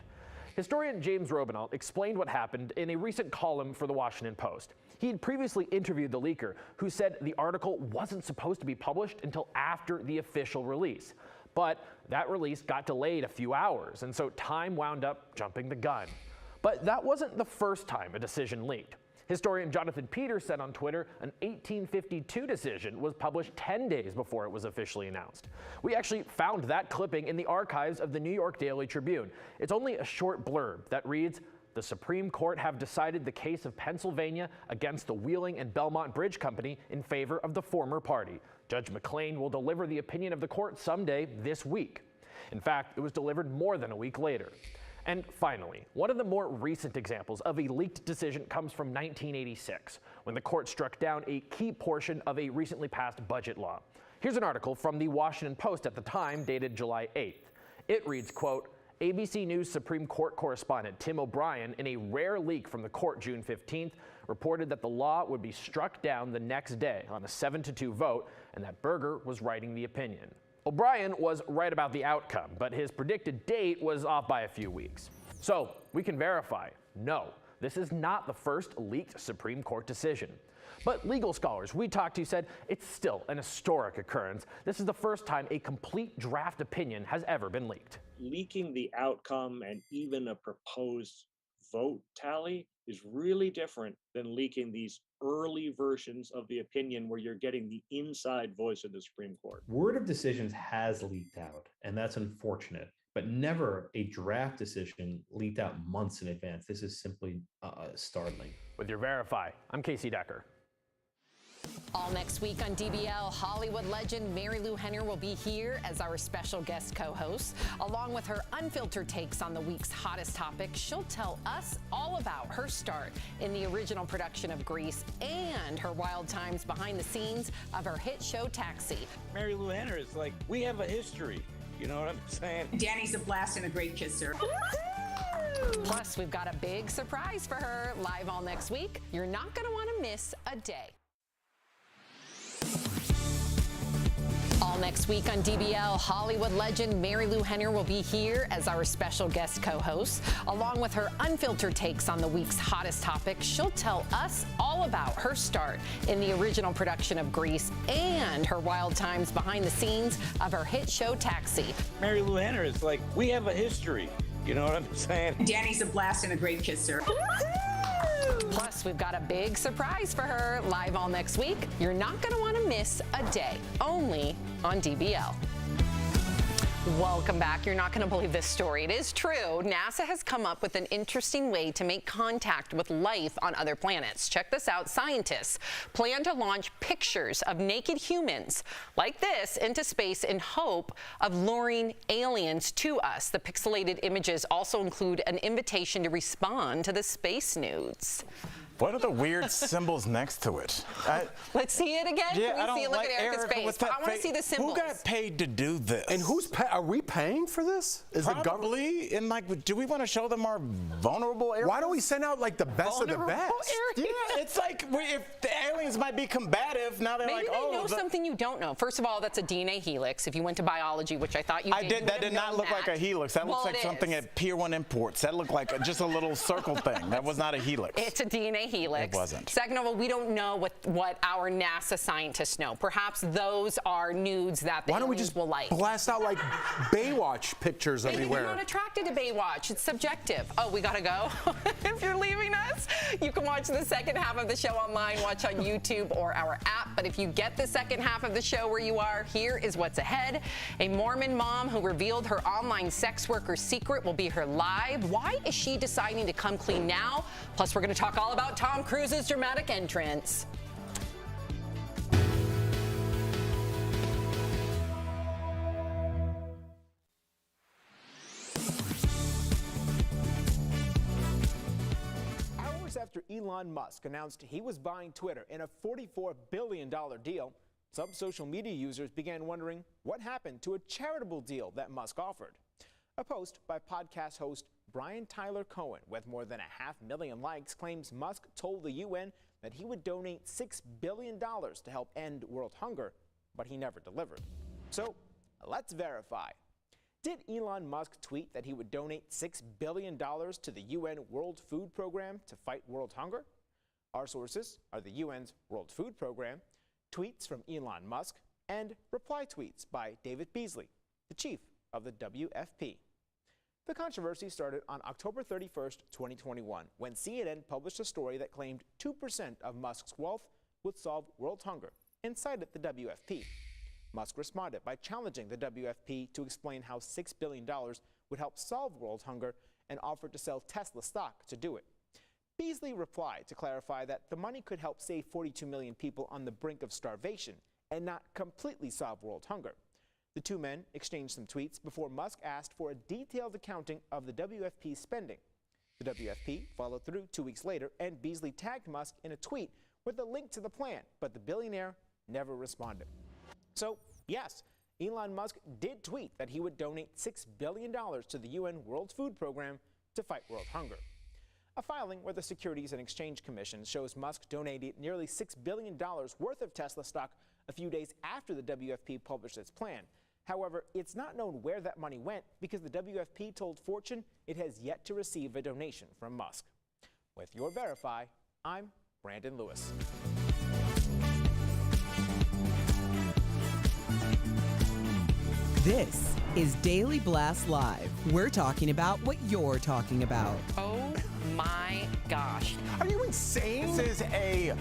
Historian James Robinault explained what happened in a recent column for the Washington Post. He had previously interviewed the leaker, who said the article wasn't supposed to be published until after the official release. But that release got delayed a few hours, and so Time wound up jumping the gun. But that wasn't the first time a decision leaked. Historian Jonathan Peters said on Twitter an 1852 decision was published 10 days before it was officially announced. We actually found that clipping in the archives of the New York Daily Tribune. It's only a short blurb that reads, "The Supreme Court have decided the case of Pennsylvania against the Wheeling and Belmont Bridge Company in favor of the former party. Judge McClain will deliver the opinion of the court someday this week." In fact, it was delivered more than a week later. And finally, one of the more recent examples of a leaked decision comes from 1986, when the court struck down a key portion of a recently passed budget law. Here's an article from the Washington Post at the time, dated July 8th. It reads, quote, "ABC News Supreme Court correspondent Tim O'Brien, in a rare leak from the court June 15th, reported that the law would be struck down the next day on a 7-2 vote, and that Berger was writing the opinion." O'Brien was right about the outcome, but his predicted date was off by a few weeks. So we can verify, no, this is not the first leaked Supreme Court decision. But legal scholars we talked to said it's still an historic occurrence. This is the first time a complete draft opinion has ever been leaked. Leaking the outcome and even a proposed vote tally is really different than leaking these early versions of the opinion where you're getting the inside voice of the Supreme Court. Word of decisions has leaked out, and that's unfortunate, but never a draft decision leaked out months in advance. This is simply startling. With your Verify, I'm Casey Decker. All next week on DBL, Hollywood legend Mary Lou Henner will be here as our special guest co-host. Along with her unfiltered takes on the week's hottest topics, she'll tell us all about her start in the original production of Grease and her wild times behind the scenes of her hit show Taxi. Mary Lou Henner is like, we have a history. You know what I'm saying? Danny's a blast and a great kisser. Plus, we've got a big surprise for her live all next week. You're not going to want to miss a day. All next week on DBL, Hollywood legend Mary Lou Henner will be here as our special guest co-host. Along with her unfiltered takes on the week's hottest topics, she'll tell us all about her start in the original production of Grease and her wild times behind the scenes of her hit show Taxi. Mary Lou Henner is like, we have a history. You know what I'm saying? Danny's a blast and a great kisser. Plus, we've got a big surprise for her live all next week. You're not going to want to miss a day, only on DBL. Welcome back. You're not going to believe this story. It is true. NASA has come up with an interesting way to make contact with life on other planets. Check this out. Scientists plan to launch pictures of naked humans like this into space in hope of luring aliens to us. The pixelated images also include an invitation to respond to the space nudes. What are the weird symbols next to it? Let's see it again. Yeah, Can we see it? Look at Erica's face. I want to see the symbols. Who got paid to do this? And are we paying for this? Is Probably. And like, do we want to show them our vulnerable areas? Why don't we send out like the best of the best? Yeah, it's like if the aliens might be combative, now they're Maybe like, they know something you don't know. First of all, that's a DNA helix. If you went to biology, which I thought you did. That did not look like a helix. That looks like something at Pier 1 Imports. That looked like just a little circle thing. That was not a helix. It's a DNA helix. It wasn't. Second of all, we don't know what our NASA scientists know. Perhaps those are nudes that the aliens will like. Blast out like Baywatch pictures Maybe everywhere. they're not attracted to Baywatch. It's subjective. Oh, we gotta go. If you're leaving us, you can watch the second half of the show online, watch on YouTube or our app. But if you get the second half of the show where you are, here is what's ahead. A Mormon mom who revealed her online sex worker secret will be here live. Why is she deciding to come clean now? Plus, we're gonna talk all about Tom Cruise's dramatic entrance. Hours after Elon Musk announced he was buying Twitter in a $44 billion deal, some social media users began wondering what happened to a charitable deal that Musk offered. A post by podcast host Brian Tyler Cohen with more than 500,000 likes claims Musk told the UN that he would donate $6 billion to help end world hunger, but he never delivered. So let's verify. Did Elon Musk tweet that he would donate $6 billion to the UN World Food Program to fight world hunger? Our sources are the UN's World Food Program, tweets from Elon Musk, and reply tweets by David Beasley, the chief of the WFP. The controversy started on October 31st, 2021, when CNN published a story that claimed 2% of Musk's wealth would solve world hunger and cited the WFP. Musk responded by challenging the WFP to explain how $6 billion would help solve world hunger and offered to sell Tesla stock to do it. Beasley replied to clarify that the money could help save 42 million people on the brink of starvation and not completely solve world hunger. The two men exchanged some tweets before Musk asked for a detailed accounting of the WFP's spending. The WFP followed through 2 weeks later, and Beasley tagged Musk in a tweet with a link to the plan, but the billionaire never responded. So, yes, Elon Musk did tweet that he would donate $6 billion to the UN World Food Program to fight world hunger. A filing where the Securities and Exchange Commission shows Musk donated nearly $6 billion worth of Tesla stock a few days after the WFP published its plan. However, it's not known where that money went because the WFP told Fortune it has yet to receive a donation from Musk. With your Verify, I'm Brandon Lewis. This is Daily Blast Live. We're talking about what you're talking about. Oh my gosh. Are you insane? This is a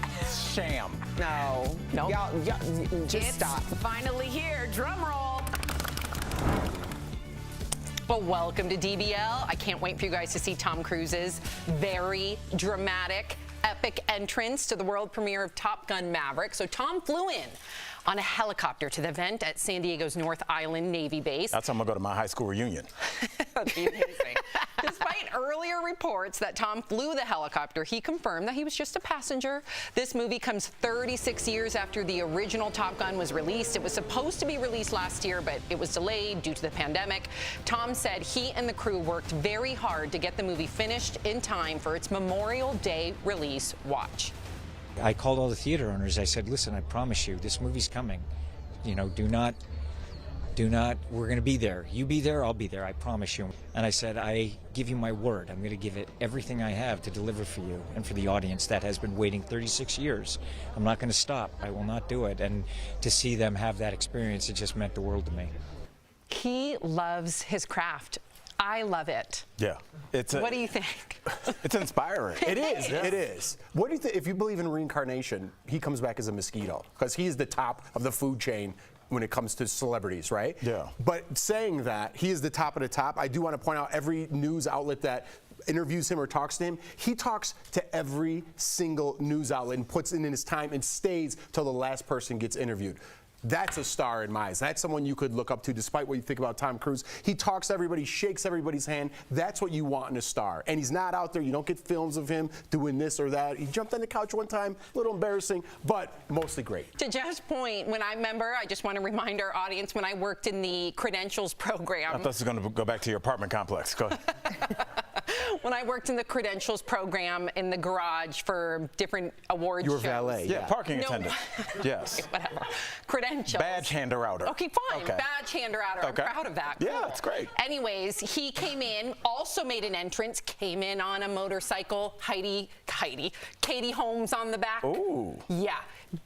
sham. No. Nope. Y'all, just stop. Finally here. Drum roll. Well, welcome to DBL. I can't wait for you guys to see Tom Cruise's very dramatic, epic entrance to the world premiere of Top Gun Maverick. So Tom flew in on a helicopter to the event at San Diego's North Island Navy base. That's how I'm going to go to my high school reunion. That'd be amazing. Despite earlier reports that Tom flew the helicopter, he confirmed that he was just a passenger. This movie comes 36 years after the original Top Gun was released. It was supposed to be released last year, but it was delayed due to the pandemic. Tom said he and the crew worked very hard to get the movie finished in time for its Memorial Day release. Watch. I called all the theater owners. I said, listen, I promise you, this movie's coming. You know, do not, we're going to be there. You be there, I'll be there, I promise you. And I said, I give you my word. I'm going to give it everything I have to deliver for you and for the audience that has been waiting 36 years. I'm not going to stop. I will not do it. And to see them have that experience, it just meant the world to me. He loves his craft. I love it. Yeah. What do you think? It's inspiring. It is. Yeah. It is. What do you think? If you believe in reincarnation, he comes back as a mosquito because he's the top of the food chain when it comes to celebrities, right? Yeah. But saying that, he is the top of the top. I do want to point out every news outlet that interviews him or talks to him, he talks to every single news outlet and puts in his time and stays till the last person gets interviewed. That's a star in my eyes. That's someone you could look up to despite what you think about Tom Cruise. He talks to everybody, shakes everybody's hand. That's what you want in a star. And he's not out there. You don't get films of him doing this or that. He jumped on the couch one time, a little embarrassing, but mostly great. To Jeff's point, I just want to remind our audience, when I worked in the credentials program. I thought this was going to go back to your apartment complex. Go ahead. When I worked in the credentials program in the garage for different award shows. You were valet. Yeah, parking attendant. Yes. Whatever. Credentials. Badge hander outer. Okay, fine. Okay. Badge hander outer. Okay. I'm proud of that. Yeah, it's great. Anyways, he came in, also made an entrance, came in on a motorcycle. Katie Holmes on the back. Ooh. Yeah.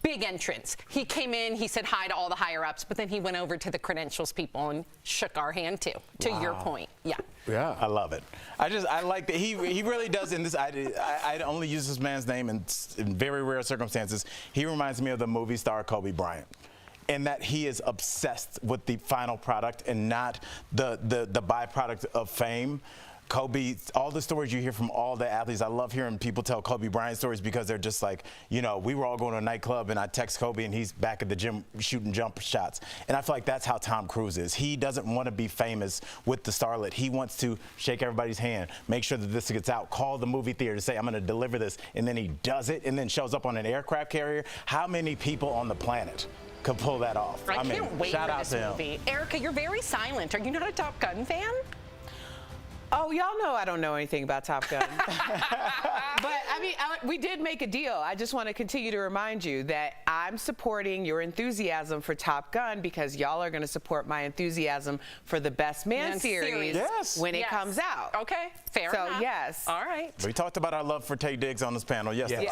Big entrance. He came in, he said hi to all the higher ups, but then he went over to the credentials people and shook our hand too, to your point. Yeah. Yeah. I love it. I like that he really does in this. I only use this man's name in very rare circumstances. He reminds me of the movie star Kobe Bryant, in that he is obsessed with the final product and not the byproduct of fame. Kobe, all the stories you hear from all the athletes, I love hearing people tell Kobe Bryant stories because they're just like, you know, we were all going to a nightclub and I text Kobe and he's back at the gym shooting jump shots. And I feel like that's how Tom Cruise is. He doesn't want to be famous with the starlet. He wants to shake everybody's hand, make sure that this gets out, call the movie theater to say, I'm going to deliver this. And then he does it and then shows up on an aircraft carrier. How many people on the planet could pull that off? I can't wait shout for out this to him. movie. Erica, you're very silent. Are you not a Top Gun fan? Oh, y'all know I don't know anything about Top Gun. But, I mean, we did make a deal. I just want to continue to remind you that I'm supporting your enthusiasm for Top Gun because y'all are going to support my enthusiasm for the Best Man series when it comes out. Okay, fair so, enough. yes. All right. We talked about our love for Tay Diggs on this panel yesterday.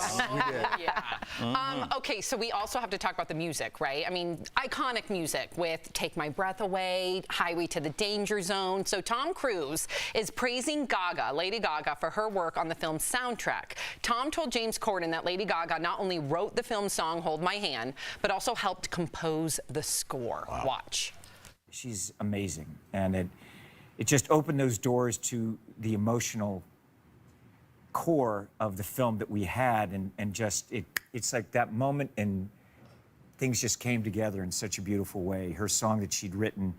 Okay, so we also have to talk about the music, right? I mean, iconic music with Take My Breath Away, Highway to the Danger Zone. So Tom Cruise is praising Lady Gaga, for her work on the film's soundtrack. Tom told James Corden that Lady Gaga not only wrote the film song Hold My Hand, but also helped compose the score. Wow. Watch. She's amazing, and it just opened those doors to the emotional core of the film that we had, and just it's like that moment, and things just came together in such a beautiful way. Her song that she'd written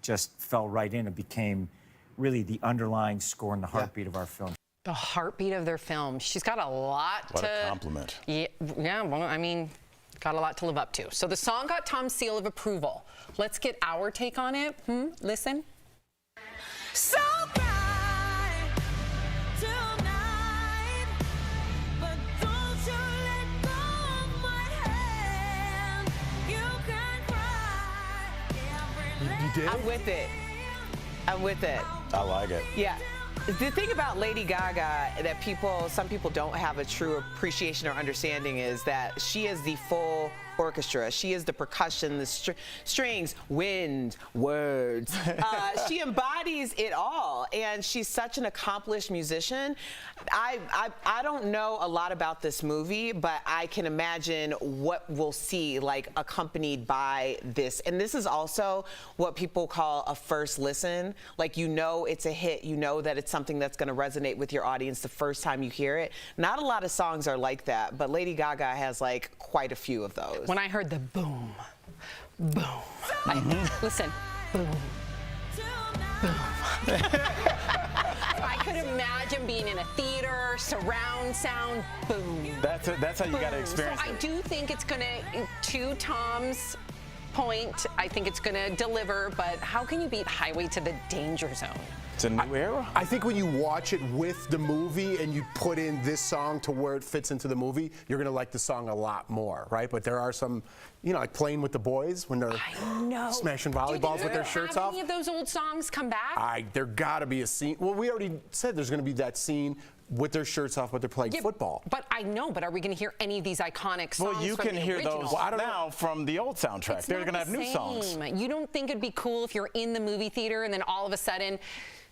just fell right in and became really the underlying score and the heartbeat of our film. The heartbeat of their film. She's got a lot What a compliment. Yeah, well, I mean, got a lot to live up to. So the song got Tom's seal of approval. Let's get our take on it. Listen. So bright tonight, but don't you let go of my hand. You can cry. You did? I'm with it. I'm with it. I like it. Yeah. The thing about Lady Gaga that some people don't have a true appreciation or understanding is that she is the full orchestra. She is the percussion, the strings, wind, words. She embodies it all, and she's such an accomplished musician. I don't know a lot about this movie, but I can imagine what we'll see, like, accompanied by this. And this is also what people call a first listen. Like, you know it's a hit. You know that it's something that's going to resonate with your audience the first time you hear it. Not a lot of songs are like that, but Lady Gaga has, like, quite a few of those. When I heard the boom, boom, listen, boom, boom. I could imagine being in a theater, surround sound, boom. That's how you got to experience it. it. I do think it's going to Tom's point, I think it's going to deliver, but how can you beat Highway to the Danger Zone? It's a new era. I think when you watch it with the movie and you put in this song to where it fits into the movie, you're going to like the song a lot more, right? But there are some, like Playing with the Boys when they're smashing volleyballs with their shirts off. Any of those old songs come back? There got to be a scene. Well, we already said there's going to be that scene with their shirts off, but they're playing football. But I know, but are we going to hear any of these iconic songs? Well, you from can the hear original? those now from the old soundtrack. They're going to have new songs. You don't think it'd be cool if you're in the movie theater and then all of a sudden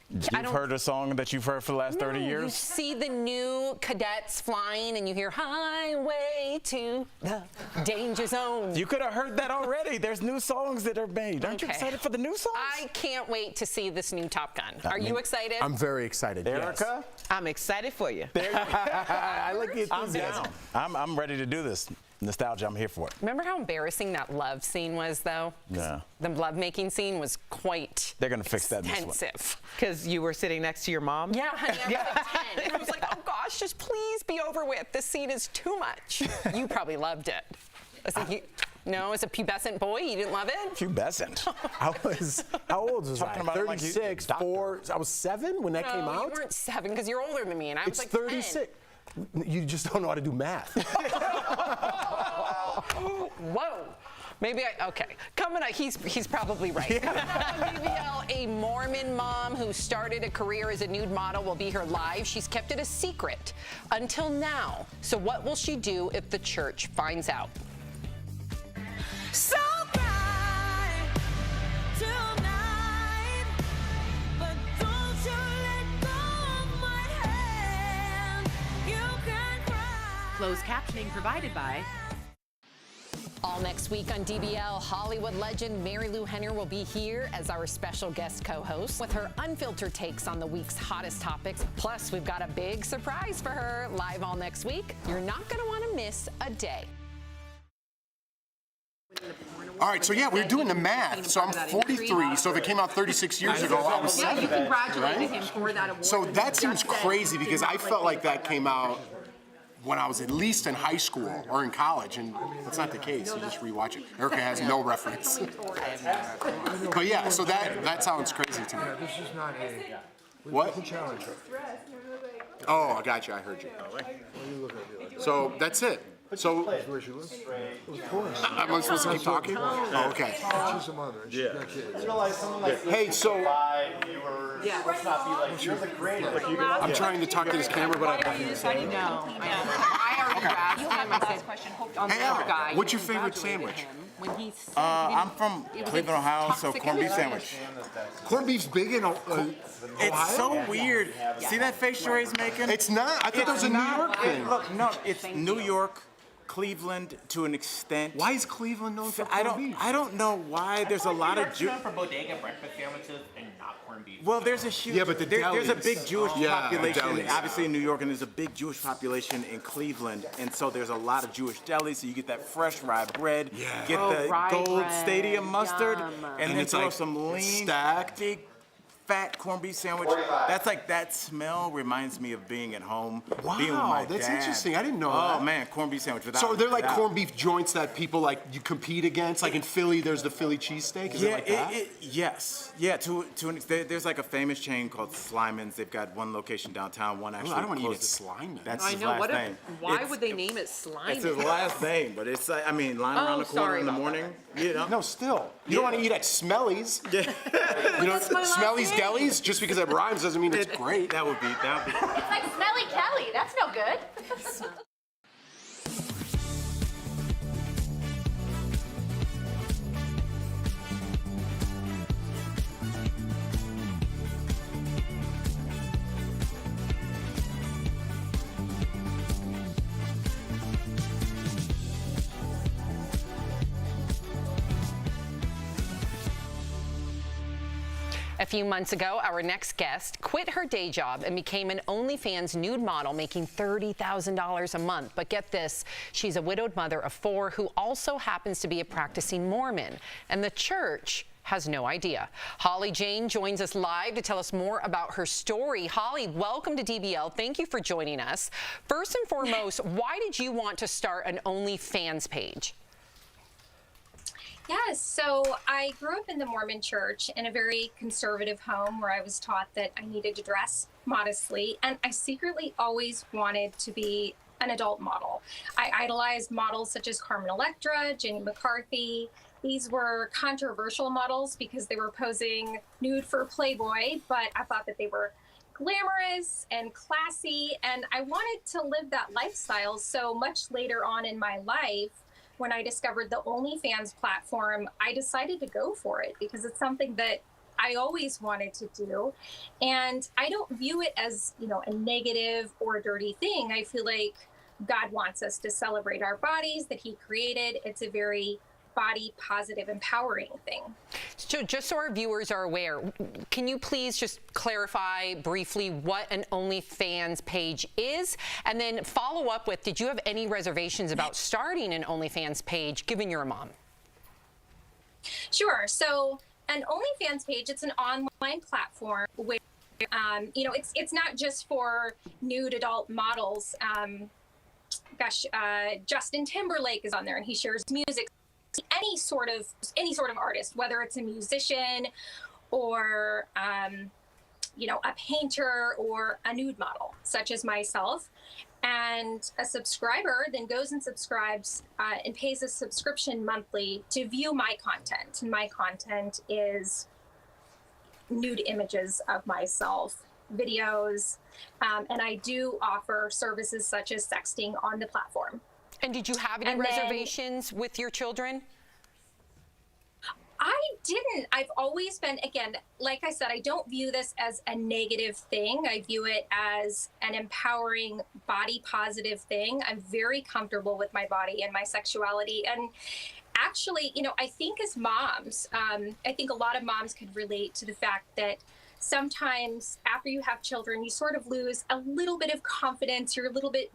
You've heard a song that you've heard for the last 30 years? You see the new cadets flying and you hear Highway to the Danger Zone. You could have heard that already. There's new songs that are made. Aren't you excited for the new songs? I can't wait to see this new Top Gun. Are you excited? I'm very excited. Erica? Yes. I'm excited for you. I like the enthusiasm. I'm ready to do this. Nostalgia, I'm here for it. Remember how embarrassing that love scene was, though? Yeah. The love-making scene was quite They're going to fix that in this one. extensive. Because you were sitting next to your mom? Yeah, honey, I was like 10. And I was like, oh, gosh, just please be over with. This scene is too much. You probably loved it. No, as a pubescent boy, you didn't love it? Pubescent? How old was I? Talking about 36, like 4. I was 7 when that came out? No, you weren't 7 because you're older than me, and I was like 36. 10. You just don't know how to do math. Whoa. Maybe okay. Coming up, he's probably right. DBL, a Mormon mom who started a career as a nude model, will be here live. She's kept it a secret until now. So what will she do if the church finds out? So bright tonight, but don't you let go of my hand. You can cry. Closed captioning provided by. All next week on DBL, Hollywood legend Mary Lou Henner will be here as our special guest co-host with her unfiltered takes on the week's hottest topics. Plus, we've got a big surprise for her live all next week. You're not going to want to miss a day. All right, so yeah, we're doing the math. So I'm 43, so if it came out 36 years ago, I was 7. You congratulated him for that award. So that seems crazy because I felt like that came out when I was at least in high school or in college, and that's not the case. You just rewatch it. Erica has no reference. But yeah, so that sounds crazy to me. What? Oh, I got you. I heard you. So that's it. So Where she lives? Of course. am I supposed to keep talking? Oh, okay. She's a mother. And she's got kids. Hey, so Yeah. Let's not be like, you're the greatest. I'm trying to talk to this camera, but I can't say it. No, I already asked him. I said, question, hope on the other guy. What's your favorite sandwich? When he I'm from Cleveland, Ohio, so corned beef sandwich. Corned beef's big in Ohio? It's so weird. See that face Sheray's making? It's not. I thought that was a New York thing. Look, no, it's New York, Cleveland to an extent. Why is Cleveland known for I corned beef? don't know why. There's a lot of known for bodega breakfast sandwiches and not corned beef. Well, there's a huge. Yeah, but there's a delis. big Jewish population, delis. obviously in New York, and there's a big Jewish population in Cleveland, and so there's a lot of Jewish delis. So you get that fresh rye bread, get the rye gold bread, stadium mustard, yum. and then it's throw like some lean, stacked. big, fat corned beef sandwich. That's like that smell reminds me of being at home, being with my Wow, that's dad. interesting. I didn't know Oh that. man, corned beef sandwich. Without, So are there like without- corned beef joints that people like you compete against? Like in Philly, there's the Philly cheesesteak. Is it like that? Yes. Yeah, to an extent. There's like a famous chain called Slyman's. They've got one location downtown, one actually I don't want to eat close at Slyman's. That's I his know. last What? name. Why would they name it slime? It's his last name, but it's like, I mean, lying around the corner sorry in the about morning, you know. No, still. You don't want to eat at Smelly's. Yeah. You know, That's my last Smelly's name. Delis, just because it rhymes doesn't mean it's great. That would be. It's like Smelly Kelly. That's no good. A few months ago, our next guest quit her day job and became an OnlyFans nude model, making $30,000 a month. But get this, she's a widowed mother of 4 who also happens to be a practicing Mormon, and the church has no idea. Holly Jane joins us live to tell us more about her story. Holly, welcome to DBL. Thank you for joining us. First and foremost, why did you want to start an OnlyFans page? Yes, so I grew up in the Mormon church in a very conservative home where I was taught that I needed to dress modestly, and I secretly always wanted to be an adult model. I idolized models such as Carmen Electra, Jenny McCarthy. These were controversial models because they were posing nude for Playboy, but I thought that they were glamorous and classy, and I wanted to live that lifestyle. So much later on in my life, when I discovered the OnlyFans platform, I decided to go for it because it's something that I always wanted to do. And I don't view it as, you know, a negative or a dirty thing. I feel like God wants us to celebrate our bodies that He created. It's a very body positive, empowering thing. So just so our viewers are aware, can you please just clarify briefly what an OnlyFans page is? And then follow up with, did you have any reservations about starting an OnlyFans page, given you're a mom? Sure. So an OnlyFans page, it's an online platform where, you know, it's not just for nude adult models. Justin Timberlake is on there and he shares music. Any sort of artist, whether it's a musician or you know, a painter or a nude model, such as myself. And a subscriber then goes and subscribes and pays a subscription monthly to view my content. And my content is nude images of myself, videos, and I do offer services such as sexting on the platform. And did you have any reservations with your children? I didn't. I've always been, again, like I said, I don't view this as a negative thing. I view it as an empowering, body positive thing. I'm very comfortable with my body and my sexuality. And actually, you know, I think as moms, I think a lot of moms could relate to the fact that sometimes after you have children, you sort of lose a little bit of confidence. You're a little bit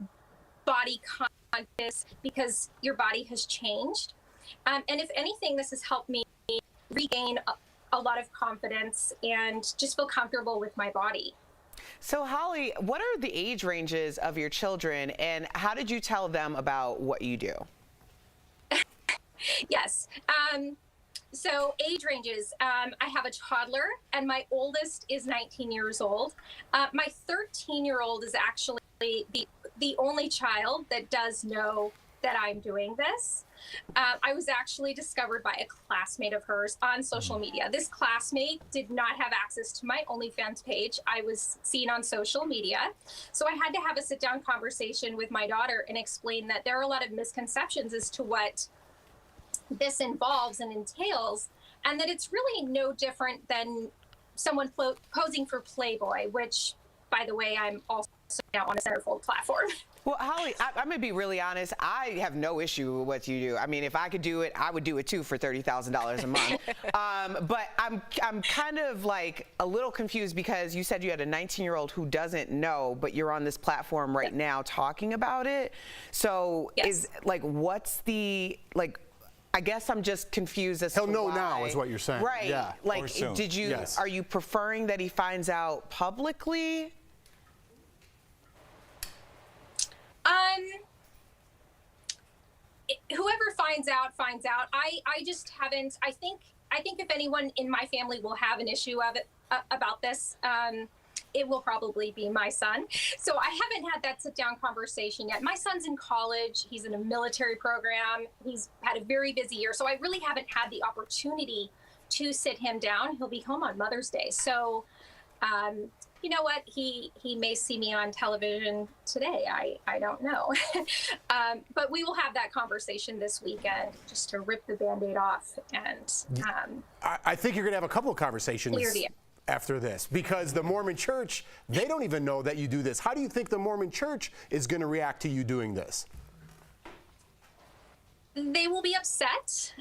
body conscious because your body has changed. And if anything, this has helped me regain a lot of confidence and just feel comfortable with my body. So Holly, what are the age ranges of your children and how did you tell them about what you do? Yes. So age ranges, I have a toddler and my oldest is 19 years old. My 13-year-old is actually the only child that does know that I'm doing this. I was actually discovered by a classmate of hers on social media. This classmate did not have access to my OnlyFans page. I was seen on social media. So I had to have a sit-down conversation with my daughter and explain that there are a lot of misconceptions as to what this involves and entails, and that it's really no different than someone posing for Playboy, which, by the way, I'm also now on a centerfold platform. Well, Holly, I'm going to be really honest. I have no issue with what you do. I mean, if I could do it, I would do it too for $30,000 a month. But I'm kind of like a little confused because you said you had a 19-year-old who doesn't know, but you're on this platform right now talking about it. So is like, what's the, like, I guess I'm just confused as to why. He'll know now is what you're saying. Right. Yeah. Like, did you, are you preferring that he finds out publicly? Whoever finds out, finds out. I just haven't, I think if anyone in my family will have an issue of it, about this, it will probably be my son. So I haven't had that sit down conversation yet. My son's in college. He's in a military program. He's had a very busy year. So I really haven't had the opportunity to sit him down. He'll be home on Mother's Day. So, you know what? He may see me on television today. I don't know. But we will have that conversation this weekend just to rip the Band-Aid off. And I think you're going to have a couple of conversations clear the air after this, because the Mormon Church, they don't even know that you do this. How do you think the Mormon Church is going to react to you doing this? They will be upset.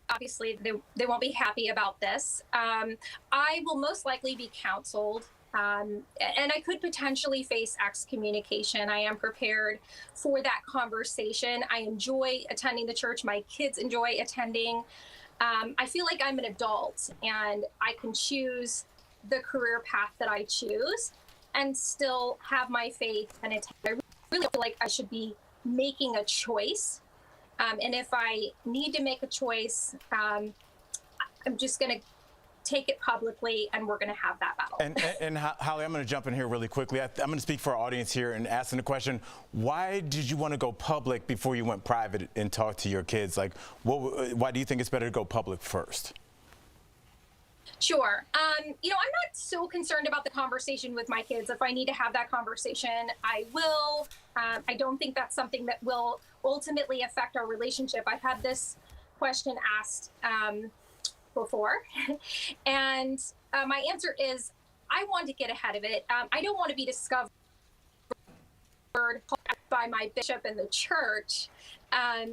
Obviously, they won't be happy about this. I will most likely be counseled, and I could potentially face excommunication. I am prepared for that conversation. I enjoy attending the church. My kids enjoy attending. I feel like I'm an adult and I can choose the career path that I choose and still have my faith and attend. I really feel like I should be making a choice. And if I need to make a choice, I'm just going to take it publicly, and we're going to have that battle. And Holly, I'm going to jump in here really quickly. I'm going to speak for our audience here and asking the question, why did you want to go public before you went private and talk to your kids? Like, why do you think it's better to go public first? Sure. You know, I'm not so concerned about the conversation with my kids. If I need to have that conversation, I will. I don't think that's something that will ultimately affect our relationship. I've had this question asked before, and my answer is I want to get ahead of it. I don't want to be discovered by my bishop and the church. I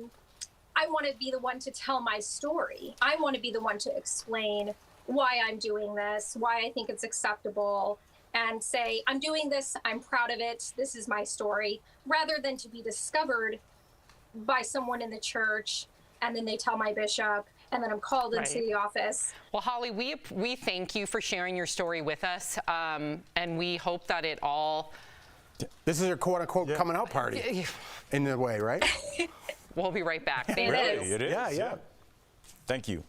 want to be the one to tell my story. I want to be the one to explain why I'm doing this, why I think it's acceptable, and say, I'm doing this, I'm proud of it, this is my story, rather than to be discovered by someone in the church, and then they tell my bishop, and then I'm called into the office. Well, Holly, we thank you for sharing your story with us, and we hope that it all... This is your quote-unquote coming out party, in a way, right? We'll be right back. It is. It is. Yeah. Thank you.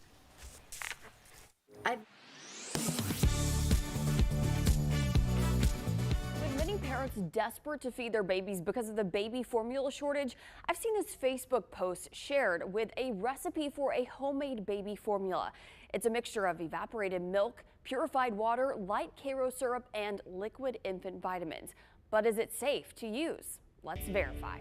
With many parents desperate to feed their babies because of the baby formula shortage, I've seen this Facebook post shared with a recipe for a homemade baby formula. It's a mixture of evaporated milk, purified water, light Karo syrup, and liquid infant vitamins. But is it safe to use? Let's verify.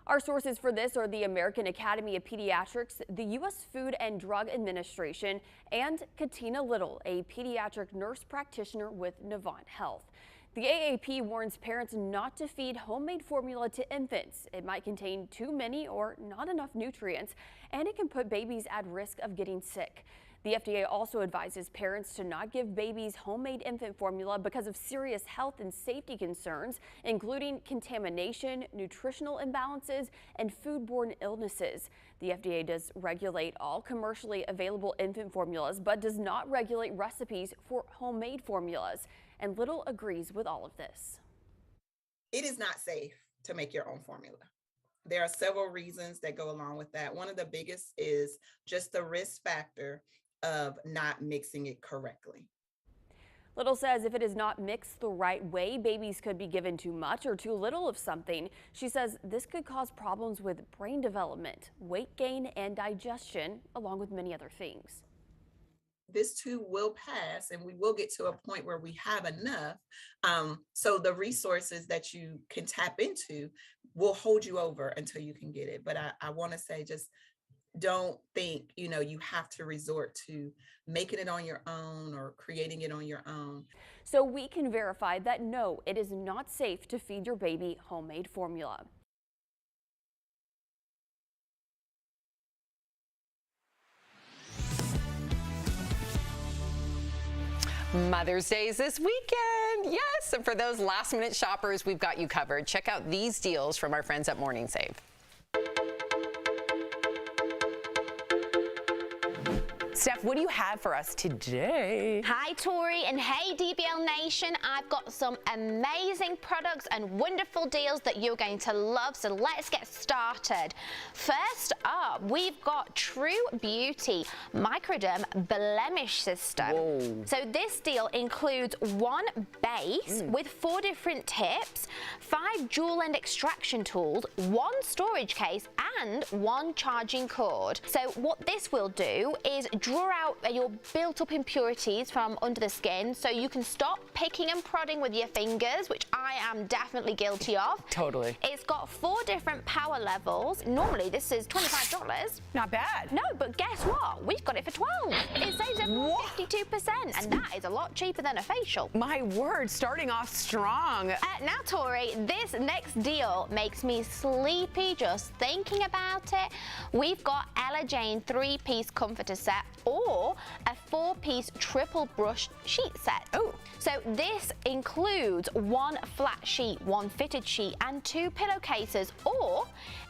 Our sources for this are the American Academy of Pediatrics, the U.S. Food and Drug Administration, and Katina Little, a pediatric nurse practitioner with Novant Health. The AAP warns parents not to feed homemade formula to infants. It might contain too many or not enough nutrients, and it can put babies at risk of getting sick. The FDA also advises parents to not give babies homemade infant formula because of serious health and safety concerns, including contamination, nutritional imbalances, and foodborne illnesses. The FDA does regulate all commercially available infant formulas, but does not regulate recipes for homemade formulas. And Little agrees with all of this. It is not safe to make your own formula. There are several reasons that go along with that. One of the biggest is just the risk factor of not mixing it correctly. Little says if it is not mixed the right way, babies could be given too much or too little of something. She says this could cause problems with brain development, weight gain, and digestion, along with many other things. This too will pass, and we will get to a point where we have enough. So the resources that you can tap into will hold you over until you can get it. But I want to say, just don't think, you have to resort to making it on your own or creating it on your own. So we can verify that no, it is not safe to feed your baby homemade formula. Mother's Day is this weekend. Yes, and for those last-minute shoppers, we've got you covered. Check out these deals from our friends at Morning Save. Steph, what do you have for us today? Hi, Tori, and hey, DBL Nation. I've got some amazing products and wonderful deals that you're going to love, so let's get started. First up, we've got True Beauty Microderm Blemish System. Whoa. So this deal includes one base with 4 different tips, 5 dual-end extraction tools, 1 storage case, and 1 charging cord. So what this will do is draw out your built-up impurities from under the skin, so you can stop picking and prodding with your fingers, which I am definitely guilty of. Totally. It's got 4 different power levels. Normally this is $25. Not bad. No, but guess what? We've got it for $12. It saves everyone 52%, and that is a lot cheaper than a facial. My word, starting off strong. Now, Tori, this next deal makes me sleepy just thinking about it. We've got Ella Jane 3-piece comforter set or a 4-piece triple brush sheet set. Oh. So this includes 1 flat sheet, 1 fitted sheet, and 2 pillowcases. Or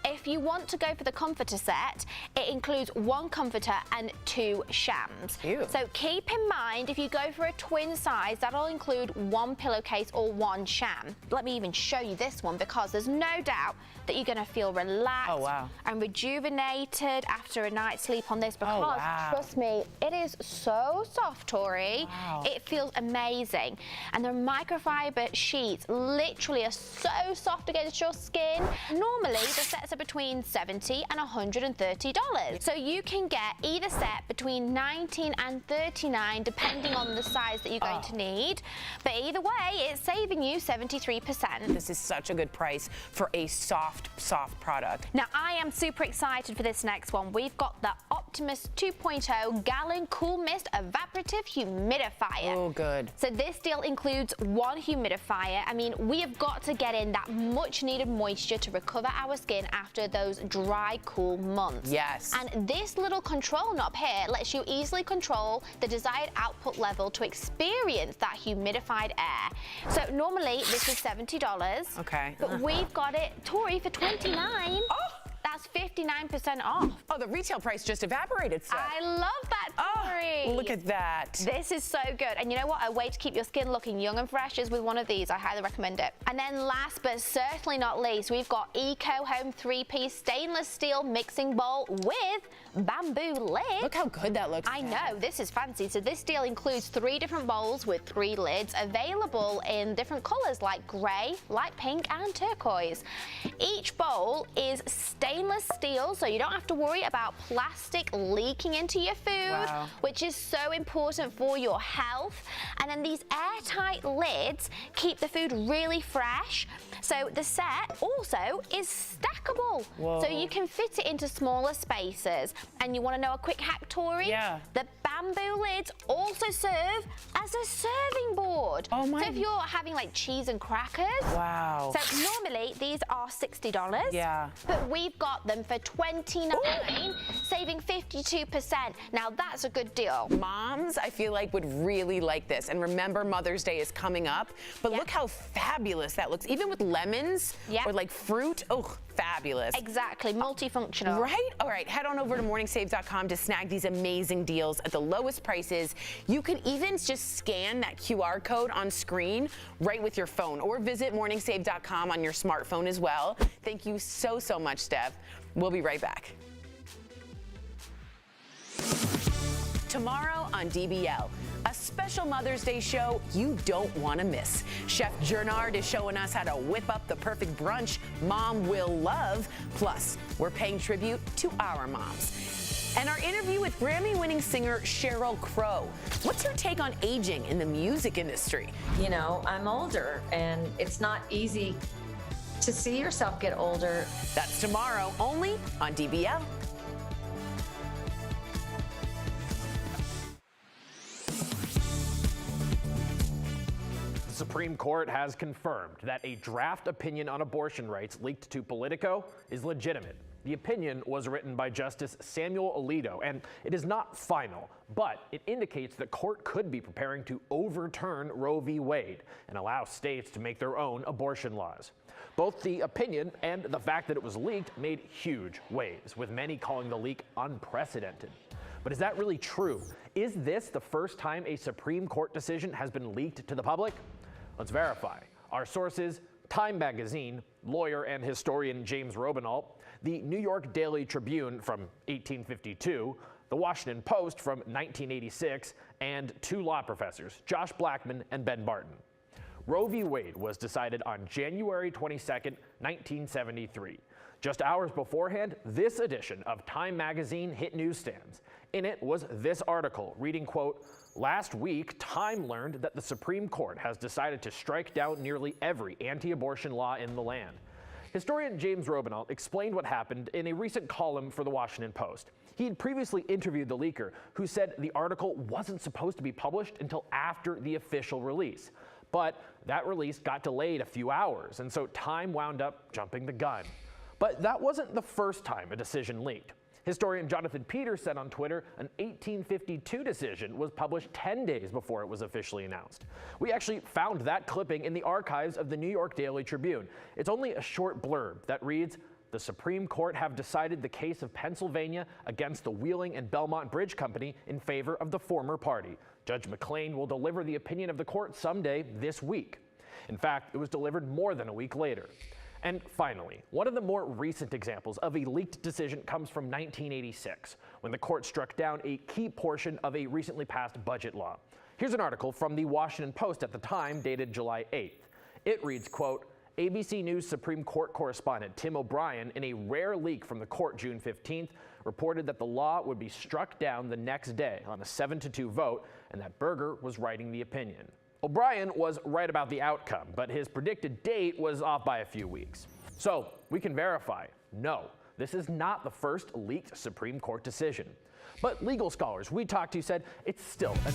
if you want to go for the comforter set, it includes 1 comforter and 2 shams. Ew. So keep in mind, if you go for a twin size, that'll include 1 pillowcase or 1 sham. Let me even show you this one, because there's no doubt that you're going to feel relaxed and rejuvenated after a night's sleep on this, because trust me, it is so soft, Tori. It feels amazing. And the microfiber sheets literally are so soft against your skin. Normally the sets are between $70 and $130. So you can get either set between $19 and $39 depending on the size that you're going to need. But either way, it's saving you 73%. This is such a good price for a soft product. Now, I am super excited for this next one. We've got the Optimus 2.0 Gallon Cool Mist Evaporative Humidifier. Oh, good. So this deal includes 1 humidifier. I mean, we have got to get in that much needed moisture to recover our skin after those dry, cool months. Yes. And this little control knob here lets you easily control the desired output level to experience that humidified air. So normally this is $70. Okay. But we've got it, Tori, for $29. Oh! That's 59% off. Oh, the retail price just evaporated, Seth. I love that, Tori. Oh, look at that. This is so good. And you know what? A way to keep your skin looking young and fresh is with one of these. I highly recommend it. And then last but certainly not least, we've got Eco Home 3-piece stainless steel mixing bowl with bamboo lid. Look how good that looks. I know, this is fancy. So this deal includes 3 different bowls with 3 lids available in different colors like gray, light pink, and turquoise. Each bowl is stainless steel, so you don't have to worry about plastic leaking into your food, which is so important for your health. And then these airtight lids keep the food really fresh. So the set also is stackable. Whoa. So you can fit it into smaller spaces. And you want to know a quick hack, Tori? Yeah. The bamboo lids also serve as a serving board. Oh my. So if you're having like cheese and crackers. Wow. So normally these are $60. Yeah. But we've got them for $29, saving 50%. 52%. Now that's a good deal. Moms, I feel like, would really like this. And remember, Mother's Day is coming up. But look how fabulous that looks. Even with lemons or like fruit. Oh, fabulous. Exactly, multifunctional. Right? All right, head on over to morningsave.com to snag these amazing deals at the lowest prices. You can even just scan that QR code on screen right with your phone, or visit morningsave.com on your smartphone as well. Thank you so, so much, Steph. We'll be right back. Tomorrow on DBL, a special Mother's Day show you don't want to miss. Chef Jernard is showing us how to whip up the perfect brunch Mom will love. Plus, we're paying tribute to our moms. And our interview with Grammy-winning singer Sheryl Crow. What's her take on aging in the music industry? You know, I'm older, and it's not easy to see yourself get older. That's tomorrow, only on DBL. The Supreme Court has confirmed that a draft opinion on abortion rights leaked to Politico is legitimate. The opinion was written by Justice Samuel Alito, and it is not final, but it indicates the court could be preparing to overturn Roe v. Wade and allow states to make their own abortion laws. Both the opinion and the fact that it was leaked made huge waves, with many calling the leak unprecedented. But is that really true? Is this the first time a Supreme Court decision has been leaked to the public? Let's verify. Our sources: Time Magazine, lawyer and historian James Robinalt, the New York Daily Tribune from 1852, the Washington Post from 1986, and two law professors, Josh Blackman and Ben Barton. Roe v. Wade was decided on January 22nd, 1973. Just hours beforehand, this edition of Time Magazine hit newsstands. In it was this article reading, quote, "Last week, Time learned that the Supreme Court has decided to strike down nearly every anti-abortion law in the land." Historian James Robinalt explained what happened in a recent column for the Washington Post. He had previously interviewed the leaker, who said the article wasn't supposed to be published until after the official release. But that release got delayed a few hours, and so Time wound up jumping the gun. But that wasn't the first time a decision leaked. Historian Jonathan Peters said on Twitter an 1852 decision was published 10 days before it was officially announced. We actually found that clipping in the archives of the New York Daily Tribune. It's only a short blurb that reads, "The Supreme Court have decided the case of Pennsylvania against the Wheeling and Belmont Bridge Company in favor of the former party. Judge McClain will deliver the opinion of the court someday this week." In fact, it was delivered more than a week later. And finally, one of the more recent examples of a leaked decision comes from 1986, when the court struck down a key portion of a recently passed budget law. Here's an article from the Washington Post at the time, dated July 8th. It reads, quote, "ABC News Supreme Court correspondent Tim O'Brien, in a rare leak from the court June 15th, reported that the law would be struck down the next day on a 7-2 vote, and that Berger was writing the opinion." O'Brien was right about the outcome, but his predicted date was off by a few weeks. So we can verify, no, this is not the first leaked Supreme Court decision. But legal scholars we talked to said it's still an...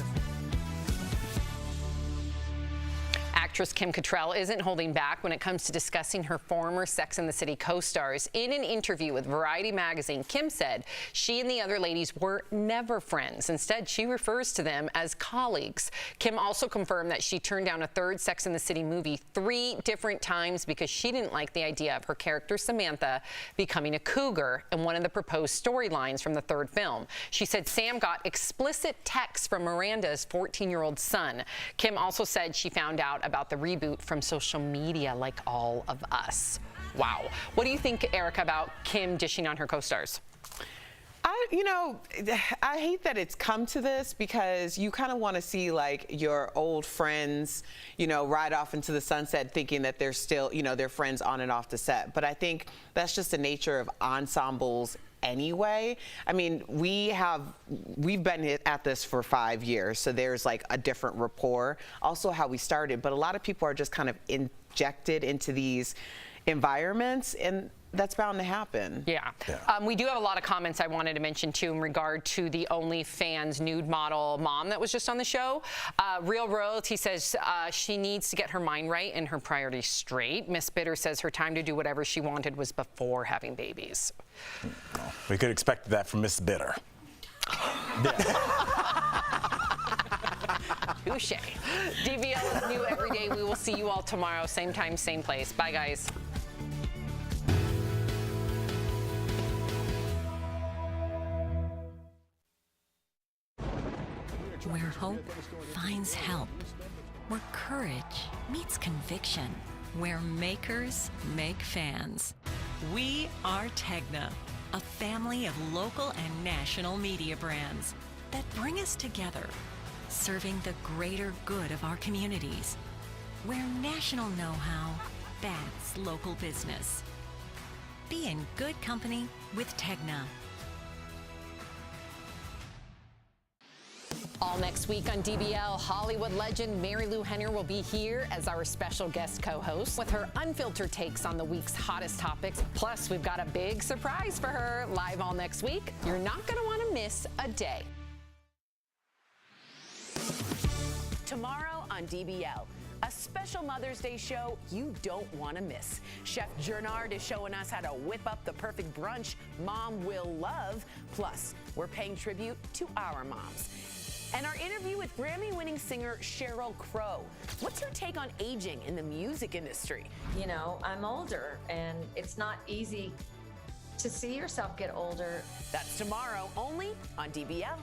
Actress Kim Cattrall isn't holding back when it comes to discussing her former Sex and the City co-stars. In an interview with Variety magazine, Kim said she and the other ladies were never friends. Instead, she refers to them as colleagues. Kim also confirmed that she turned down a third Sex and the City movie 3 different times because she didn't like the idea of her character Samantha becoming a cougar in one of the proposed storylines from the third film. She said Sam got explicit texts from Miranda's 14-year-old son. Kim also said she found out about the reboot from social media like all of us. Wow. What do you think, Erica, about Kim dishing on her co-stars? I hate that it's come to this, because you kind of want to see like your old friends, ride off into the sunset thinking that they're still, they're friends on and off the set. But I think that's just the nature of ensembles anyway. I mean, we've been at this for 5 years, so there's like a different rapport. Also how we started, but a lot of people are just kind of injected into these environments, and that's bound to happen. Yeah. We do have a lot of comments I wanted to mention too in regard to the OnlyFans nude model mom that was just on the show. Real Royalty says she needs to get her mind right and her priorities straight. Miss Bitter says her time to do whatever she wanted was before having babies. We could expect that from Miss Bitter. Touche. DBL is new every day. We will see you all tomorrow, same time, same place. Bye, guys. Where hope finds help. Where courage meets conviction. Where makers make fans. We are Tegna, a family of local and national media brands that bring us together, serving the greater good of our communities. Where national know-how backs local business. Be in good company with Tegna. All next week on DBL, Hollywood legend Mary Lou Henner will be here as our special guest co-host with her unfiltered takes on the week's hottest topics. Plus, we've got a big surprise for her live all next week. You're not going to want to miss a day. Tomorrow on DBL, a special Mother's Day show you don't want to miss. Chef Gernard is showing us how to whip up the perfect brunch Mom will love. Plus, we're paying tribute to our moms. And our interview with Grammy-winning singer Sheryl Crow. What's your take on aging in the music industry? You know, I'm older, and it's not easy to see yourself get older. That's tomorrow, only on DBL.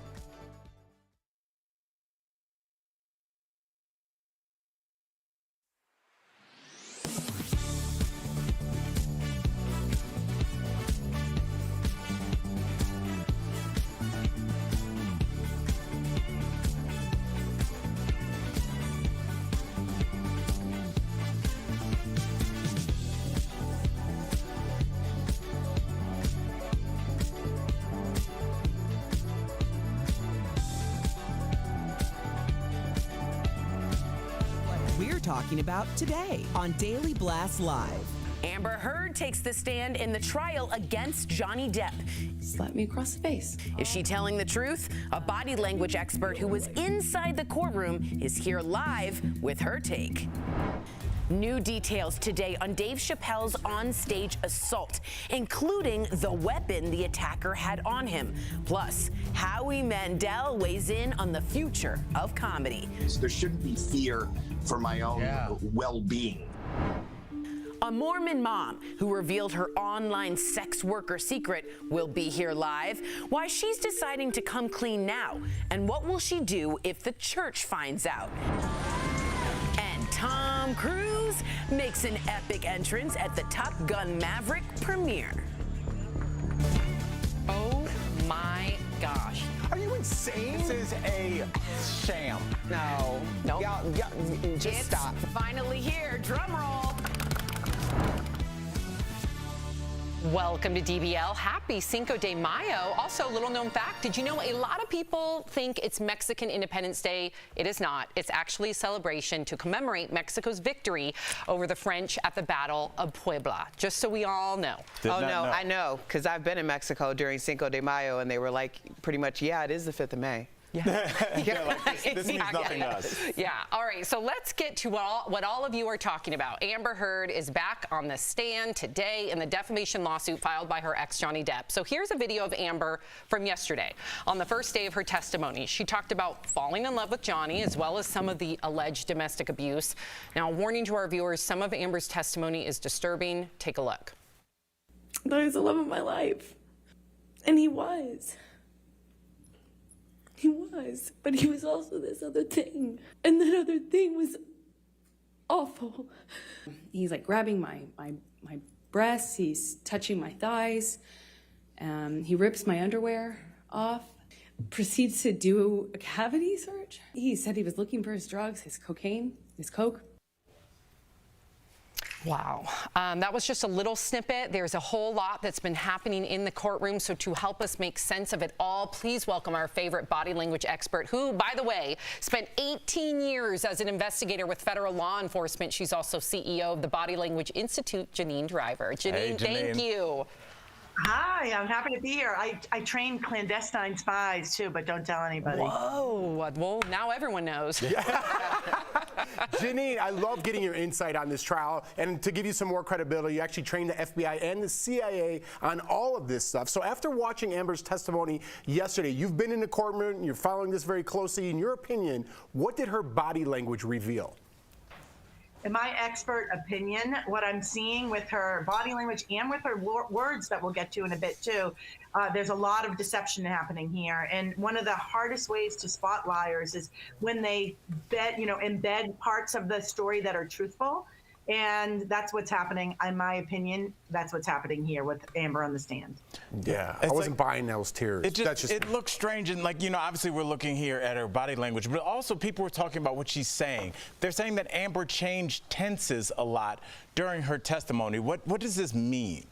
Talking about today on Daily Blast Live. Amber Heard takes the stand in the trial against Johnny Depp. Slapped me across the face. Is she telling the truth? A body language expert who was inside the courtroom is here live with her take. New details today on Dave Chappelle's onstage assault, including the weapon the attacker had on him. Plus, Howie Mandel weighs in on the future of comedy. There shouldn't be fear for my own well-being. A Mormon mom who revealed her online sex worker secret will be here live. Why she's deciding to come clean now, and what will she do if the church finds out? And Tom Cruise makes an epic entrance at the Top Gun Maverick premiere. Oh my gosh. Are you insane? This is a sham. No. Nope. Y'all, just stop. Finally here, drum roll. Welcome to DBL. Happy Cinco de Mayo. Also, little known fact, did you know a lot of people think it's Mexican Independence Day? It is not. It's actually a celebration to commemorate Mexico's victory over the French at the Battle of Puebla, just so we all know. I know, because I've been in Mexico during Cinco de Mayo, and they were like, pretty much, yeah, it is the 5th of May. Yeah. This means nothing to us. Yeah. All right. So let's get to what all of you are talking about. Amber Heard is back on the stand today in the defamation lawsuit filed by her ex, Johnny Depp. So here's a video of Amber from yesterday. On the first day of her testimony, she talked about falling in love with Johnny as well as some of the alleged domestic abuse. Now, warning to our viewers, some of Amber's testimony is disturbing. Take a look. I thought he was the love of my life. And he was. He was, but he was also this other thing. And that other thing was awful. He's like grabbing my breasts, he's touching my thighs, he rips my underwear off, proceeds to do a cavity search. He said he was looking for his drugs, his cocaine, his coke. Wow. That was just a little snippet. There's a whole lot that's been happening in the courtroom. So to help us make sense of it all, please welcome our favorite body language expert who, by the way, spent 18 years as an investigator with federal law enforcement. She's also CEO of the Body Language Institute, Janine Driver. Janine, Hey, Janine. thank you. Hi, I'm happy to be here. I train clandestine spies too, but don't tell anybody. Whoa. Well, now everyone knows. Janine, I love getting your insight on this trial. And to give you some more credibility, you actually trained the FBI and the CIA on all of this stuff. So after watching Amber's testimony yesterday, you've been in the courtroom, you're following this very closely. In your opinion, what did her body language reveal? In my expert opinion, what I'm seeing with her body language and with her words that we'll get to in a bit too, there's a lot of deception happening here. And one of the hardest ways to spot liars is when they embed parts of the story that are truthful. And that's what's happening, in my opinion. That's what's happening here with Amber on the stand. Yeah, I wasn't buying those tears. It looks strange, and obviously we're looking here at her body language, but also people were talking about what she's saying. They're saying that Amber changed tenses a lot during her testimony. What does this mean?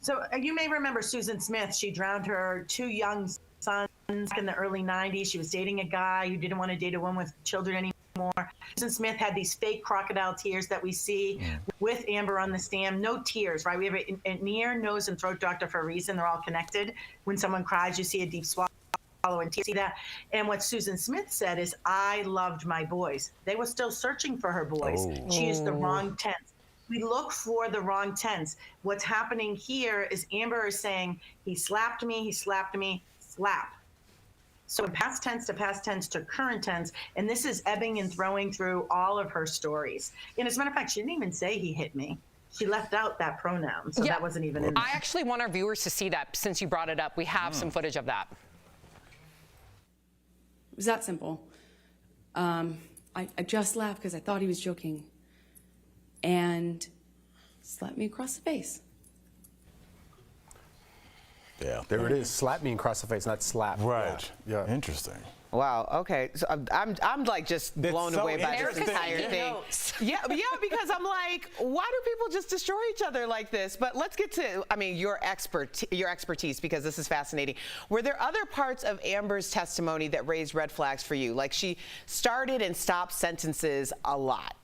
So you may remember Susan Smith. She drowned her 2 young sons in the early 90s. She was dating a guy who didn't want to date a woman with children anymore. Susan Smith had these fake crocodile tears that we see with Amber on the stand. No tears, right? We have an ear, nose, and throat doctor for a reason. They're all connected. When someone cries, you see a deep swallow and see that. And what Susan Smith said is, I loved my boys. They were still searching for her boys. She used the wrong tense. We look for the wrong tense. What's happening here is Amber is saying, he slapped me, slap. So in past tense to current tense, and this is ebbing and throwing through all of her stories. And as a matter of fact, she didn't even say he hit me. She left out that pronoun, so that wasn't even in there. I actually want our viewers to see that since you brought it up. We have some footage of that. It was that simple. I just laughed because I thought he was joking and slapped me across the face. Yeah, there it is. Slap me across the face, not slap. Right. Yeah. Interesting. Wow. Okay. So I'm like just blown away by this entire thing. Yeah, because I'm like, why do people just destroy each other like this? But let's get to, your expertise, because this is fascinating. Were there other parts of Amber's testimony that raised red flags for you? Like she started and stopped sentences a lot.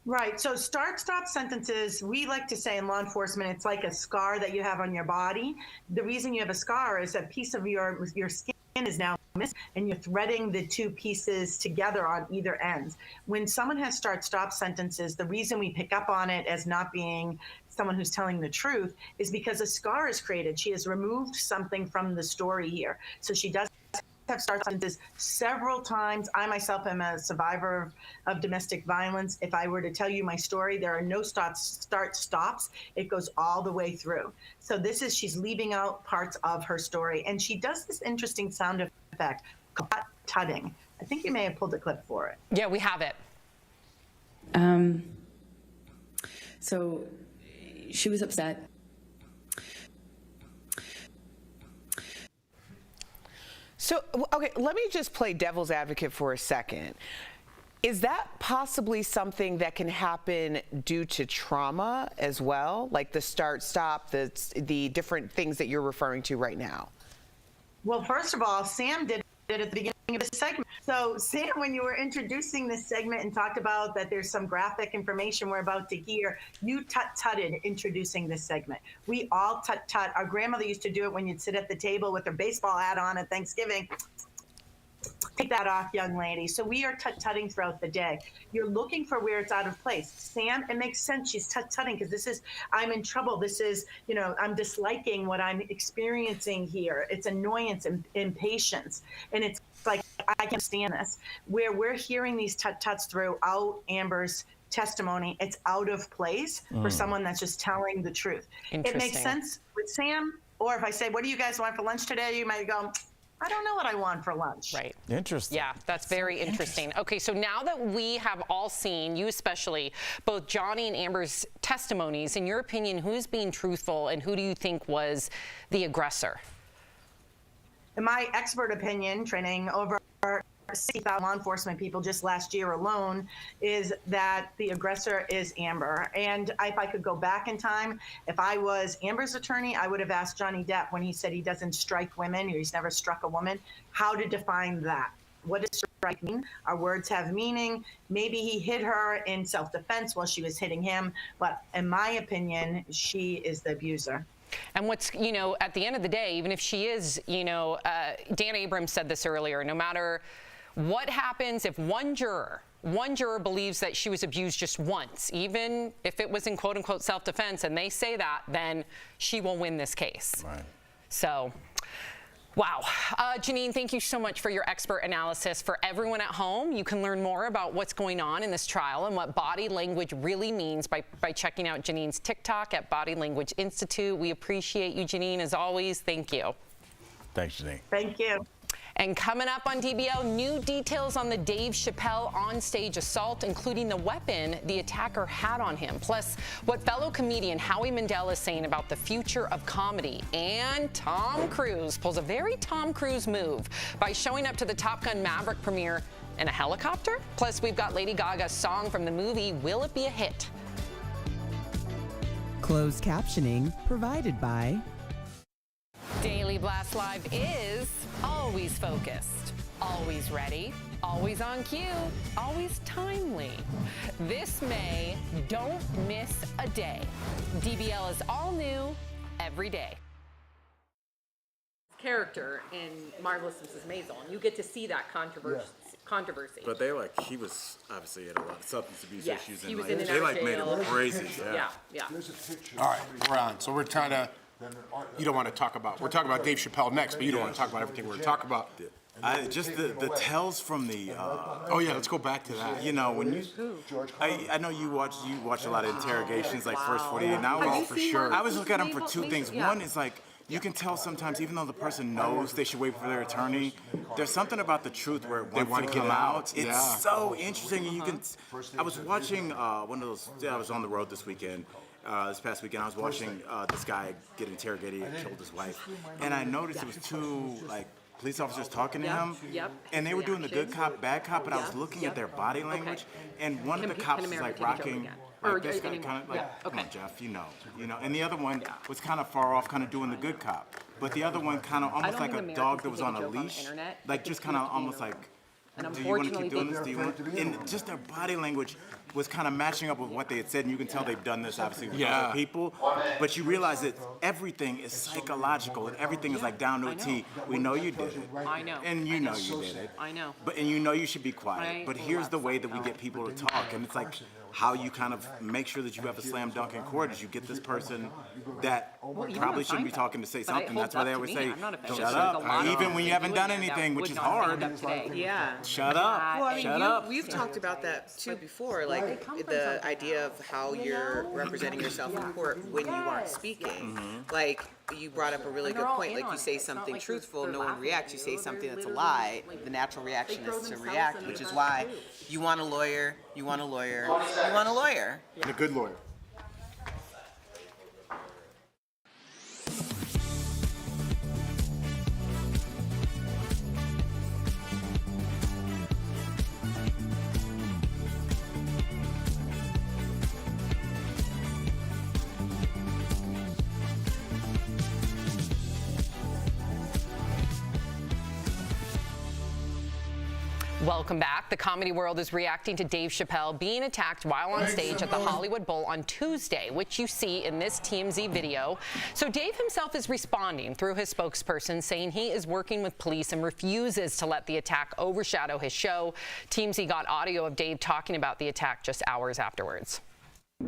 Right. So start, stop sentences, we like to say in law enforcement, it's like a scar that you have on your body. The reason you have a scar is a piece of your skin is now missing, and you're threading the 2 pieces together on either end. When someone has start, stop sentences, the reason we pick up on it as not being someone who's telling the truth is because a scar is created. She has removed something from the story here. So she does have start sentences several times. I myself am a survivor of domestic violence. If I were to tell you my story, there are no start-stops. It goes all the way through. So she's leaving out parts of her story. And she does this interesting sound effect called tutting. I think you may have pulled a clip for it. Yeah, we have it. So she was upset. So, okay, let me just play devil's advocate for a second. Is that possibly something that can happen due to trauma as well? Like the start, stop, the different things that you're referring to right now? Well, first of all, Sam did it at the beginning of the segment. So Sam, when you were introducing this segment and talked about that there's some graphic information we're about to hear, you tut-tutted introducing this segment. We all tut-tut. Our grandmother used to do it when you'd sit at the table with her baseball hat on at Thanksgiving. Take that off, young lady. So we are tut-tutting throughout the day. You're looking for where it's out of place. Sam, it makes sense. She's tut-tutting because I'm in trouble. This is, I'm disliking what I'm experiencing here. It's annoyance and impatience. And it's like, I can't stand this. Where we're hearing these tut-tuts throughout Amber's testimony, it's out of place for someone that's just telling the truth. It makes sense with Sam. Or if I say, what do you guys want for lunch today? You might go, I don't know what I want for lunch. Right. Interesting. Yeah, that's very interesting. Okay, so now that we have all seen, you especially, both Johnny and Amber's testimonies, in your opinion, who's being truthful and who do you think was the aggressor? In my expert opinion, training over 60,000 law enforcement people just last year alone, is that the aggressor is Amber. And if I could go back in time, if I was Amber's attorney, I would have asked Johnny Depp when he said he doesn't strike women, or he's never struck a woman, how to define that. What does strike mean? Our words have meaning. Maybe he hit her in self-defense while she was hitting him. But in my opinion, she is the abuser. And what's, at the end of the day, even if she is, Dan Abrams said this earlier, no matter What happens if one juror believes that she was abused just once, even if it was in quote-unquote self-defense, and they say that, then she will win this case. Right. So, wow. Janine, thank you so much for your expert analysis. For everyone at home, you can learn more about what's going on in this trial and what body language really means by checking out Janine's TikTok at Body Language Institute. We appreciate you, Janine, as always. Thank you. Thanks, Janine. Thank you. And coming up on DBL, new details on the Dave Chappelle onstage assault, including the weapon the attacker had on him. Plus, what fellow comedian Howie Mandel is saying about the future of comedy. And Tom Cruise pulls a very Tom Cruise move by showing up to the Top Gun Maverick premiere in a helicopter. Plus, we've got Lady Gaga's song from the movie Will It Be a Hit? Closed captioning provided by Daily Blast Live is always focused, always ready, always on cue, always timely. This May, don't miss a day. DBL is all new every day. Character in Marvelous Mrs. Maisel, and you get to see that controversy. But they he was obviously had a lot of substance abuse issues, he and was in and they out of made jail. him crazy. Yeah. All right, we're on. So we're trying to. You don't want to talk about. We're talking about Dave Chappelle next, but you don't want to talk about everything we're going to talk about. Just the tells from the. Oh yeah, let's go back to that. You know when you. I know you watch a lot of interrogations, like First 48. Now for sure. I was looking at them for two things. One is like. You can tell sometimes, even though the person knows they should wait for their attorney, there's something about the truth where it wants to come out. It's so interesting. And you can. I was watching one of those. I was on the road this weekend. This past weekend, I was watching this guy get interrogated and killed his wife, and I noticed it was two police officers talking to him, and they were doing the good cop, bad cop, but I was looking at their body language, and one of the cops was rocking. Like this guy, kind of come on, Jeff, you know, and the other one was kind of far off, kind of doing the good cop, but the other one kind of almost like a dog that was on a leash, like just kind of almost like, do you want to keep doing this? Do you want? And just their body language was kind of matching up with what they had said, and you can tell they've done this obviously with other people, but you realize that everything is psychological and everything is like down to a T. We know you did it. I know. And you know you did it. I know. And you know you should be quiet. But here's the way that we get people to talk, and it's like how you kind of make sure that you have a slam dunk in court is you get this person that probably shouldn't be talking to say something. That's why they always say, shut up, even when you haven't done anything, which is hard. Yeah. Shut up. Well, I mean, shut up. We've talked about that too before, like the idea of how you're representing yourself in court when you aren't speaking. Like you brought up a really good point. Like you say something truthful, no one reacts. You say something that's a lie, the natural reaction is to react, which is why you want a lawyer, you want a lawyer, you want a lawyer. And a good lawyer. Welcome back. The comedy world is reacting to Dave Chappelle being attacked while on stage at the Hollywood Bowl on Tuesday, which you see in this TMZ video. So Dave himself is responding through his spokesperson, saying he is working with police and refuses to let the attack overshadow his show. TMZ got audio of Dave talking about the attack just hours afterwards.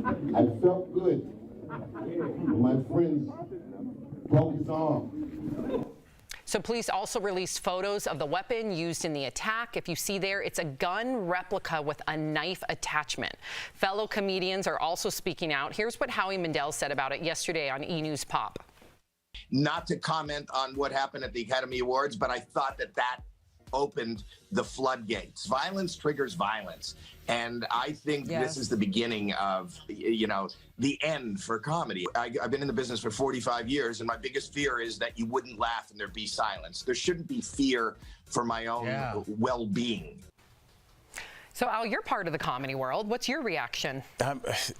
I felt good when my friends broke his arm. So police also released photos of the weapon used in the attack. If you see there, it's a gun replica with a knife attachment. Fellow comedians are also speaking out. Here's what Howie Mandel said about it yesterday on E! News Pop. Not to comment on what happened at the Academy Awards, but I thought that opened the floodgates. Violence triggers violence. And I think this is the beginning of, the end for comedy. I've been in the business for 45 years, and my biggest fear is that you wouldn't laugh and there'd be silence. There shouldn't be fear for my own well-being. So, Al, you're part of the comedy world. What's your reaction?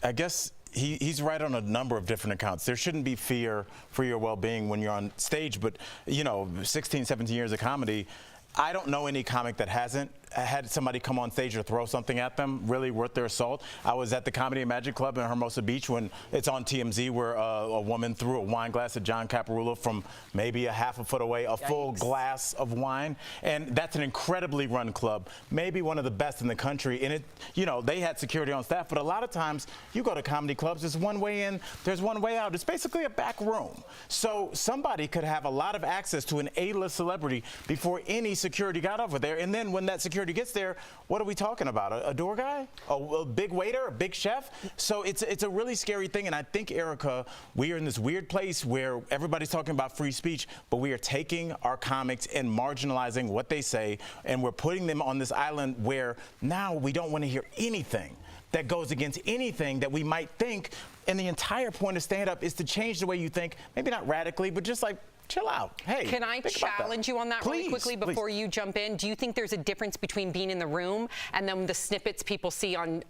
I guess he's right on a number of different accounts. There shouldn't be fear for your well-being when you're on stage, but, 16, 17 years of comedy, I don't know any comic that hasn't had somebody come on stage or throw something at them really worth their salt. I was at the Comedy and Magic Club in Hermosa Beach when it's on TMZ where a woman threw a wine glass at John Caparulo from maybe a half a foot away, a full glass of wine. And that's an incredibly run club, maybe one of the best in the country. And it, you know, they had security on staff, but a lot of times you go to comedy clubs, there's one way in, there's one way out. It's basically a back room. So somebody could have a lot of access to an A-list celebrity before any security got over there. And then when that security gets there, what are we talking about? A door guy? A big waiter? A big chef? So it's a really scary thing. And I think, Erica, we are in this weird place where everybody's talking about free speech, but we are taking our comics and marginalizing what they say, and we're putting them on this island where now we don't want to hear anything that goes against anything that we might think. And the entire point of stand-up is to change the way you think, maybe not radically, but just like, chill out. Hey, can I challenge you on that really quickly before you jump in? Do you think there's a difference between being in the room and then the snippets people see on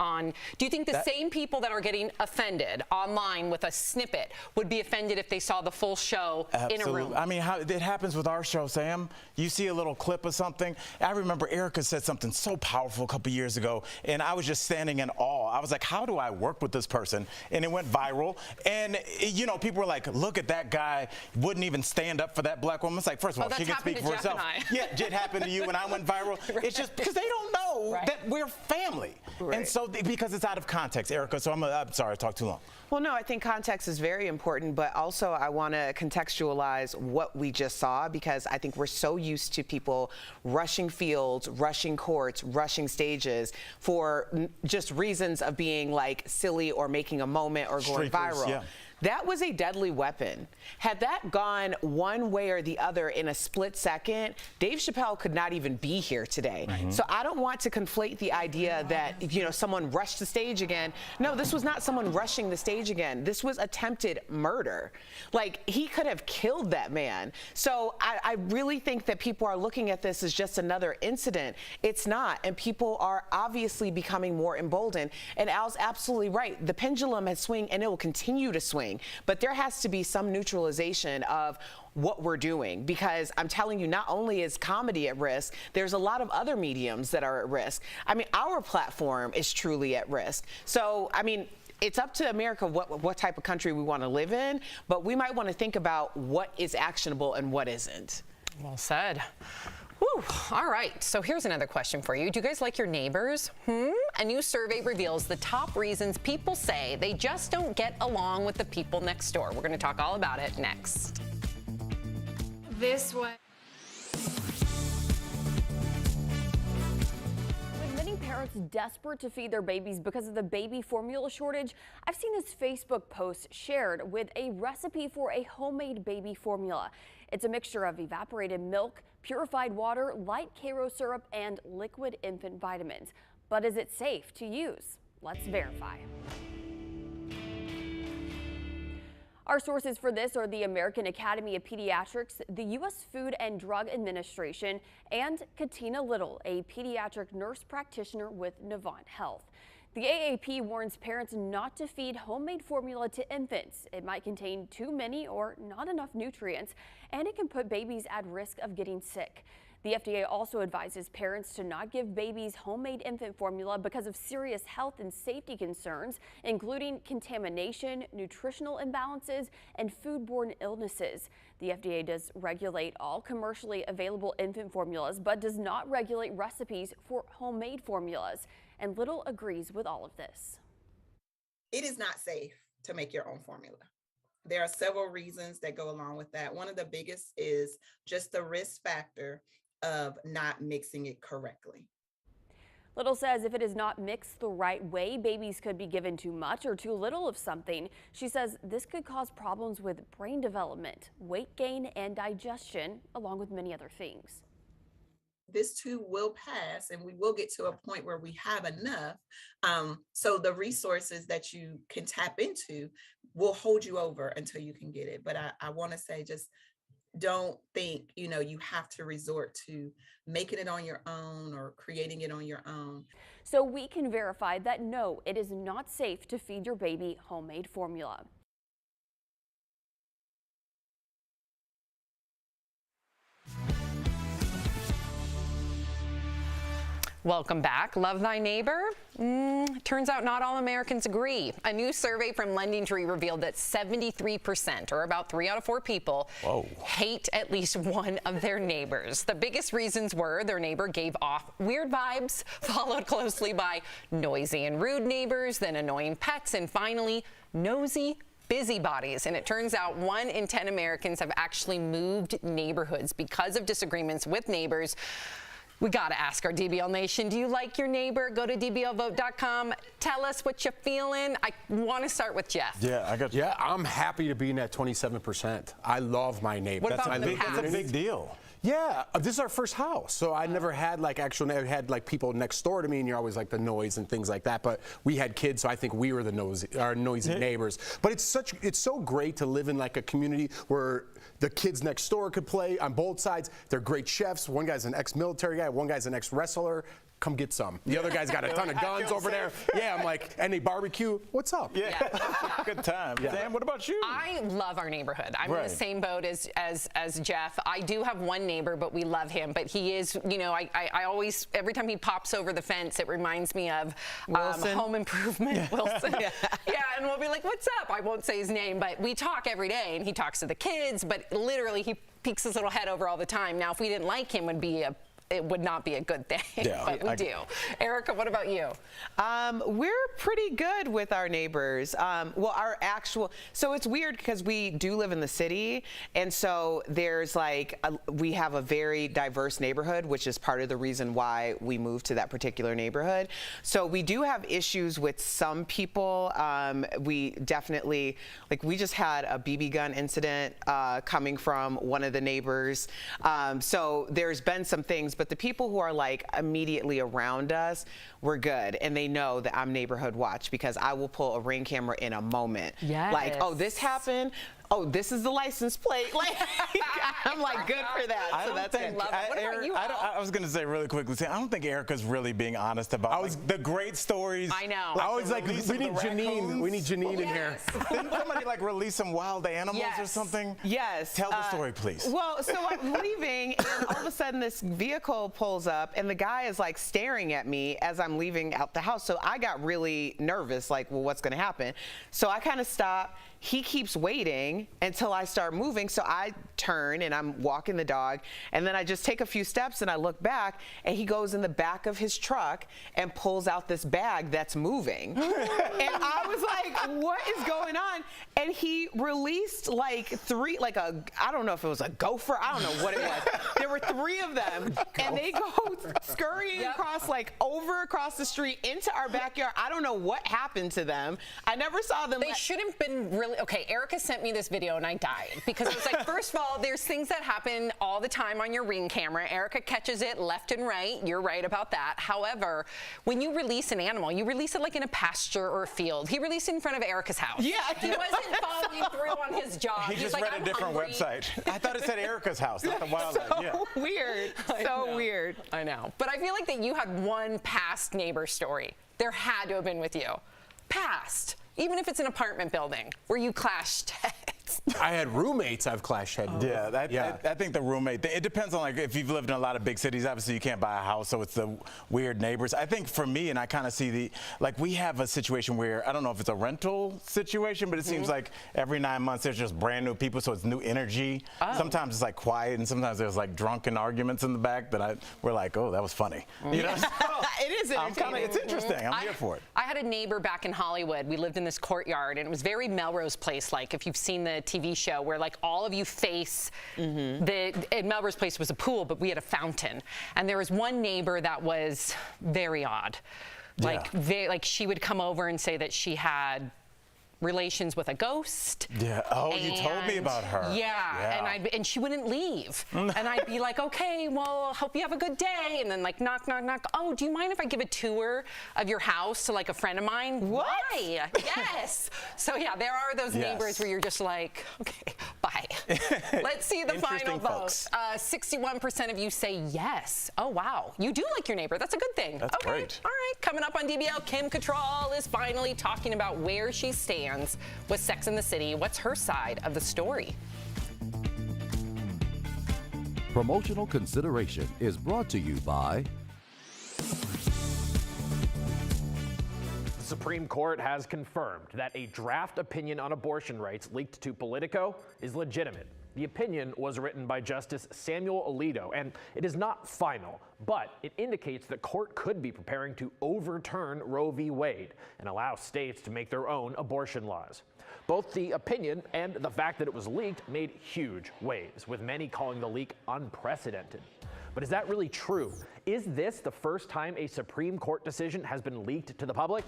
do you think the same people that are getting offended online with a snippet would be offended if they saw the full show in a room? I mean, it happens with our show, Sam. You see a little clip of something. I remember Erica said something so powerful a couple years ago, and I was just standing in awe. I was like, how do I work with this person? And it went viral. And, you know, people were like, look at that guy, wouldn't even stand up for that black woman. It's like, first of all, she can speak for herself. Yeah, it happened to you when I went viral. Right. It's just because they don't know that we're family. Right. And so, because it's out of context, Erica, so I'm sorry I talked too long. Well, no, I think context is very important, but also I want to contextualize what we just saw, because I think we're so used to people rushing fields, rushing courts, rushing stages for just reasons of being like silly or making a moment or going viral. Yeah. That was a deadly weapon. Had that gone one way or the other in a split second, Dave Chappelle could not even be here today. Mm-hmm. So I don't want to conflate the idea that, you know, someone rushed the stage again. No, this was not someone rushing the stage again. This was attempted murder. Like, he could have killed that man. So I really think that people are looking at this as just another incident. It's not, and people are obviously becoming more emboldened. And Al's absolutely right. The pendulum has swung, and it will continue to swing. But there has to be some neutralization of what we're doing, because I'm telling you, not only is comedy at risk, there's a lot of other mediums that are at risk. I mean, our platform is truly at risk. So, I mean, it's up to America what type of country we want to live in, but we might want to think about what is actionable and what isn't. Well said. Whew. All right, so here's another question for you. Do you guys like your neighbors? A new survey reveals the top reasons people say they just don't get along with the people next door. We're going to talk all about it next. This one. With many parents desperate to feed their babies because of the baby formula shortage, I've seen this Facebook post shared with a recipe for a homemade baby formula. It's a mixture of evaporated milk, purified water, light Karo syrup, and liquid infant vitamins. But is it safe to use? Let's verify. Our sources for this are the American Academy of Pediatrics, the U.S. Food and Drug Administration, and Katina Little, a pediatric nurse practitioner with Novant Health. The AAP warns parents not to feed homemade formula to infants. It might contain too many or not enough nutrients, and it can put babies at risk of getting sick. The FDA also advises parents to not give babies homemade infant formula because of serious health and safety concerns, including contamination, nutritional imbalances, and foodborne illnesses. The FDA does regulate all commercially available infant formulas, but does not regulate recipes for homemade formulas. And Little agrees with all of this. It is not safe to make your own formula. There are several reasons that go along with that. One of the biggest is just the risk factor of not mixing it correctly. Little says if it is not mixed the right way, babies could be given too much or too little of something. She says this could cause problems with brain development, weight gain, and digestion, along with many other things. This too will pass, and we will get to a point where we have enough. So the resources that you can tap into will hold you over until you can get it. But I want to say, just don't think, you have to resort to making it on your own or creating it on your own. So we can verify that no, it is not safe to feed your baby homemade formula. Welcome back. Love thy neighbor? Turns out not all Americans agree. A new survey from LendingTree revealed that 73%, or about 3 out of 4 people, hate at least one of their neighbors. The biggest reasons were their neighbor gave off weird vibes, followed closely by noisy and rude neighbors, then annoying pets, and finally, nosy busybodies. And it turns out 1 in 10 Americans have actually moved neighborhoods because of disagreements with neighbors. We got to ask our DBL Nation, do you like your neighbor? Go to dblvote.com. Tell us what you're feeling. I want to start with Jeff. Yeah, I'm happy to be in that 27%. I love my neighbor. What about the past? That's a big deal. Yeah, this is our first house, so I never had I had like people next door to me, and you're always like the noise and things like that. But we had kids, so I think we were the noisy neighbors. But it's so great to live in like a community where the kids next door could play on both sides. They're great chefs. One guy's an ex-military guy. One guy's an ex-wrestler. Come get some. The other guy's got a ton of guns over there. Yeah, I'm like, and they barbecue. What's up? Yeah. Good time. Sam, what about you? I love our neighborhood. I'm in the same boat as Jeff. I do have one neighbor, but we love him. But he is, I always, every time he pops over the fence, it reminds me of Home Improvement, Wilson. Yeah, and we'll be like, what's up? I won't say his name, but we talk every day, and he talks to the kids, but literally he peeks his little head over all the time. Now, if we didn't like him, it would not be a good thing, but we do. Erica, what about you? We're pretty good with our neighbors. So it's weird because we do live in the city, and so there's we have a very diverse neighborhood, which is part of the reason why we moved to that particular neighborhood. So we do have issues with some people. We definitely, we just had a BB gun incident coming from one of the neighbors. So there's been some things, but the people who are immediately around us, we're good. And they know that I'm neighborhood watch because I will pull a Ring camera in a moment. Yes. Oh, this happened. Oh, this is the license plate. I'm good for that. I so that's think, it. What about you, Al? I was going to say really quickly, I don't think Erica's really being honest about the great stories. I know. I was we need Janine. We need Janine in here. Didn't somebody release some wild animals or something? Yes. Tell the story, please. Well, so I'm leaving, and all of a sudden this vehicle pulls up, and the guy is staring at me as I'm leaving out the house. So I got really nervous, well, what's going to happen? So I kind of stop. He keeps waiting until I start moving, so I turn and I'm walking the dog, and then I just take a few steps and I look back, and he goes in the back of his truck and pulls out this bag that's moving. And I was like, what is going on? And he released 3, I don't know if it was a gopher, I don't know what it was. There were 3 of them, and they go scurrying across, across the street into our backyard. I don't know what happened to them. I never saw them. They shouldn't have been really. Okay, Erica sent me this video and I died because I was like, first of all, there's things that happen all the time on your Ring camera. Erica catches it left and right. You're right about that. However, when you release an animal, you release it in a pasture or a field. He released it in front of Erica's house. Yeah. He wasn't following through on his job. He just read a different website. I thought it said Erica's house, not the wildlife. So weird. So weird. I know. But I feel like that you had one past neighbor story. There had to have been with you. Past. Even if it's an apartment building where you clashed heads. I had roommates I've clashed heads. I think the roommate, it depends on if you've lived in a lot of big cities, obviously you can't buy a house, so it's the weird neighbors. I think for me, and I kind of see we have a situation where, I don't know if it's a rental situation, but it seems like every 9 months there's just brand new people, so it's new energy. Sometimes it's quiet, and sometimes there's drunken arguments in the back that we're oh, that was funny. You know? It is entertaining. It's interesting. I'm here for it. I had a neighbor back in Hollywood. We lived in this courtyard, and it was very Melrose Place-like, if you've seen the TV show, where all of you face Melrose Place was a pool, but we had a fountain. And there was one neighbor that was very odd. She would come over and say that she had relations with a ghost. Yeah. Oh, you told me about her. Yeah. And she wouldn't leave. And I'd be like, okay, well, hope you have a good day. And then knock, knock, knock. Oh, do you mind if I give a tour of your house to a friend of mine? What? Why? Yes. So yeah, there are those neighbors where you're just okay, bye. Let's see the final votes. 61% of you say yes. Oh, wow. You do like your neighbor. That's a good thing. That's great. All right. Coming up on DBL, Kim Cattrall is finally talking about where she stands with Sex and the City. What's her side of the story? Promotional consideration is brought to you by Supreme Court has confirmed that a draft opinion on abortion rights leaked to Politico is legitimate. The opinion was written by Justice Samuel Alito, and it is not final, but it indicates the court could be preparing to overturn Roe v. Wade and allow states to make their own abortion laws. Both the opinion and the fact that it was leaked made huge waves, with many calling the leak unprecedented. But is that really true? Is this the first time a Supreme Court decision has been leaked to the public?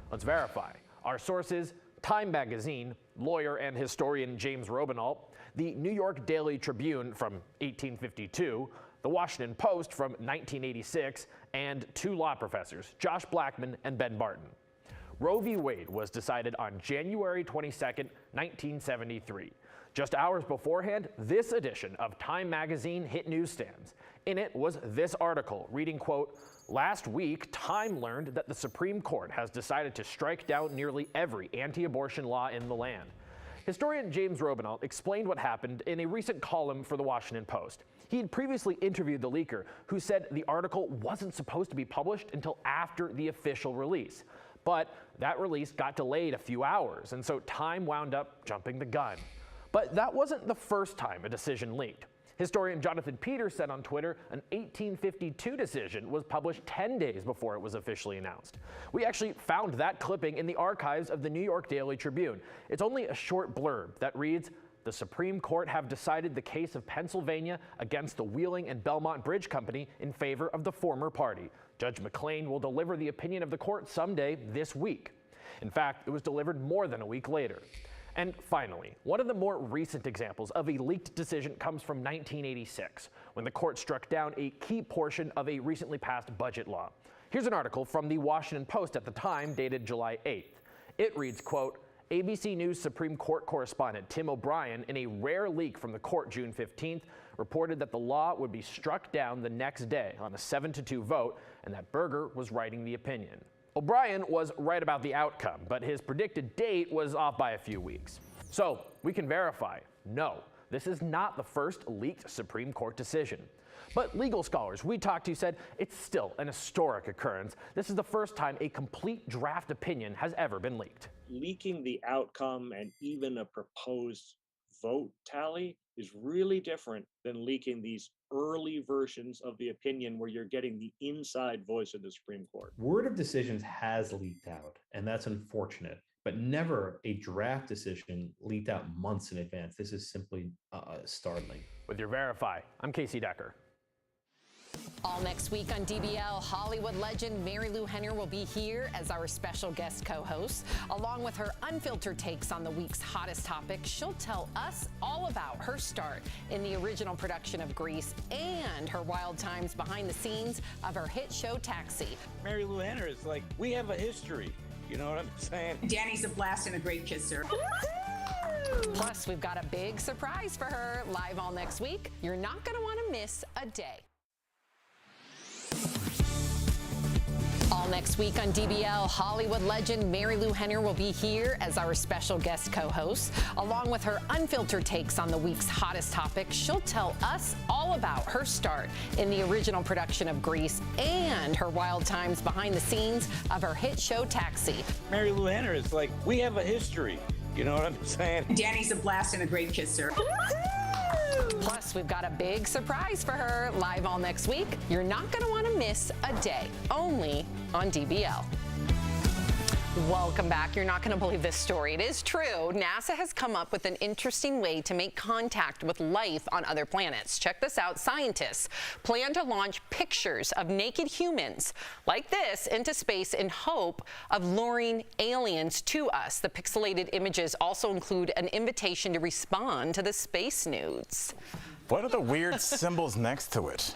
Let's verify. Our sources: Time Magazine, lawyer and historian James Robinalt, the New York Daily Tribune from 1852, the Washington Post from 1986, and two law professors, Josh Blackman and Ben Barton. Roe v. Wade was decided on January 22, 1973. Just hours beforehand, this edition of Time Magazine hit newsstands. In it was this article reading, quote, "Last week, Time learned that the Supreme Court has decided to strike down nearly every anti-abortion law in the land." Historian James Robinalt explained what happened in a recent column for the Washington Post. He had previously interviewed the leaker, who said the article wasn't supposed to be published until after the official release. But that release got delayed a few hours, and so Time wound up jumping the gun. But that wasn't the first time a decision leaked. Historian Jonathan Peters said on Twitter an 1852 decision was published 10 days before it was officially announced. We actually found that clipping in the archives of the New York Daily Tribune. It's only a short blurb that reads, "The Supreme Court have decided the case of Pennsylvania against the Wheeling and Belmont Bridge Company in favor of the former party. Judge McClain will deliver the opinion of the court someday this week." In fact, it was delivered more than a week later. And finally, one of the more recent examples of a leaked decision comes from 1986, when the court struck down a key portion of a recently passed budget law. Here's an article from the Washington Post at the time, dated July 8th. It reads, quote, "ABC News Supreme Court correspondent Tim O'Brien, in a rare leak from the court June 15th, reported that the law would be struck down the next day on a 7-2 vote, and that Berger was writing the opinion." O'Brien was right about the outcome, but his predicted date was off by a few weeks. So we can verify, no, this is not the first leaked Supreme Court decision. But legal scholars we talked to said it's still an historic occurrence. This is the first time a complete draft opinion has ever been leaked. Leaking the outcome and even a proposed vote tally is really different than leaking these early versions of the opinion where you're getting the inside voice of the Supreme Court. Word of decisions has leaked out, and that's unfortunate, but never a draft decision leaked out months in advance. This is simply startling. With your Verify, I'm Casey Decker. All next week on DBL, Hollywood legend Mary Lou Henner will be here as our special guest co-host. Along with her unfiltered takes on the week's hottest topics, she'll tell us all about her start in the original production of Grease and her wild times behind the scenes of her hit show Taxi. Mary Lou Henner is like, we have a history. You know what I'm saying? Danny's a blast and a great kisser. Plus, we've got a big surprise for her live all next week. You're not going to want to miss a day. All next week on DBL, Hollywood legend Mary Lou Henner will be here as our special guest co-host. Along with her unfiltered takes on the week's hottest topics, she'll tell us all about her start in the original production of Grease and her wild times behind the scenes of her hit show Taxi. Mary Lou Henner is like, we have a history. You know what I'm saying? Danny's a blast and a great kisser. Plus, we've got a big surprise for her live all next week. You're not going to want to miss a day, only on DBL. Welcome back. You're not going to believe this story. It is true. NASA has come up with an interesting way to make contact with life on other planets. Check this out. Scientists plan to launch pictures of naked humans like this into space in hope of luring aliens to us. The pixelated images also include an invitation to respond to the space nudes. What are the weird symbols next to it?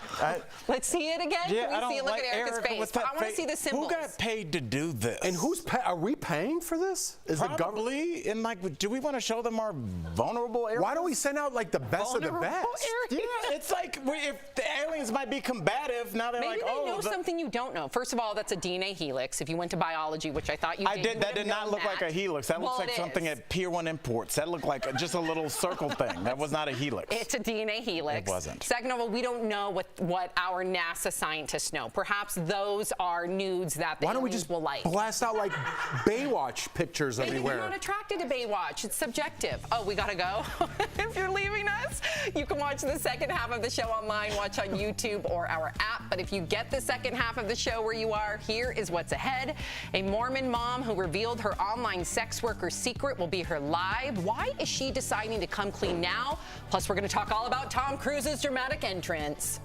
Let's see it again. Yeah, Can we see it? Look at Erica's face. I want to see the symbols. Who got paid to do this? And are we paying for this? Is Probably. The government? And like, do we want to show them our vulnerable areas? Why don't we send out like the best of the best? Yeah, it's like if the aliens might be combative, now they're Maybe like, they know something you don't know. First of all, that's a DNA helix. If you went to biology, which I thought you did. That did not look like a helix. That looks like something at Pier 1 Imports. That looked like just a little circle thing. That was not a helix. It's a DNA helix. It wasn't. Second of all, we don't know what our NASA scientists know. Perhaps those are nudes that the aliens will like. Blast out like Baywatch pictures Maybe everywhere. you're not attracted to Baywatch. It's subjective. Oh, we gotta go. If you're leaving us, you can watch the second half of the show online, watch on YouTube or our app. But if you get the second half of the show where you are, here is what's ahead. A Mormon mom who revealed her online sex worker secret will be here live. Why is she deciding to come clean now? Plus, we're going to talk all about Tom Cruise's dramatic entrance.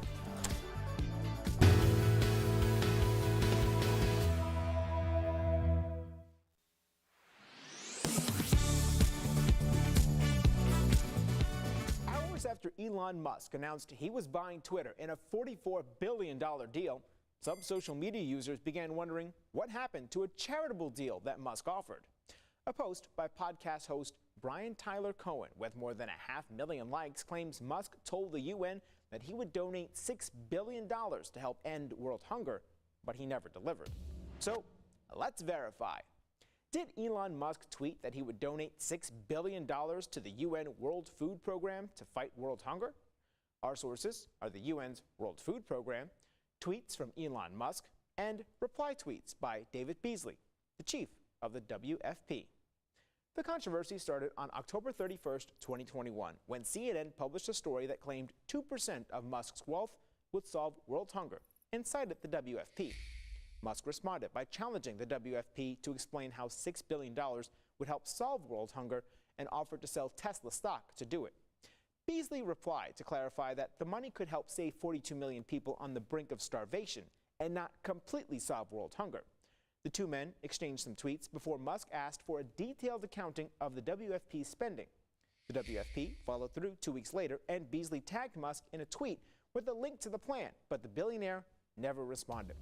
After Elon Musk announced he was buying Twitter in a $44 billion deal, some social media users began wondering what happened to a charitable deal that Musk offered. A post by podcast host Brian Tyler Cohen with more than 500,000 likes claims Musk told the UN that he would donate $6 billion to help end world hunger, but he never delivered. So let's verify. Did Elon Musk tweet that he would donate $6 billion to the UN World Food Program to fight world hunger? Our sources are the UN's World Food Program, tweets from Elon Musk, and reply tweets by David Beasley, the chief of the WFP. The controversy started on October 31st, 2021, when CNN published a story that claimed 2% of Musk's wealth would solve world hunger and cited the WFP. Musk responded by challenging the WFP to explain how $6 billion would help solve world hunger and offered to sell Tesla stock to do it. Beasley replied to clarify that the money could help save 42 million people on the brink of starvation and not completely solve world hunger. The two men exchanged some tweets before Musk asked for a detailed accounting of the WFP's spending. The WFP followed through 2 weeks later, and Beasley tagged Musk in a tweet with a link to the plan, but the billionaire never responded.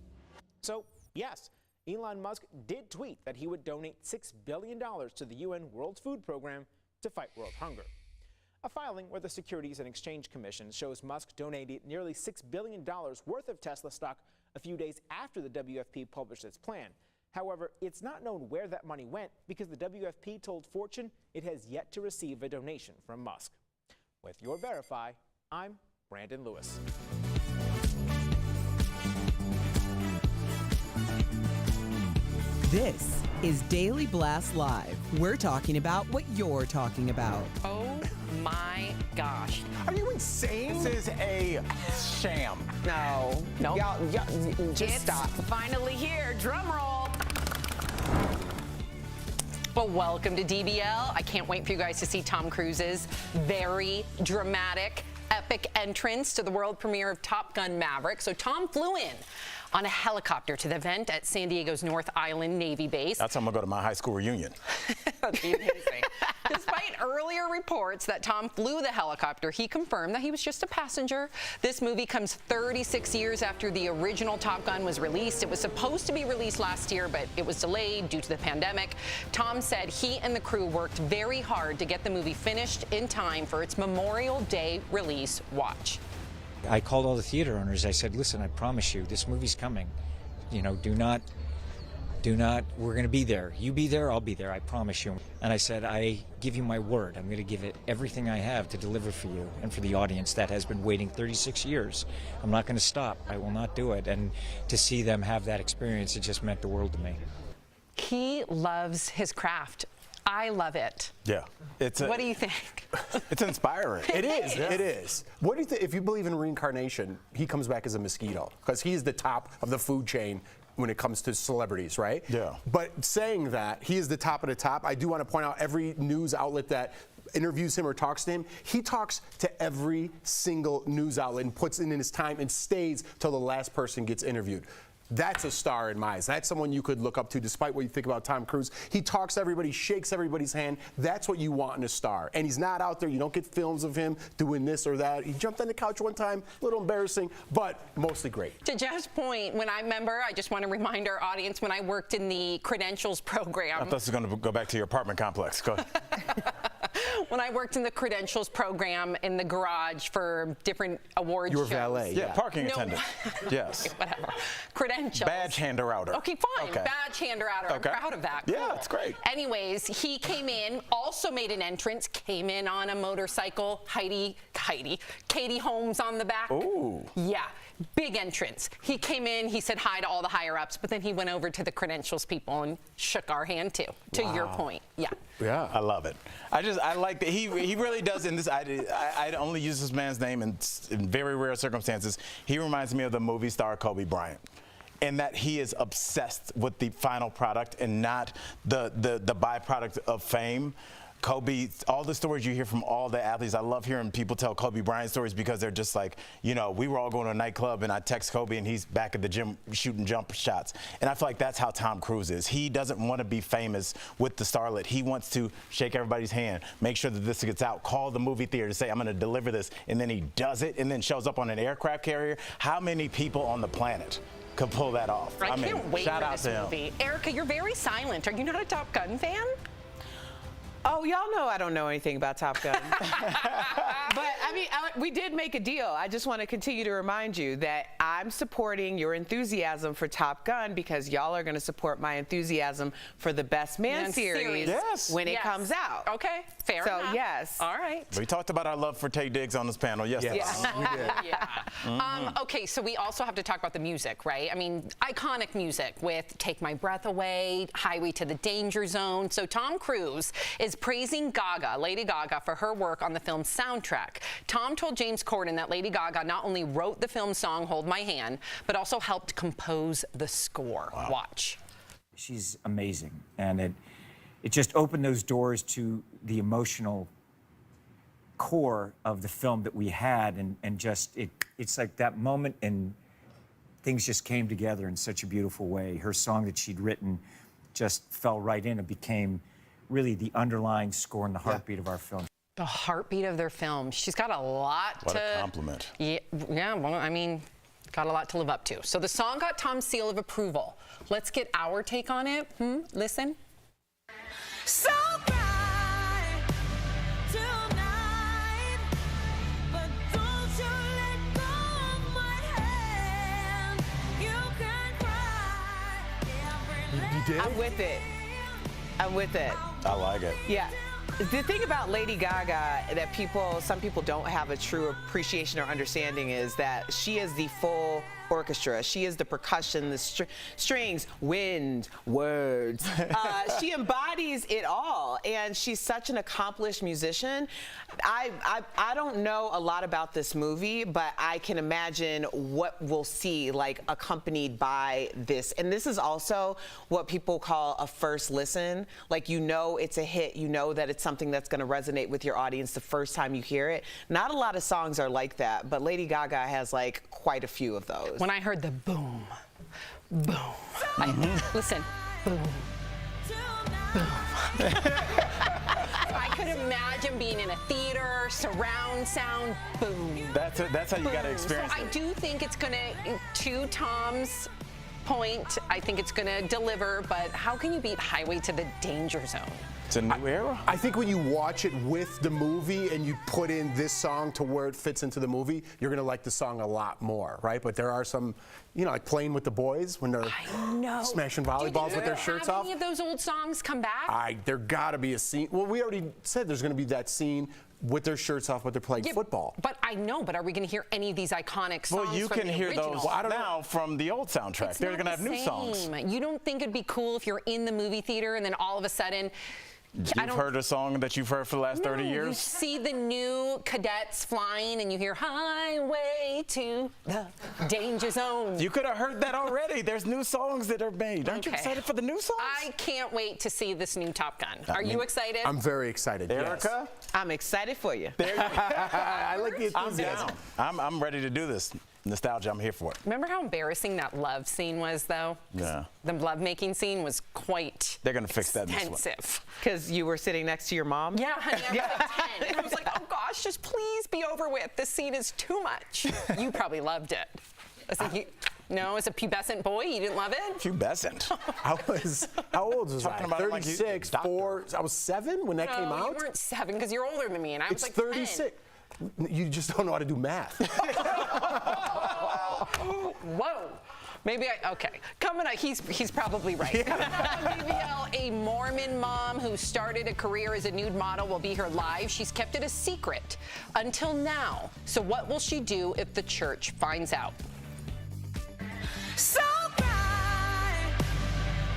So, yes, Elon Musk did tweet that he would donate $6 billion to the UN World Food Program to fight world hunger. A filing with the Securities and Exchange Commission shows Musk donated nearly $6 billion worth of Tesla stock a few days after the WFP published its plan. However, it's not known where that money went because the WFP told Fortune it has yet to receive a donation from Musk. With your Verify, I'm Brandon Lewis. This is Daily Blast Live. We're talking about what you're talking about. Oh my gosh. Are you insane? This is a sham. No. Nope. Y'all, just stop. Finally here. Drum roll. Well, welcome to DBL. I can't wait for you guys to see Tom Cruise's very dramatic, epic entrance to the world premiere of Top Gun Maverick. So Tom flew in on a helicopter to the event at San Diego's North Island Navy Base. That's how I'm going to go to my high school reunion. That'd be amazing. Despite earlier reports that Tom flew the helicopter, he confirmed that he was just a passenger. This movie comes 36 years after the original Top Gun was released. It was supposed to be released last year, but it was delayed due to the pandemic. Tom said he and the crew worked very hard to get the movie finished in time for its Memorial Day release. Watch. I called all the theater owners. I said, listen, I promise you, this movie's coming. You know, do not, we're going to be there. You be there, I'll be there, I promise you. And I said, I give you my word. I'm going to give it everything I have to deliver for you and for the audience that has been waiting 36 years. I'm not going to stop. I will not do it. And to see them have that experience, it just meant the world to me. He loves his craft. I love it. Yeah. What do you think? It's inspiring. It is. Yeah. It is. What do you think? If you believe in reincarnation, he comes back as a mosquito because he's the top of the food chain when it comes to celebrities, right? Yeah. But saying that, he is the top of the top. I do want to point out every news outlet that interviews him or talks to him, he talks to every single news outlet and puts in his time and stays till the last person gets interviewed. That's a star in my eyes. That's someone you could look up to despite what you think about Tom Cruise. He talks to everybody, shakes everybody's hand. That's what you want in a star. And he's not out there. You don't get films of him doing this or that. He jumped on the couch one time, a little embarrassing, but mostly great. To Jeff's point, I just want to remind our audience, when I worked in the credentials program. I thought this was going to go back to your apartment complex. Go ahead. When I worked in the credentials program in the garage for different award shows. You were valet. Yeah, parking attendant. Yes. Whatever. Credentials. Badge hander outer. Okay, fine. Okay. Badge hander outer. Okay. I'm proud of that. Yeah, Cool. it's great. Anyways, he came in, also made an entrance, came in on a motorcycle. Katie Holmes on the back. Ooh. Yeah. Big entrance. He came in, he said hi to all the higher ups, but then he went over to the credentials people and shook our hand too, to your point. Yeah. Yeah. I love it. I like that he really does in this. I only use this man's name in very rare circumstances. He reminds me of the movie star Kobe Bryant. And that he is obsessed with the final product and not the byproduct of fame. Kobe, all the stories you hear from all the athletes, I love hearing people tell Kobe Bryant stories because they're just like, you know, we were all going to a nightclub and I text Kobe and he's back at the gym shooting jump shots. And I feel like that's how Tom Cruise is. He doesn't want to be famous with the starlet. He wants to shake everybody's hand, make sure that this gets out, call the movie theater to say, I'm going to deliver this. And then he does it and then shows up on an aircraft carrier. How many people on the planet could pull that off? I can't wait shout for out this to him. movie. Erica, you're very silent. Are you not a Top Gun fan? Oh, y'all know I don't know anything about Top Gun. But, I mean, we did make a deal. I just want to continue to remind you that I'm supporting your enthusiasm for Top Gun because y'all are going to support my enthusiasm for the Best Man series when it comes out. Okay, fair enough. So, yes. All right. We talked about our love for Tay Diggs on this panel yesterday. Yes. Okay, so we also have to talk about the music, right? I mean, iconic music with Take My Breath Away, Highway to the Danger Zone. So Tom Cruise is praising Lady Gaga, for her work on the film's soundtrack. Tom told James Corden that Lady Gaga not only wrote the film song Hold My Hand, but also helped compose the score. Wow. Watch. She's amazing, and it just opened those doors to the emotional core of the film that we had, and just it's like that moment and things just came together in such a beautiful way. Her song that she'd written just fell right in and became really the underlying score and the heartbeat of our film. The heartbeat of their film. She's got a lot What a compliment. Yeah, well, I mean, got a lot to live up to. So the song got Tom's seal of approval. Let's get our take on it. Listen. So bright tonight, but don't you let go of my hand. You can cry. You did? I'm with it. I'm with it. I like it. Yeah. The thing about Lady Gaga that some people don't have a true appreciation or understanding is that she is the full orchestra. She is the percussion, the strings, wind, words. She embodies it all, and she's such an accomplished musician. I don't know a lot about this movie, but I can imagine what we'll see, like, accompanied by this. And this is also what people call a first listen. Like, you know it's a hit. You know that it's something that's going to resonate with your audience the first time you hear it. Not a lot of songs are like that, but Lady Gaga has, like, quite a few of those. When I heard the boom, boom, listen, boom, boom. I could imagine being in a theater, surround sound, boom. That's how you got to experience it. it. I do think it's going to Tom's point, I think it's going to deliver, but how can you beat Highway to the Danger Zone? It's a new era. I think when you watch it with the movie and you put in this song to where it fits into the movie, you're going to like the song a lot more, right? But there are some, you know, like Playing with the Boys when they're smashing volleyballs with their shirts off. Any of those old songs come back? There got to be a scene. Well, we already said there's going to be that scene with their shirts off, but they're playing football. But I know, but are we going to hear any of these iconic songs? Well, you from can the hear original? those now from the old soundtrack. They're going to have new songs. You don't think it'd be cool if you're in the movie theater and then all of a sudden You've heard a song that you've heard for the last 30 years? You see the new cadets flying and you hear Highway to the Danger Zone. You could have heard that already. There's new songs that are made. Aren't you excited for the new songs? I can't wait to see this new Top Gun. Are you excited? I'm very excited. Erica? Yes. I'm excited for you. There you go. I like the enthusiasm. I'm ready to do this. Nostalgia, I'm here for it. Remember how embarrassing that love scene was, though? Yeah. The love-making scene was quite They're going to fix that expensive. Because you were sitting next to your mom? Yeah, honey, I was like 10. And I was like, oh, gosh, just please be over with. This scene is too much. You probably loved it. I was like, No, as a pubescent boy, you didn't love it? Pubescent. How old was Talking I? about it like 36, 4. I was 7 when that came No, out. you weren't 7 because you're older than me, and I was It's like 36. You just don't know how to do math. 10. Whoa. Maybe okay. Coming up, he's probably right. Coming up on DBL, a Mormon mom who started a career as a nude model will be here live. She's kept it a secret until now. So what will she do if the church finds out? So bright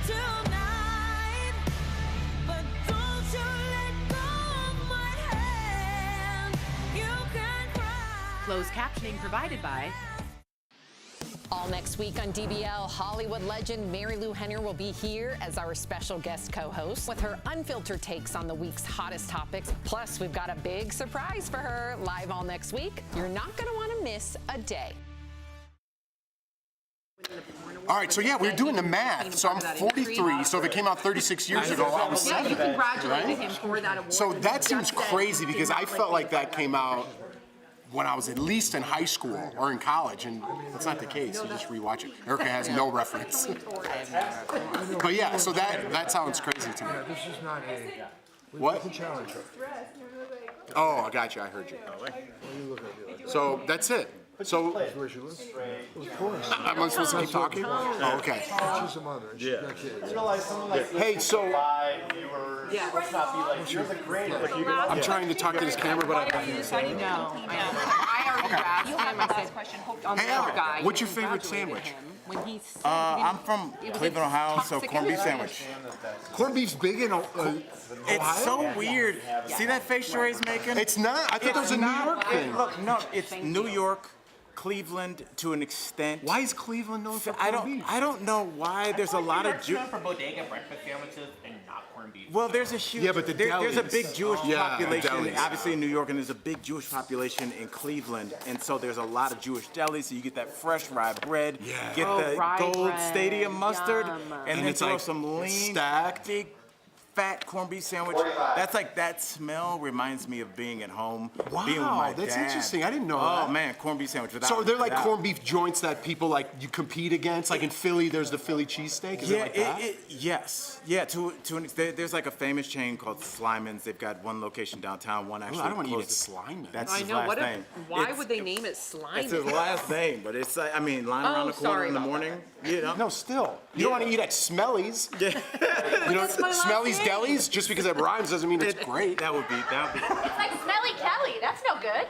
tonight, but don't you let go of my hand. You can cry. Closed captioning provided by. All next week on DBL, Hollywood legend Lou Henner will be here as our special guest co-host with her unfiltered takes on the week's hottest topics. Plus, we've got a big surprise for her live all next week. You're not going to want to miss a day. All right, so yeah, we're doing the math. So I'm 43, so if it came out 36 years ago, I was 7. You congratulated right? him for that award. So that seems crazy because I felt like that came out when I was at least in high school or in college, and that's not the case. You just rewatch it. Erica has no reference. But yeah, so that sounds crazy to me. This is not a... What? It's a challenge. Oh, I got you. I heard you. So that's it. So, Where she lives? Of course. am I supposed to keep talking? Oh, okay. She's a mother. And she's got kids. Hey, so Yeah. I'm trying to talk to this camera, but I can't say it. No. I already asked him. I said, question hooked on the Hey, other guy. what's your favorite sandwich? I'm from Cleveland, Ohio, so corned beef sandwich. Corned beef's big in Ohio? It's so weird. See that face Sheree's making? It's not. I thought that was a New York thing. Look, no, it's New York, Cleveland to an extent. Why is Cleveland known for I corned beef? don't. I don't know why. There's a lot of known for bodega breakfast sandwiches and not corned beef. Well, there's a huge. Yeah, but there's a big Jewish population, delis. obviously in New York, and there's a big Jewish population in Cleveland, and so there's a lot of Jewish delis. So you get that fresh rye bread, get the rye gold bread. stadium mustard, Yum. and then it's throw like some lean, stacked. big, fat corned beef sandwich. That's like that smell reminds me of being at home, being with my that's dad. interesting. I didn't know Oh that. man, corned beef sandwich. Without, So they're like without- corned beef joints that people like you compete against. Like in Philly, there's the Philly cheesesteak. Is it like that? Yes. Yeah, to an extent. There's like a famous chain called Slyman's. They've got one location downtown, one actually I don't want to eat at close. Slyman. That's I his know. last What? name. Why It's- would they name it slime? It's his last name, but it's I mean, lying around the corner in the morning. You know. No, still. You don't want to eat at Smelly's. Yeah. You know, That's my last Smelly's name. Delis, just because it rhymes doesn't mean it's great. That would be. It's like Smelly Kelly. That's no good.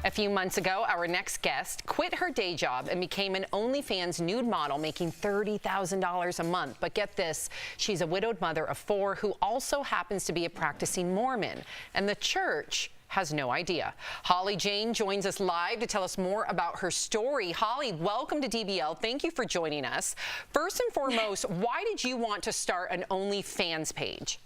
A few months ago, our next guest quit her day job and became an OnlyFans nude model, making $30,000 a month. But get this, she's a widowed mother of 4 who also happens to be a practicing Mormon. And the church has no idea. Holly Jane joins us live to tell us more about her story. Holly, welcome to DBL. Thank you for joining us. First and foremost, why did you want to start an OnlyFans page?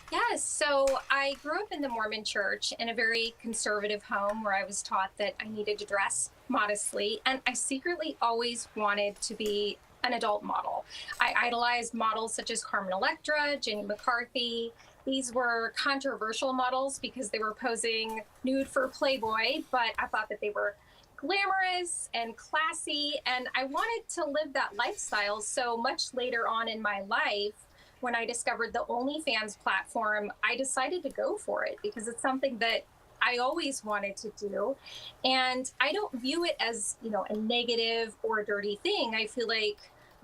Yes, so I grew up in the Mormon church in a very conservative home where I was taught that I needed to dress modestly, and I secretly always wanted to be an adult model. I idolized models such as Carmen Electra, Jenny McCarthy. These were controversial models because they were posing nude for Playboy, but I thought that they were glamorous and classy, and I wanted to live that lifestyle. So much later on in my life, when I discovered the OnlyFans platform, I decided to go for it because it's something that I always wanted to do. And I don't view it as, you know, a negative or a dirty thing. I feel like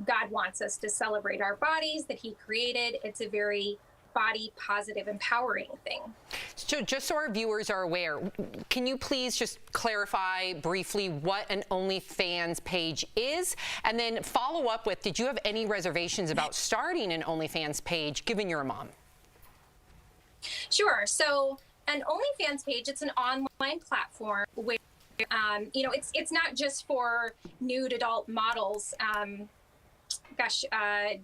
God wants us to celebrate our bodies that He created. It's a very body positive, empowering thing. So just so our viewers are aware, can you please just clarify briefly what an OnlyFans page is? And then follow up with, did you have any reservations about starting an OnlyFans page, given you're a mom? Sure. So an OnlyFans page, it's an online platform where, you know, it's not just for nude adult models.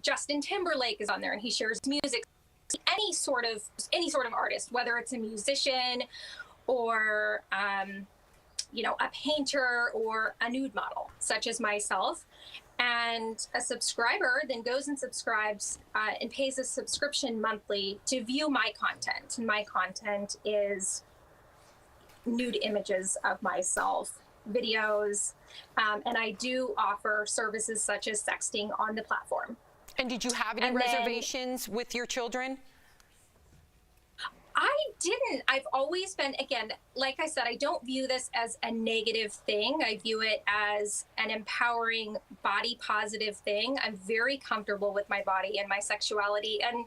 Justin Timberlake is on there and he shares music. any sort of artist, whether it's a musician or you know, a painter or a nude model, such as myself. And a subscriber then goes and subscribes and pays a subscription monthly to view my content. And my content is nude images of myself, videos, and I do offer services such as sexting on the platform. And did you have any reservations with your children? I didn't. I've always been, again, like I said, I don't view this as a negative thing. I view it as an empowering, body positive thing. I'm very comfortable with my body and my sexuality. And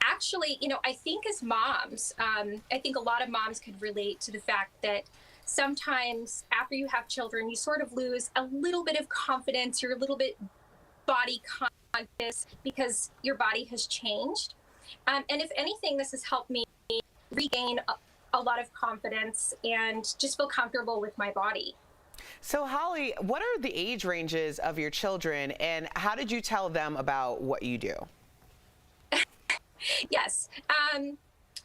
actually, you know, I think as moms, I think a lot of moms could relate to the fact that sometimes after you have children, you sort of lose a little bit of confidence. You're a little bit body conscious because your body has changed. And if anything, this has helped me regain a lot of confidence and just feel comfortable with my body. So Holly, what are the age ranges of your children and how did you tell them about what you do? Yes.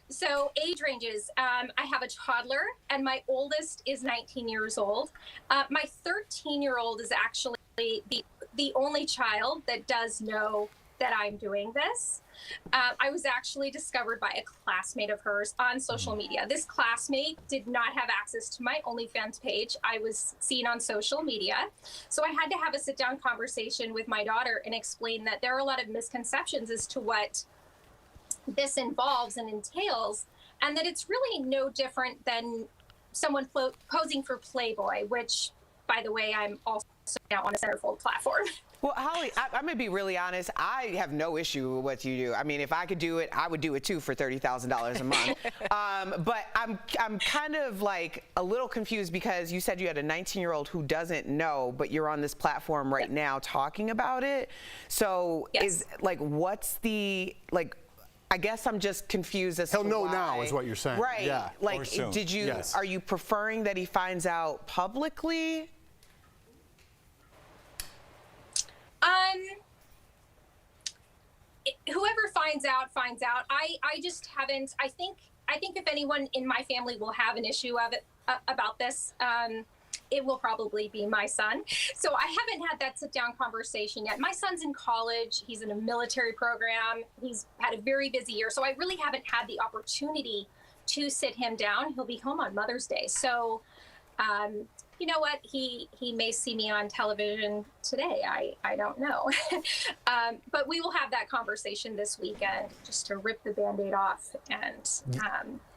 So age ranges, I have a toddler and my oldest is 19 years old. My 13-year-old is actually the only child that does know that I'm doing this. I was actually discovered by a classmate of hers on social media. This classmate did not have access to my OnlyFans page. I was seen on social media. So I had to have a sit-down conversation with my daughter and explain that there are a lot of misconceptions as to what this involves and entails, and that it's really no different than someone posing for Playboy, which, by the way, I'm also now on a centerfold platform. Well, Holly, I'm going to be really honest. I have no issue with what you do. I mean, if I could do it, I would do it too for $30,000 a month. But I'm kind of like a little confused because you said you had a 19-year-old who doesn't know, but you're on this platform right now talking about it. So is like, what's the, like, I guess I'm just confused as to why. He'll know now is what you're saying. Right. Yeah. Like, did you, are you preferring that he finds out publicly? Whoever finds out, finds out. I just haven't. I think if anyone in my family will have an issue of it about this, it will probably be my son. So I haven't had that sit-down conversation yet. My son's in college. He's in a military program. He's had a very busy year. So I really haven't had the opportunity to sit him down. He'll be home on Mother's Day. So, you know what? He may see me on television today. I don't know. But we will have that conversation this weekend just to rip the Band-Aid off. And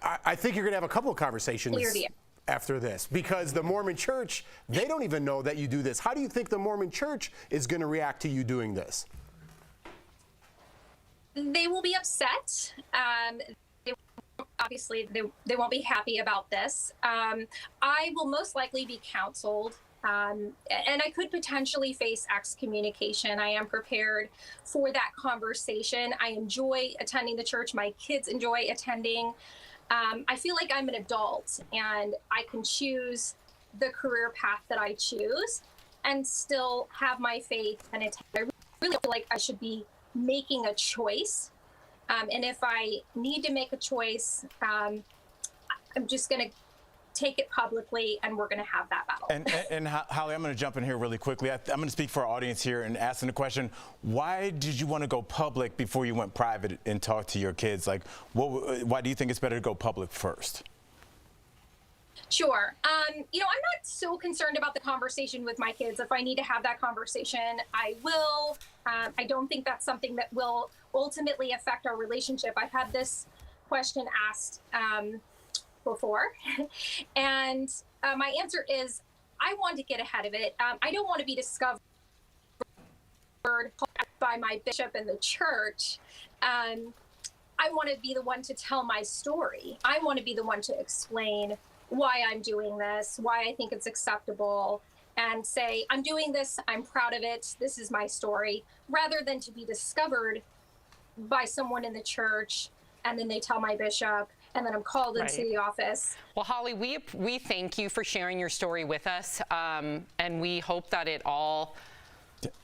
I think you're going to have a couple of conversations clear the air after this, because the Mormon Church, they don't even know that you do this. How do you think the Mormon Church is going to react to you doing this? They will be upset. Obviously, they won't be happy about this. I will most likely be counseled, and I could potentially face excommunication. I am prepared for that conversation. I enjoy attending the church. My kids enjoy attending. I feel like I'm an adult and I can choose the career path that I choose and still have my faith and attend. I really feel like I should be making a choice. And if I need to make a choice, I'm just going to take it publicly, and we're going to have that battle. And Holly, I'm going to jump in here really quickly. I'm going to speak for our audience here and asking the question, why did you want to go public before you went private and talk to your kids? Like, why do you think it's better to go public first? Sure. You know, I'm not so concerned about the conversation with my kids. If I need to have that conversation, I will. I don't think that's something that will ultimately affect our relationship. I've had this question asked before, and my answer is I want to get ahead of it. I don't want to be discovered by my bishop and the church. I want to be the one to tell my story. I want to be the one to explain why I'm doing this, why I think it's acceptable, and say, I'm doing this, I'm proud of it, this is my story, rather than to be discovered by someone in the church, and then they tell my bishop, and then I'm called into the office. Well, Holly, we thank you for sharing your story with us, and we hope that it all...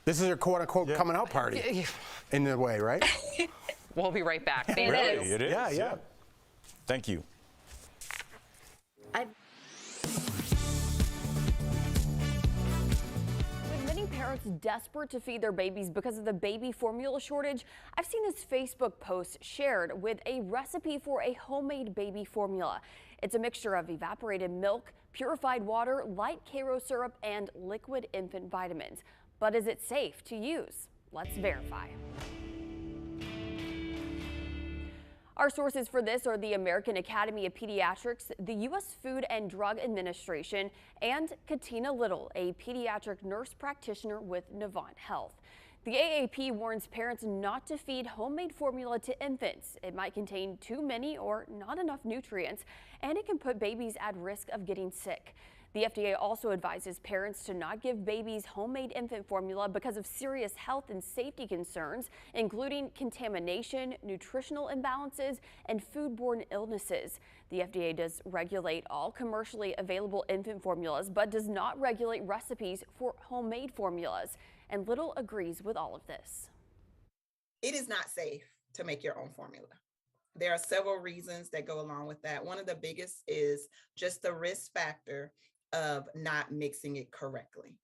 This is your quote-unquote coming out party, in a way, right? We'll be right back. Thank Really? you. It is? Yeah. Thank you. With many parents desperate to feed their babies because of the baby formula shortage, I've seen this Facebook post shared with a recipe for a homemade baby formula. It's a mixture of evaporated milk, purified water, light Karo syrup, and liquid infant vitamins. But is it safe to use? Let's verify. Our sources for this are the American Academy of Pediatrics, the U.S. Food and Drug Administration, and Katina Little, a pediatric nurse practitioner with Novant Health. The AAP warns parents not to feed homemade formula to infants. It might contain too many or not enough nutrients, and it can put babies at risk of getting sick. The FDA also advises parents to not give babies homemade infant formula because of serious health and safety concerns, including contamination, nutritional imbalances, and foodborne illnesses. The FDA does regulate all commercially available infant formulas, but does not regulate recipes for homemade formulas. And Little agrees with all of this. It is not safe to make your own formula. There are several reasons that go along with that. One of the biggest is just the risk factor of not mixing it correctly.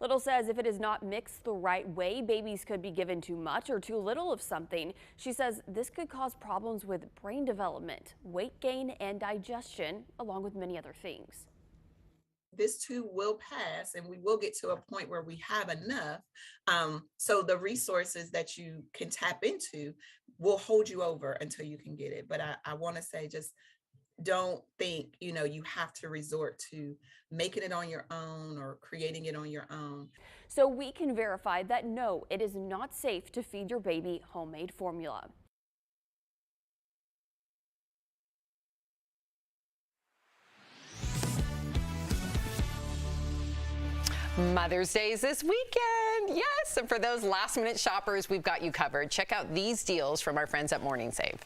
Little says if it is not mixed the right way, babies could be given too much or too little of something. She says this could cause problems with brain development, weight gain, and digestion, along with many other things. This too will pass, and we will get to a point where we have enough. So the resources that you can tap into will hold you over until you can get it. But I want to say, just don't think, you have to resort to making it on your own or creating it on your own. So we can verify that no, it is not safe to feed your baby homemade formula. Mother's Day is this weekend. Yes, and for those last-minute shoppers, we've got you covered. Check out these deals from our friends at Morning Save.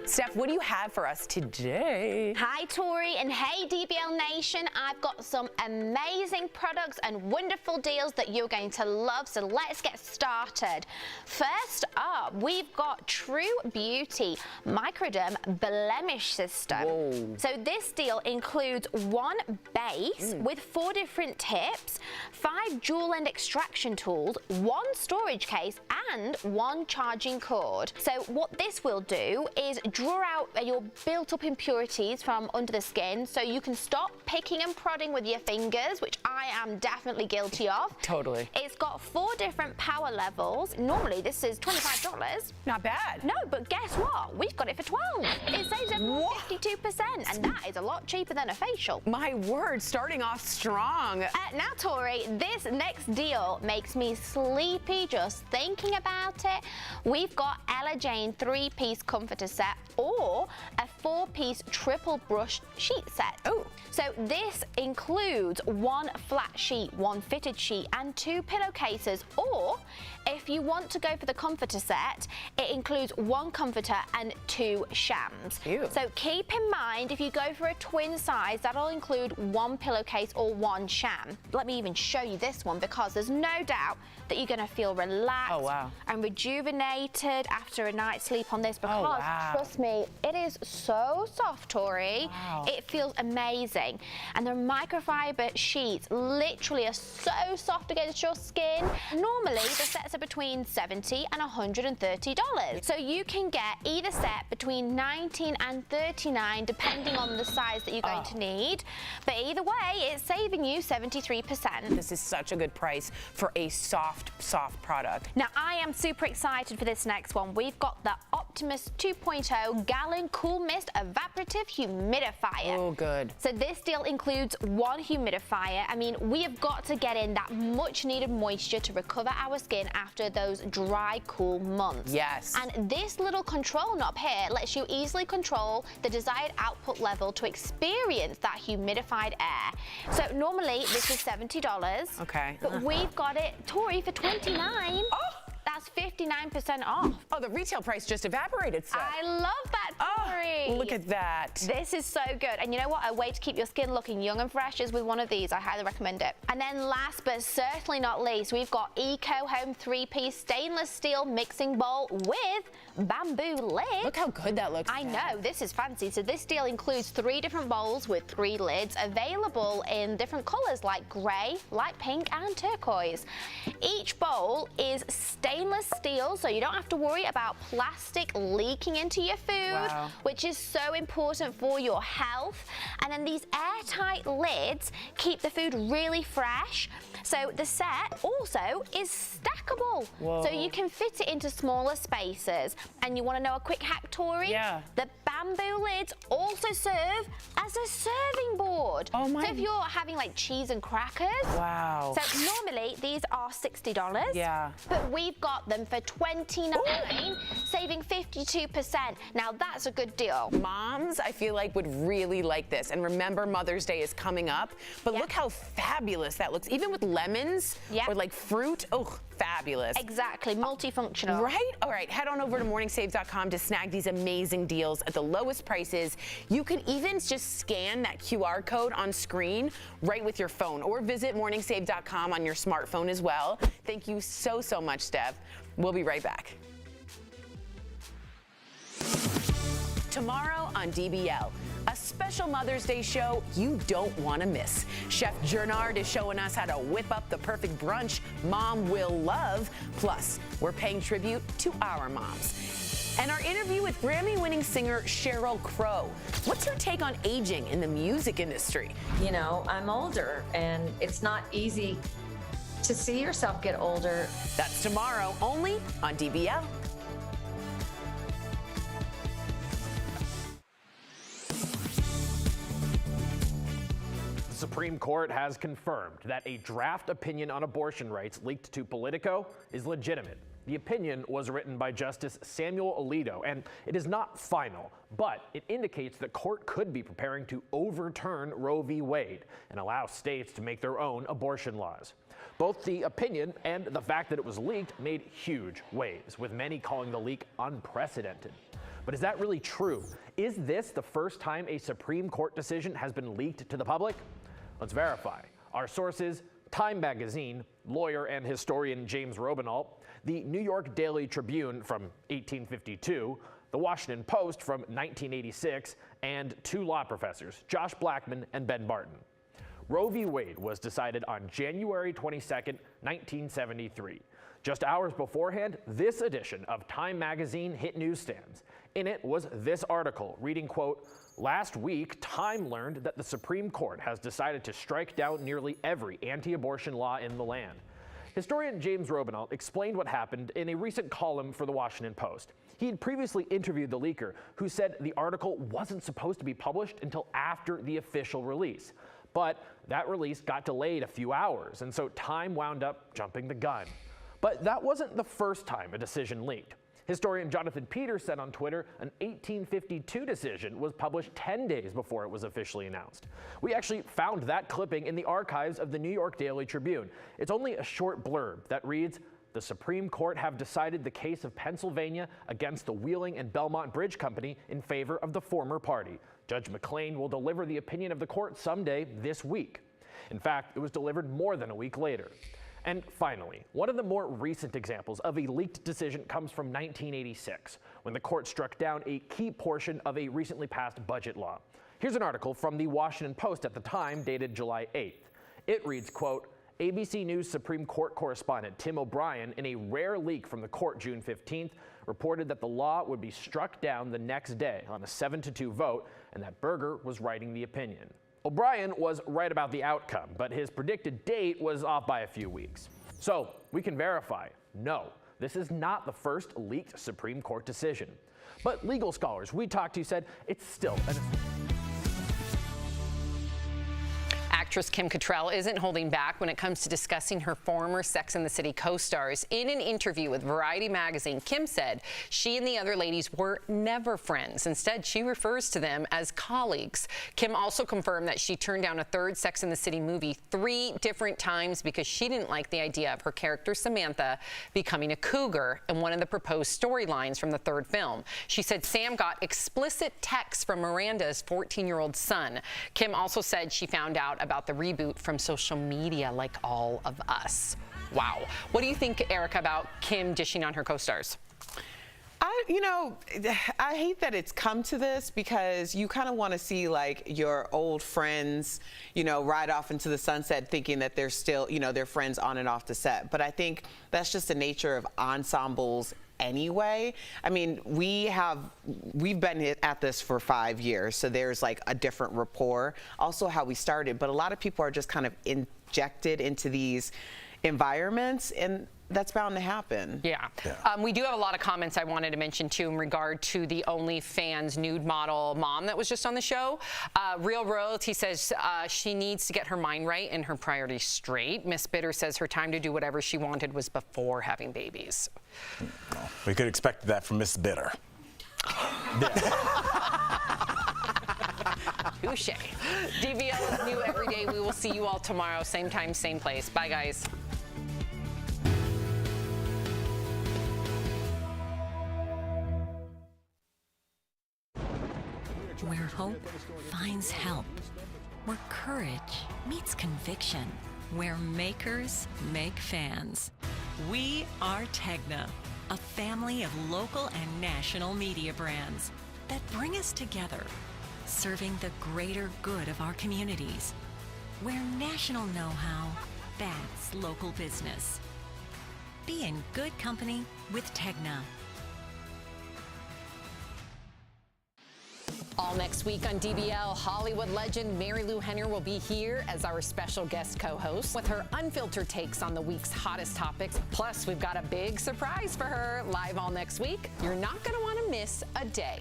Steph, what do you have for us today? Hi, Tori, and hey, DBL Nation. I've got some amazing products and wonderful deals that you're going to love, so let's get started. First up, we've got True Beauty Microderm Blemish System. Whoa. So this deal includes one base with 4 different tips, 5 dual-end extraction tools, 1 storage case, and 1 charging cord. So what this will do is draw out your built-up impurities from under the skin, so you can stop picking and prodding with your fingers, which I am definitely guilty of. Totally. It's got 4 different power levels. Normally this is $25. Not bad. No, but guess what? We've got it for $12. It saves everyone 52%, and that is a lot cheaper than a facial. My word, starting off strong. Now, Tori, this next deal makes me sleepy just thinking about it. We've got Ella Jane 3-piece comforter set or a 4-piece triple brush sheet set. Oh. So this includes 1 flat sheet, 1 fitted sheet, and 2 pillowcases. Or if you want to go for the comforter set, it includes 1 comforter and 2 shams. Ew. So keep in mind, if you go for a twin size, that'll include 1 pillowcase or 1 sham. Let me even show you this one, because there's no doubt that you're going to feel relaxed and rejuvenated after a night's sleep on this, because trust me, it is so soft, Tori. Wow. It feels amazing. And the microfiber sheets literally are so soft against your skin. Normally, the sets are between $70 and $130. So you can get either set between $19 and $39, depending on the size that you're going to need. But either way, it's saving you 73%. This is such a good price for a soft product. Now, I am super excited for this next one. We've got the Optimus 2.0 Gallon Cool Mist Evaporative Humidifier. Oh, good. So this deal includes 1 humidifier. I mean, we have got to get in that much needed moisture to recover our skin after those dry, cool months. Yes. And this little control knob here lets you easily control the desired output level to experience that humidified air. So normally this is $70. Okay. But we've got it, Tori, for $29. Oh! That's 59% off. Oh, the retail price just evaporated, Steph. I love that, Mary. Look at that. This is so good. And you know what? A way to keep your skin looking young and fresh is with one of these. I highly recommend it. And then last but certainly not least, we've got Eco Home 3-piece stainless steel mixing bowl with bamboo lid. Look how good that looks. I know, this is fancy. So this deal includes 3 different bowls with 3 lids available in different colors like gray, light pink and turquoise. Each bowl is stainless steel, so you don't have to worry about plastic leaking into your food, which is so important for your health. And then these airtight lids keep the food really fresh. So the set also is stackable. So you can fit it into smaller spaces. And you want to know a quick hack, Tori? Yeah. The bamboo lids also serve as a serving board. Oh my. So if you're having like cheese and crackers. Wow. So normally these are $60. Yeah. But we've got them for $29, saving 52%. Now that's a good deal. Moms, I feel like would really like this. And remember, Mother's Day is coming up. But look how fabulous that looks. Even with lemons or like fruit. Oh, fabulous. Exactly, multifunctional. Right? All right, head on over to morningsave.com to snag these amazing deals at the lowest prices. You can even just scan that QR code on screen right with your phone, or visit morningsave.com on your smartphone as well. Thank you so, so much, Steph. We'll be right back. Tomorrow on DBL, a special Mother's Day show you don't want to miss. Chef Gernard is showing us how to whip up the perfect brunch Mom will love. Plus, we're paying tribute to our moms. And our interview with Grammy-winning singer Sheryl Crow. What's your take on aging in the music industry? You know, I'm older, and it's not easy to see yourself get older. That's tomorrow, only on DBL. The Supreme Court has confirmed that a draft opinion on abortion rights leaked to Politico is legitimate. The opinion was written by Justice Samuel Alito, and it is not final, but it indicates the court could be preparing to overturn Roe v. Wade and allow states to make their own abortion laws. Both the opinion and the fact that it was leaked made huge waves, with many calling the leak unprecedented. But is that really true? Is this the first time a Supreme Court decision has been leaked to the public? Let's verify. Our sources: Time Magazine, lawyer and historian James Robinalt, the New York Daily Tribune from 1852, the Washington Post from 1986, and 2 law professors, Josh Blackman and Ben Barton. Roe v. Wade was decided on January 22nd, 1973. Just hours beforehand, this edition of Time Magazine hit newsstands. In it was this article reading, quote, "Last week, Time learned that the Supreme Court has decided to strike down nearly every anti-abortion law in the land." Historian James Robinalt explained what happened in a recent column for the Washington Post. He had previously interviewed the leaker, who said the article wasn't supposed to be published until after the official release. But that release got delayed a few hours, and so Time wound up jumping the gun. But that wasn't the first time a decision leaked. Historian Jonathan Peters said on Twitter an 1852 decision was published 10 days before it was officially announced. We actually found that clipping in the archives of the New York Daily Tribune. It's only a short blurb that reads, "The Supreme Court have decided the case of Pennsylvania against the Wheeling and Belmont Bridge Company in favor of the former party. Judge McClain will deliver the opinion of the court someday this week." In fact, it was delivered more than a week later. And finally, one of the more recent examples of a leaked decision comes from 1986, when the court struck down a key portion of a recently passed budget law. Here's an article from the Washington Post at the time, dated July 8th. It reads, quote, "ABC News Supreme Court correspondent Tim O'Brien, in a rare leak from the court June 15th, reported that the law would be struck down the next day on a 7-2 vote, and that Berger was writing the opinion." O'Brien was right about the outcome, but his predicted date was off by a few weeks. So we can verify, no, this is not the first leaked Supreme Court decision. But legal scholars we talked to said it's still an... actress Kim Cattrall isn't holding back when it comes to discussing her former Sex and the City co-stars. In an interview with Variety magazine, Kim said she and the other ladies were never friends. Instead, she refers to them as colleagues. Kim also confirmed that she turned down a third Sex and the City movie 3 different times because she didn't like the idea of her character Samantha becoming a cougar in one of the proposed storylines from the third film. She said Sam got explicit texts from Miranda's 14-year-old son. Kim also said she found out about the reboot from social media like all of us. Wow. What do you think, Erica, about Kim dishing on her co-stars? I hate that it's come to this because you kind of want to see like your old friends, ride off into the sunset thinking that they're still, they're friends on and off the set. But I think that's just the nature of ensembles anyway. I mean, we've been at this for 5 years, so there's like a different rapport. Also how we started, but a lot of people are just kind of injected into these environments, and that's bound to happen. Yeah. We do have a lot of comments I wanted to mention too in regard to the OnlyFans nude model mom that was just on the show. Real Royalty says she needs to get her mind right and her priorities straight. Miss Bitter says her time to do whatever she wanted was before having babies. Well, we could expect that from Miss Bitter. Touche. DBL is new every day. We will see you all tomorrow, same time, same place. Bye, guys. Where hope finds help. Where courage meets conviction. Where makers make fans. We are Tegna, a family of local and national media brands that bring us together, serving the greater good of our communities. Where national know-how backs local business. Be in good company with Tegna. All next week on DBL, Hollywood legend Lou Henner will be here as our special guest co-host with her unfiltered takes on the week's hottest topics. Plus, we've got a big surprise for her live all next week. You're not going to want to miss a day.